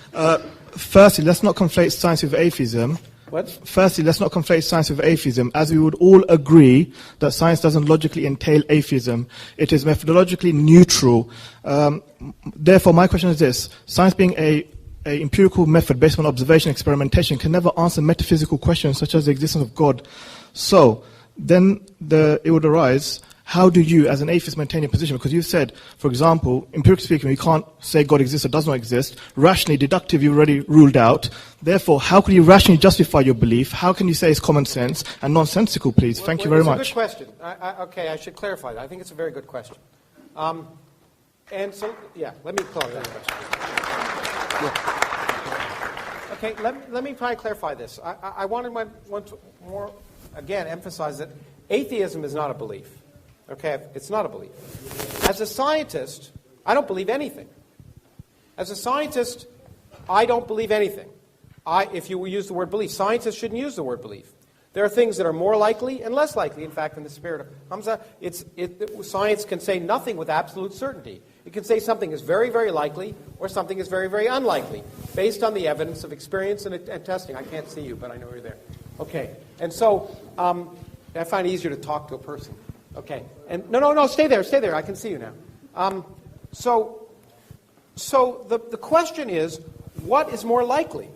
Firstly, let's not conflate science with atheism. What? Firstly, let's not conflate science with atheism, as we would all agree that science doesn't logically entail atheism. It is methodologically neutral. Therefore, my question is this. Science being a empirical method based on observation and experimentation can never answer metaphysical questions such as the existence of God. So, then it would arise, how do you, as an atheist, maintain your position? Because you've said, for example, empirically speaking, you can't say God exists or does not exist. Rationally, deductively, you've already ruled out. Therefore, how can you rationally justify your belief? How can you say it's common sense and nonsensical, please? Thank you very much. It's a good question. I should clarify that. I think it's a very good question. And so, let me call that question. Okay, let me try to clarify this. I want to more, again, emphasize that atheism is not a belief. Okay, it's not a belief. As a scientist, I don't believe anything. As a scientist, I don't believe anything. If you use the word belief, scientists shouldn't use the word belief. There are things that are more likely and less likely. In fact, in the spirit of Hamza, science can say nothing with absolute certainty. It can say something is very, very likely or something is very, very unlikely based on the evidence of experience and testing. I can't see you, but I know you're there. Okay, and so I find it easier to talk to a person. Okay, and no, stay there. I can see you now. So the question is, what is more likely?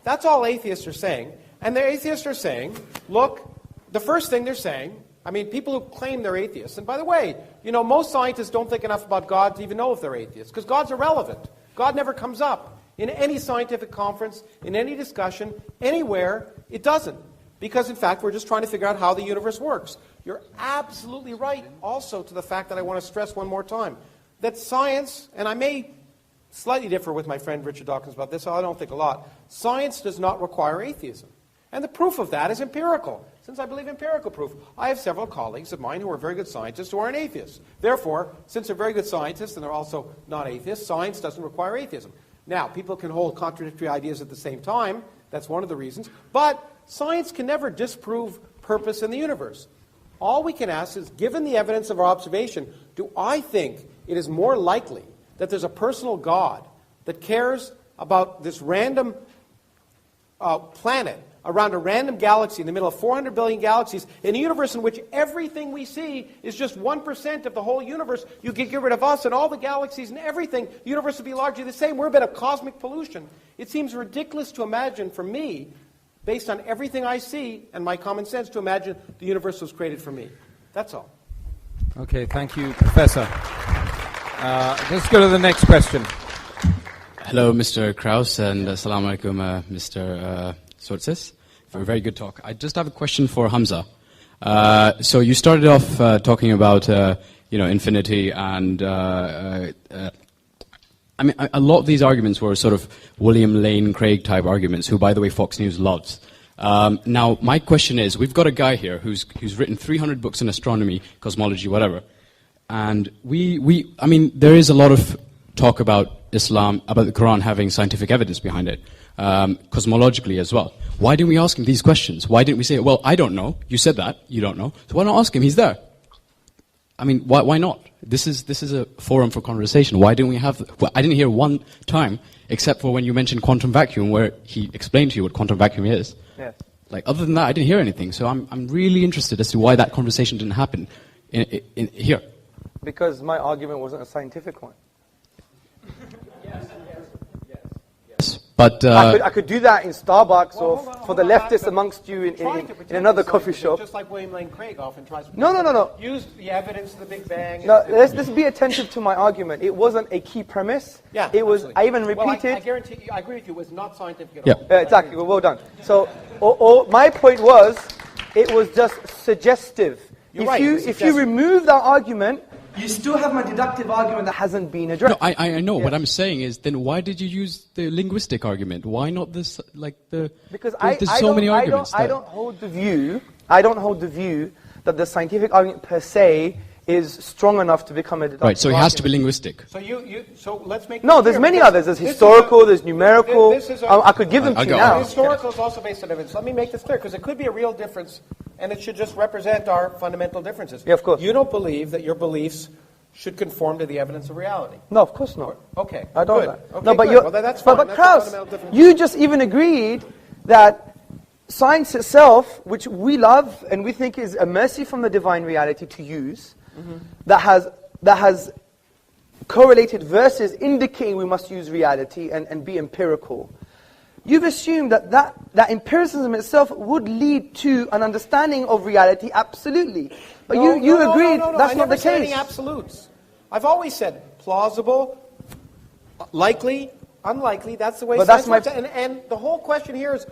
That's all atheists are saying. And the atheists are saying, look, the first thing they're saying, I mean, people who claim they're atheists, and by the way, most scientists don't think enough about God to even know if they're atheists, because God's irrelevant. God never comes up in any scientific conference, in any discussion, anywhere. It doesn't. Because, in fact, we're just trying to figure out how the universe works. You're absolutely right also to the fact that I want to stress one more time, that science, and I may slightly differ with my friend Richard Dawkins about this, I don't think a lot, science does not require atheism. And the proof of that is empirical. Since I believe empirical proof, I have several colleagues of mine who are very good scientists who aren't atheists. Therefore, since they're very good scientists and they're also not atheists, science doesn't require atheism. Now, people can hold contradictory ideas at the same time. That's one of the reasons. But science can never disprove purpose in the universe. All we can ask is, given the evidence of our observation, do I think it is more likely that there's a personal God that cares about this random planet around a random galaxy in the middle of 400 billion galaxies, in a universe in which everything we see is just 1% of the whole universe? You could get rid of us and all the galaxies and everything. The universe would be largely the same. We're a bit of cosmic pollution. It seems ridiculous to imagine, for me, based on everything I see and my common sense, to imagine the universe was created for me. That's all. Okay, thank you, Professor. Let's go to the next question. Hello, Mr. Krauss, and assalamu alaikum, Mr. Tezortzis, for a very good talk. I just have a question for Hamza. So you started off talking about infinity, and I mean, a lot of these arguments were sort of William Lane Craig type arguments, who, by the way, Fox News loves. Now, my question is, we've got a guy here who's written 300 books in astronomy, cosmology, whatever, and I mean, there is a lot of talk about Islam, about the Quran having scientific evidence behind it, cosmologically as well. Why didn't we ask him these questions? Why didn't we say, well, I don't know, you said that, you don't know, so why not ask him? He's there. I mean, why not? This is a forum for conversation. Why didn't we have... Well, I didn't hear one time, except for when you mentioned quantum vacuum, where he explained to you what quantum vacuum is. Yeah. Like, other than that, I didn't hear anything. So I'm really interested as to why that conversation didn't happen in here. Because my argument wasn't a scientific one. But I could do that in Starbucks or for the leftists amongst you in another coffee shop. Just like William Lane Craig often tries to No. use the evidence of the Big Bang. No, let's be attentive to my argument. It wasn't a key premise. Yeah, it was. absolutely. I even repeated. Well, I guarantee you, I agree with you. It was not scientific at all. Exactly. Well done. So, my point was, it was just suggestive. If you remove that argument, you still have my deductive argument that hasn't been addressed. No, I know. What I'm saying is, then why did you use the linguistic argument? Why not this, Because there's so many arguments. I don't hold the view that the scientific argument per se is strong enough to become a deductive Right, so it has to be linguistic. So let's make No, there's many others. There's historical, there's numerical. I could give them to you now. Historical is also based on evidence. Let me make this clear, because it could be a real difference, and it should just represent our fundamental differences. Yeah, of course. You don't believe that your beliefs should conform to the evidence of reality. No, of course not. Okay. I don't. Good. Okay, No, but good. Well, that's fine. but That's a Kraus, fundamental difference. you just even agreed that science itself, which we love and we think is a mercy from the divine reality to use, that has correlated verses indicating we must use reality and be empirical. You've assumed that empiricism itself would lead to an understanding of reality, absolutely. But you agreed that's not the case. I never said any absolutes. I've always said plausible, likely, unlikely. That's the way science works. And the whole question here is,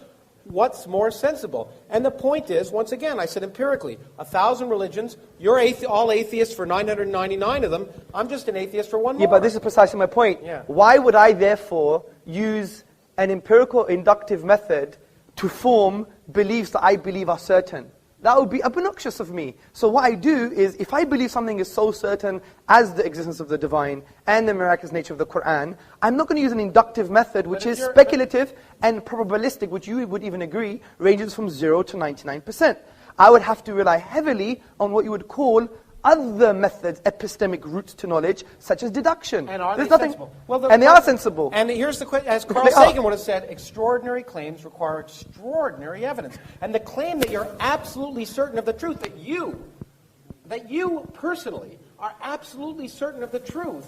what's more sensible? And the point is, once again, I said empirically, 1,000 religions, you're all atheists for 999 of them, I'm just an atheist for one more. Yeah, but this is precisely my point. Yeah. Why would I therefore use an empirical inductive method to form beliefs that I believe are certain? That would be obnoxious of me. So what I do is, if I believe something is so certain as the existence of the divine and the miraculous nature of the Quran, I'm not going to use an inductive method which is speculative and probabilistic, which you would even agree ranges from 0 to 99%. I would have to rely heavily on what you would call other methods, epistemic routes to knowledge, such as deduction. And are they sensible? Well, and they are sensible. And here's the question, as Carl Sagan would have said, extraordinary claims require extraordinary evidence. And the claim that you're absolutely certain of the truth, that you personally are absolutely certain of the truth,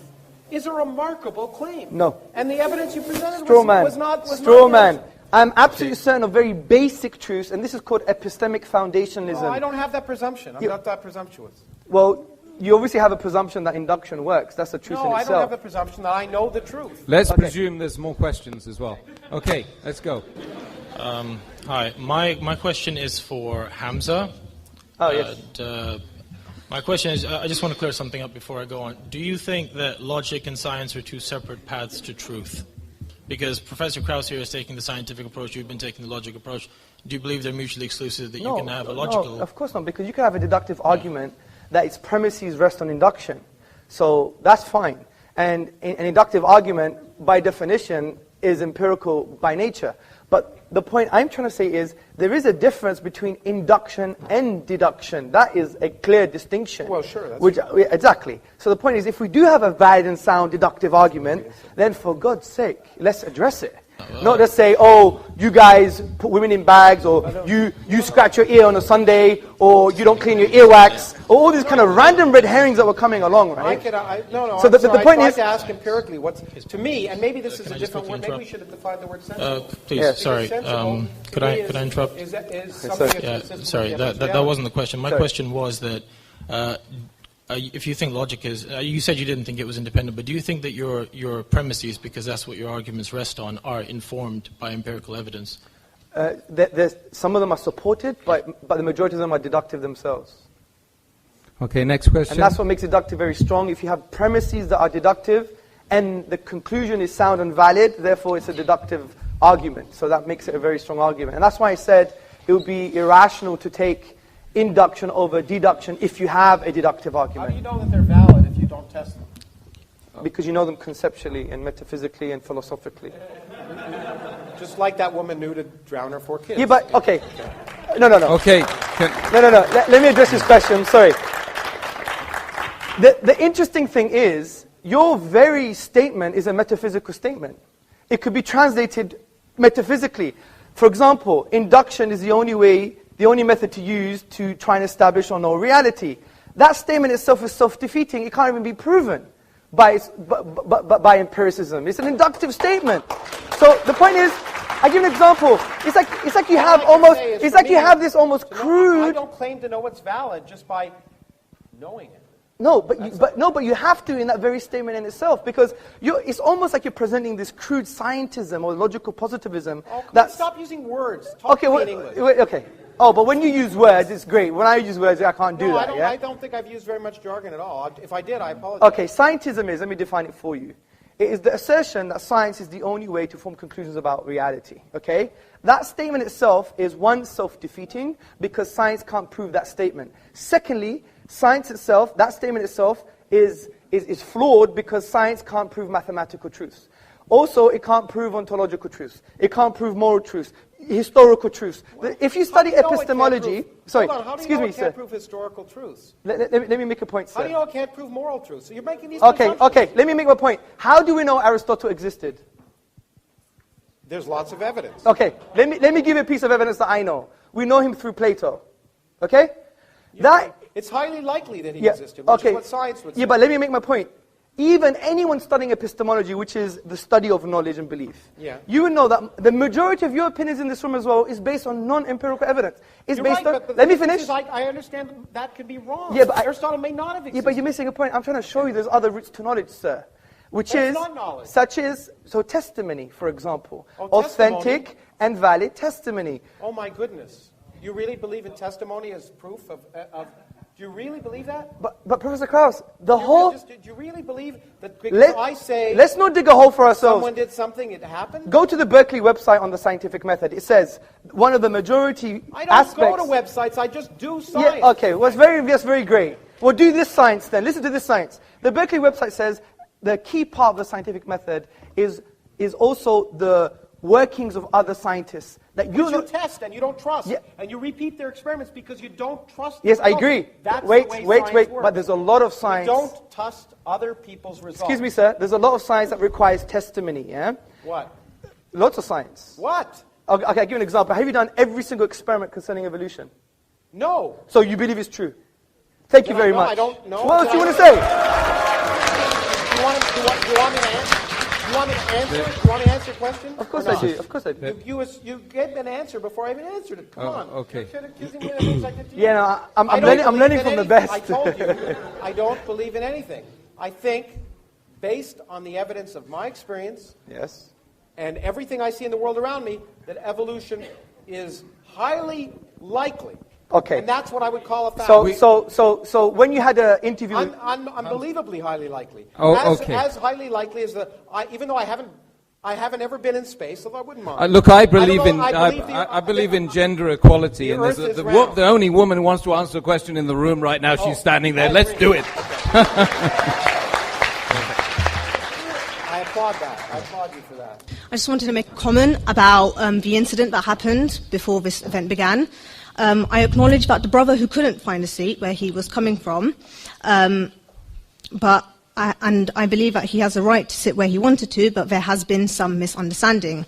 is a remarkable claim. No. And the evidence you presented was not Straw man. I'm absolutely certain of very basic truths, and this is called epistemic foundationalism. No, I don't have that presumption. I'm not that presumptuous. Well, you obviously have a presumption that induction works. That's the truth in itself. No, I don't have the presumption that I know the truth. Let's presume there's more questions as well. Okay, let's go. Hi, my question is for Hamza. Oh, yes. My question is, I just want to clear something up before I go on. Do you think that logic and science are two separate paths to truth? Because Professor Kraus here is taking the scientific approach, you've been taking the logic approach. Do you believe they're mutually exclusive, that you can have a logical... No, of course not, because you can have a deductive argument that its premises rest on induction. So that's fine. And an inductive argument, by definition, is empirical by nature. But the point I'm trying to say is, there is a difference between induction and deduction. That is a clear distinction. Well, sure. Exactly. So the point is, if we do have a valid and sound deductive argument, then for God's sake, let's address it. Not just say, oh, you guys put women in bags, or you scratch your ear on a Sunday, or you don't clean your earwax, or all these kind of random red herrings that were coming along, right? So the point is, to ask empirically what's to me, and maybe this is a different word. Maybe we should have defined the word sensible. Please, yes. Sorry. Could I interrupt? Sorry, that wasn't the question. My question was that. If you think logic is, you said you didn't think it was independent, but do you think that your premises, because that's what your arguments rest on, are informed by empirical evidence? Some of them are supported, but the majority of them are deductive themselves. Okay, next question. And that's what makes deductive very strong. If you have premises that are deductive, and the conclusion is sound and valid, therefore it's a deductive argument. So that makes it a very strong argument. And that's why I said it would be irrational to take induction over deduction if you have a deductive argument. How do you know that they're valid if you don't test them? Because you know them conceptually and metaphysically and philosophically. Just like that woman knew to drown her 4 kids. Yeah, but, okay. No. Okay. No. Let me address this question. Sorry. The interesting thing is, your very statement is a metaphysical statement. It could be translated metaphysically. For example, induction is the only method to use to try and establish or know reality. That statement itself is self-defeating. It can't even be proven. by empiricism. It's an inductive statement. So the point is, I give an example. It's like you have almost, it's like you have this almost crude. I don't claim to know what's valid just by knowing it. No, but you have to in that very statement in itself, because it's almost like you're presenting this crude scientism or logical positivism. Oh, stop using words. Talk to me in English. Okay. Oh, but when you use words, it's great. When I use words, I can't do that. I don't think I've used very much jargon at all. If I did, I apologize. Okay, scientism is, let me define it for you. It is the assertion that science is the only way to form conclusions about reality. Okay? That statement itself is, one, self-defeating, because science can't prove that statement. Secondly, science itself, that statement itself is flawed because science can't prove mathematical truths. Also, it can't prove ontological truths. It can't prove moral truths, historical truths. If you study epistemology, sorry, excuse me, sir. How do you know it can't prove historical truths? Let me make a point, sir. How do you know it can't prove moral truths? So you're making these Okay, let me make my point. How do we know Aristotle existed? There's lots of evidence. Okay, let me give you a piece of evidence that I know. We know him through Plato. Okay? It's highly likely that he existed, which is what science would say. Yeah, but let me make my point. Even anyone studying epistemology, which is the study of knowledge and belief, you would know that the majority of your opinions in this room as well is based on non-empirical evidence. It's based on... Let me finish. I understand that could be wrong. Yeah, but Aristotle may not have existed. Yeah, but you're missing a point. I'm trying to show you there's other routes to knowledge, sir. Which is, not knowledge. Such as, testimony, for example. Authentic and valid testimony. Oh my goodness. You really believe in testimony as proof of do you really believe that? But Professor Karaus, do you really believe that because I say... Let's not dig a hole for ourselves. Someone did something, it happened? Go to the Berkeley website on the scientific method. It says, one of the majority aspects... I don't go to websites, I just do science. Yeah, okay, well, that's very great. Well, do this science then. Listen to this science. The Berkeley website says the key part of the scientific method is also the workings of other scientists. That you test and you don't trust. Yeah. And you repeat their experiments because you don't trust them. Yes, I agree. That's wait, works. but there's a lot of science. You don't trust other people's results. Excuse me, sir. There's a lot of science that requires testimony, yeah? What? Lots of science. What? Okay, I'll give you an example. Have you done every single experiment concerning evolution? No. So you believe it's true? Thank you very much. I don't know. What else do you want to say? Do you want me to answer? You want me to answer? You want me to answer your question? Of course I do. Of course I do. You gave an answer before I even answered it. Come on. Okay. You're accusing me of things I did to you. Yeah, no, I'm learning from the best. I told you, I don't believe in anything. I think, based on the evidence of my experience, yes, and everything I see in the world around me, that evolution is highly likely. Okay. And that's what I would call a fact. So when you had an interview... Unbelievably highly likely. Okay. As highly likely as even though I haven't ever been in space, although I wouldn't mind. Look, I believe in gender equality, and the only woman who wants to answer a question in the room right now, she's standing there. Let's do it. I applaud that. I applaud you for that. I just wanted to make a comment about the incident that happened before this event began. I acknowledge that the brother who couldn't find a seat where he was coming from, but I believe that he has a right to sit where he wanted to, but there has been some misunderstanding.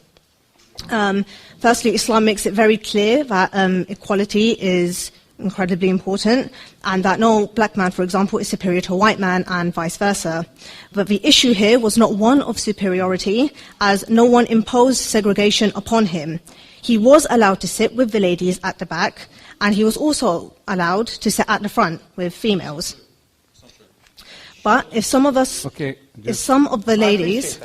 Firstly, Islam makes it very clear that equality is incredibly important, and that no black man, for example, is superior to a white man, and vice versa. But the issue here was not one of superiority, as no one imposed segregation upon him. He was allowed to sit with the ladies at the back, and he was also allowed to sit at the front with females. But if some of the ladies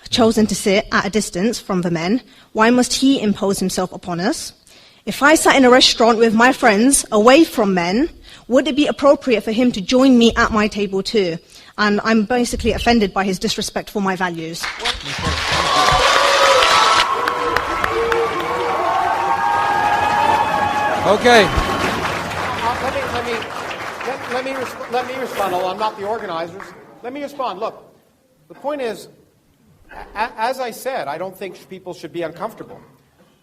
chosen to sit at a distance from the men, why must he impose himself upon us? If I sat in a restaurant with my friends away from men, would it be appropriate for him to join me at my table too? And I'm basically offended by his disrespect for my values. Okay. Let me respond. Although I'm not the organizers, let me respond. Look, the point is, as I said, I don't think people should be uncomfortable.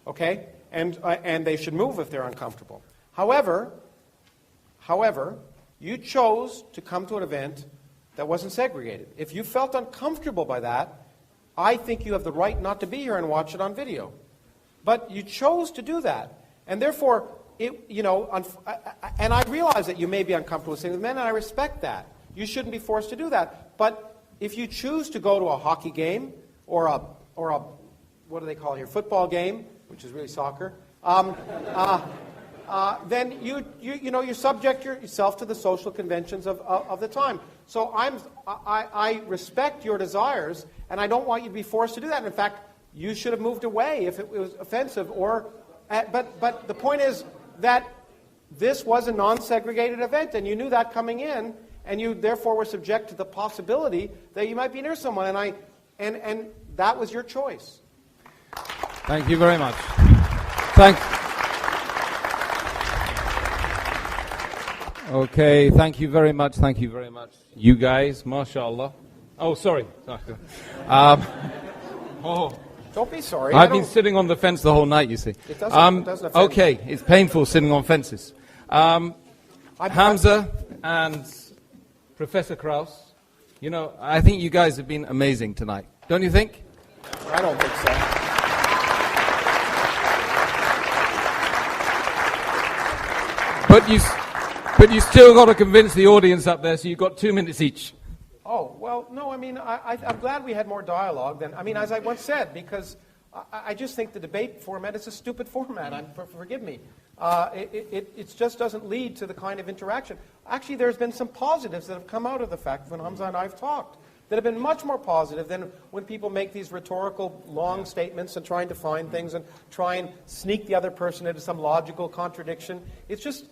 Okay, and they should move if they're uncomfortable. However, you chose to come to an event that wasn't segregated. If you felt uncomfortable by that, I think you have the right not to be here and watch it on video. But you chose to do that, and therefore. And I realize that you may be uncomfortable with sitting with men, and I respect that. you shouldn't be forced to do that. But if you choose to go to a hockey game or a what do they call it here, football game, which is really soccer, then you subject yourself to the social conventions of the time. So I respect your desires, and I don't want you to be forced to do that. And in fact, you should have moved away if it was offensive. But the point is that this was a non-segregated event, and you knew that coming in, and you therefore were subject to the possibility that you might be near someone, and that was your choice. Thank you very much. Okay, thank you very much. Thank you very much. You guys, mashallah. Oh, sorry. Don't be sorry. I've been sitting on the fence the whole night, you see. It doesn't offend okay, it's painful sitting on fences. Hamza and Professor Karaus, I think you guys have been amazing tonight. Don't you think? I don't think so. But you still got to convince the audience up there, so you've got 2 minutes each. Oh, well, no, I'm glad we had more dialogue than, as I once said, because I just think the debate format is a stupid format. Forgive me. It just doesn't lead to the kind of interaction. Actually, there's been some positives that have come out of the fact when Hamza and I have talked that have been much more positive than when people make these rhetorical long statements and try and define things and try and sneak the other person into some logical contradiction. It's just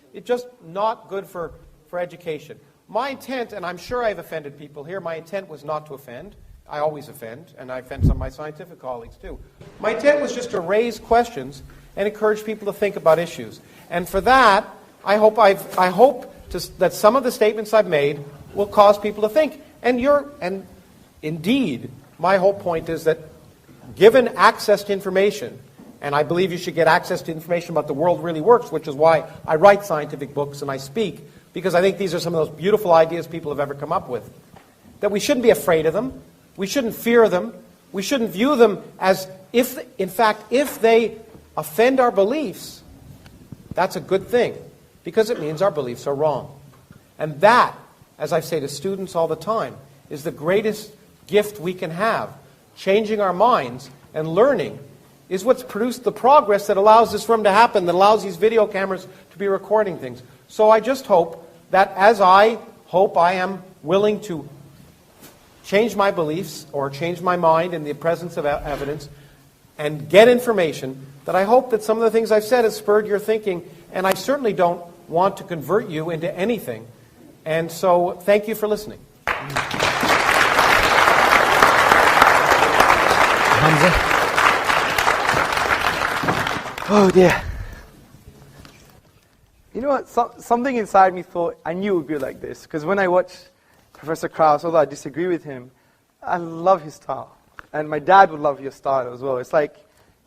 not good for education. My intent, and I'm sure I've offended people here, my intent was not to offend. I always offend, and I offend some of my scientific colleagues too. My intent was just to raise questions and encourage people to think about issues. And for that, I hope that some of the statements I've made will cause people to think. And indeed, my whole point is that given access to information, and I believe you should get access to information about the world really works, which is why I write scientific books and I speak, because I think these are some of those beautiful ideas people have ever come up with, that we shouldn't be afraid of them, we shouldn't fear them, we shouldn't view them as if they offend our beliefs, that's a good thing, because it means our beliefs are wrong. And that, as I say to students all the time, is the greatest gift we can have. Changing our minds and learning is what's produced the progress that allows this room to happen, that allows these video cameras to be recording things. So I just hope that as I hope I am willing to change my beliefs or change my mind in the presence of evidence and get information, that I hope that some of the things I've said has spurred your thinking, and I certainly don't want to convert you into anything. And so, thank you for listening. Hamza? Oh dear. You know what? Something inside me thought I knew it would be like this, because when I watch Professor Karaus, although I disagree with him, I love his style. And my dad would love your style as well. It's like,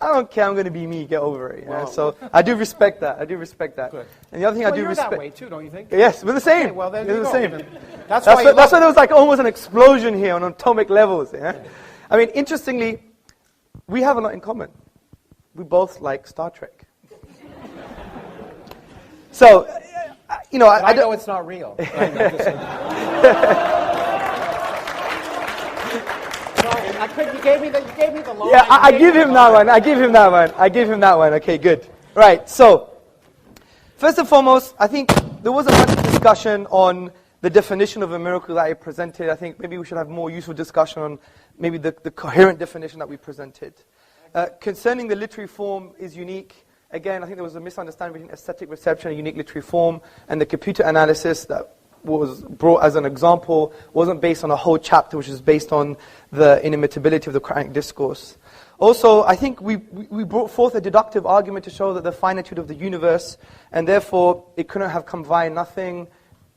I don't care, I'm going to be me, get over it. Wow. So I do respect that. Good. And the other thing I do respect... You're that way too, don't you think? Yes, we're the same. Okay, well, then we're the same. That's why there was like almost an explosion here on atomic levels. Yeah? I mean, interestingly, we have a lot in common. We both like Star Trek. So, I know it's not real. You gave me the line. Yeah, I give him that one. Okay, good. Right, so, first and foremost, I think there was a bunch of discussion on the definition of a miracle that I presented. I think maybe we should have more useful discussion on maybe the coherent definition that we presented. Concerning the literary form is unique. Again, I think there was a misunderstanding between aesthetic reception and unique literary form, and the computer analysis that was brought as an example wasn't based on a whole chapter, which is based on the inimitability of the Quranic discourse. Also, I think we brought forth a deductive argument to show that the finitude of the universe, and therefore it couldn't have come via nothing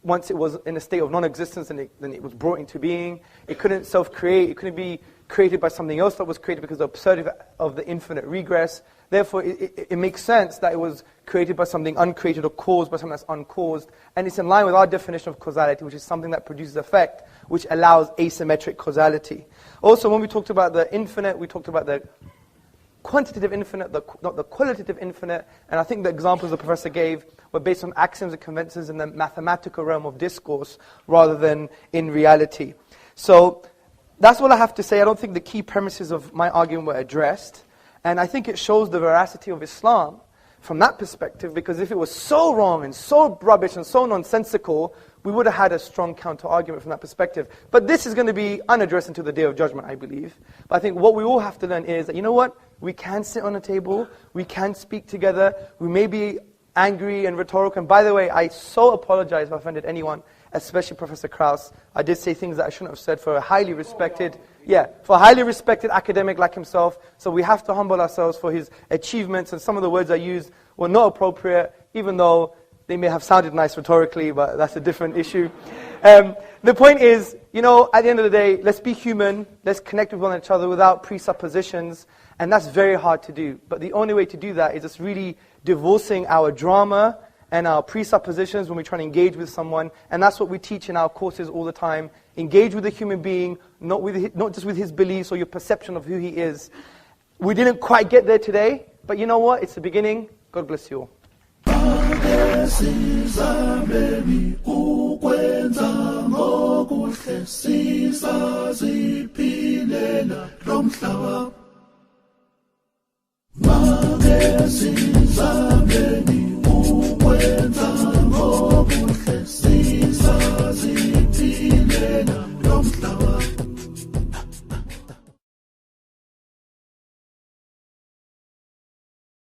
once it was in a state of non-existence, and then it was brought into being. It couldn't self-create. It couldn't be created by something else that was created because of the absurdity of the infinite regress. Therefore, it makes sense that it was created by something uncreated or caused by something that's uncaused. And it's in line with our definition of causality, which is something that produces effect, which allows asymmetric causality. Also, when we talked about the infinite, we talked about the quantitative infinite, not the qualitative infinite. And I think the examples the professor gave were based on axioms and conventions in the mathematical realm of discourse rather than in reality. So that's all I have to say. I don't think the key premises of my argument were addressed. And I think it shows the veracity of Islam from that perspective, because if it was so wrong and so rubbish and so nonsensical, we would have had a strong counter-argument from that perspective. But this is going to be unaddressed until the Day of Judgment, I believe. But I think what we all have to learn is that, you know what? We can sit on a table, we can speak together, we may be angry and rhetorical. And by the way, I so apologize if I offended anyone, especially Professor Karaus. I did say things that I shouldn't have said for a highly respected, for a highly respected academic like himself. So we have to humble ourselves for his achievements, and some of the words I used were not appropriate, even though they may have sounded nice rhetorically, but that's a different issue. The point is, you know, at the end of the day, let's be human, let's connect with one another without presuppositions, and that's very hard to do. But the only way to do that is just really divorcing our drama and our presuppositions when we try to engage with someone, and that's what we teach in our courses all the time. Engage with a human being, not just with his beliefs or your perception of who he is. We didn't quite get there today, but you know what? It's the beginning. God bless you all. Magesiza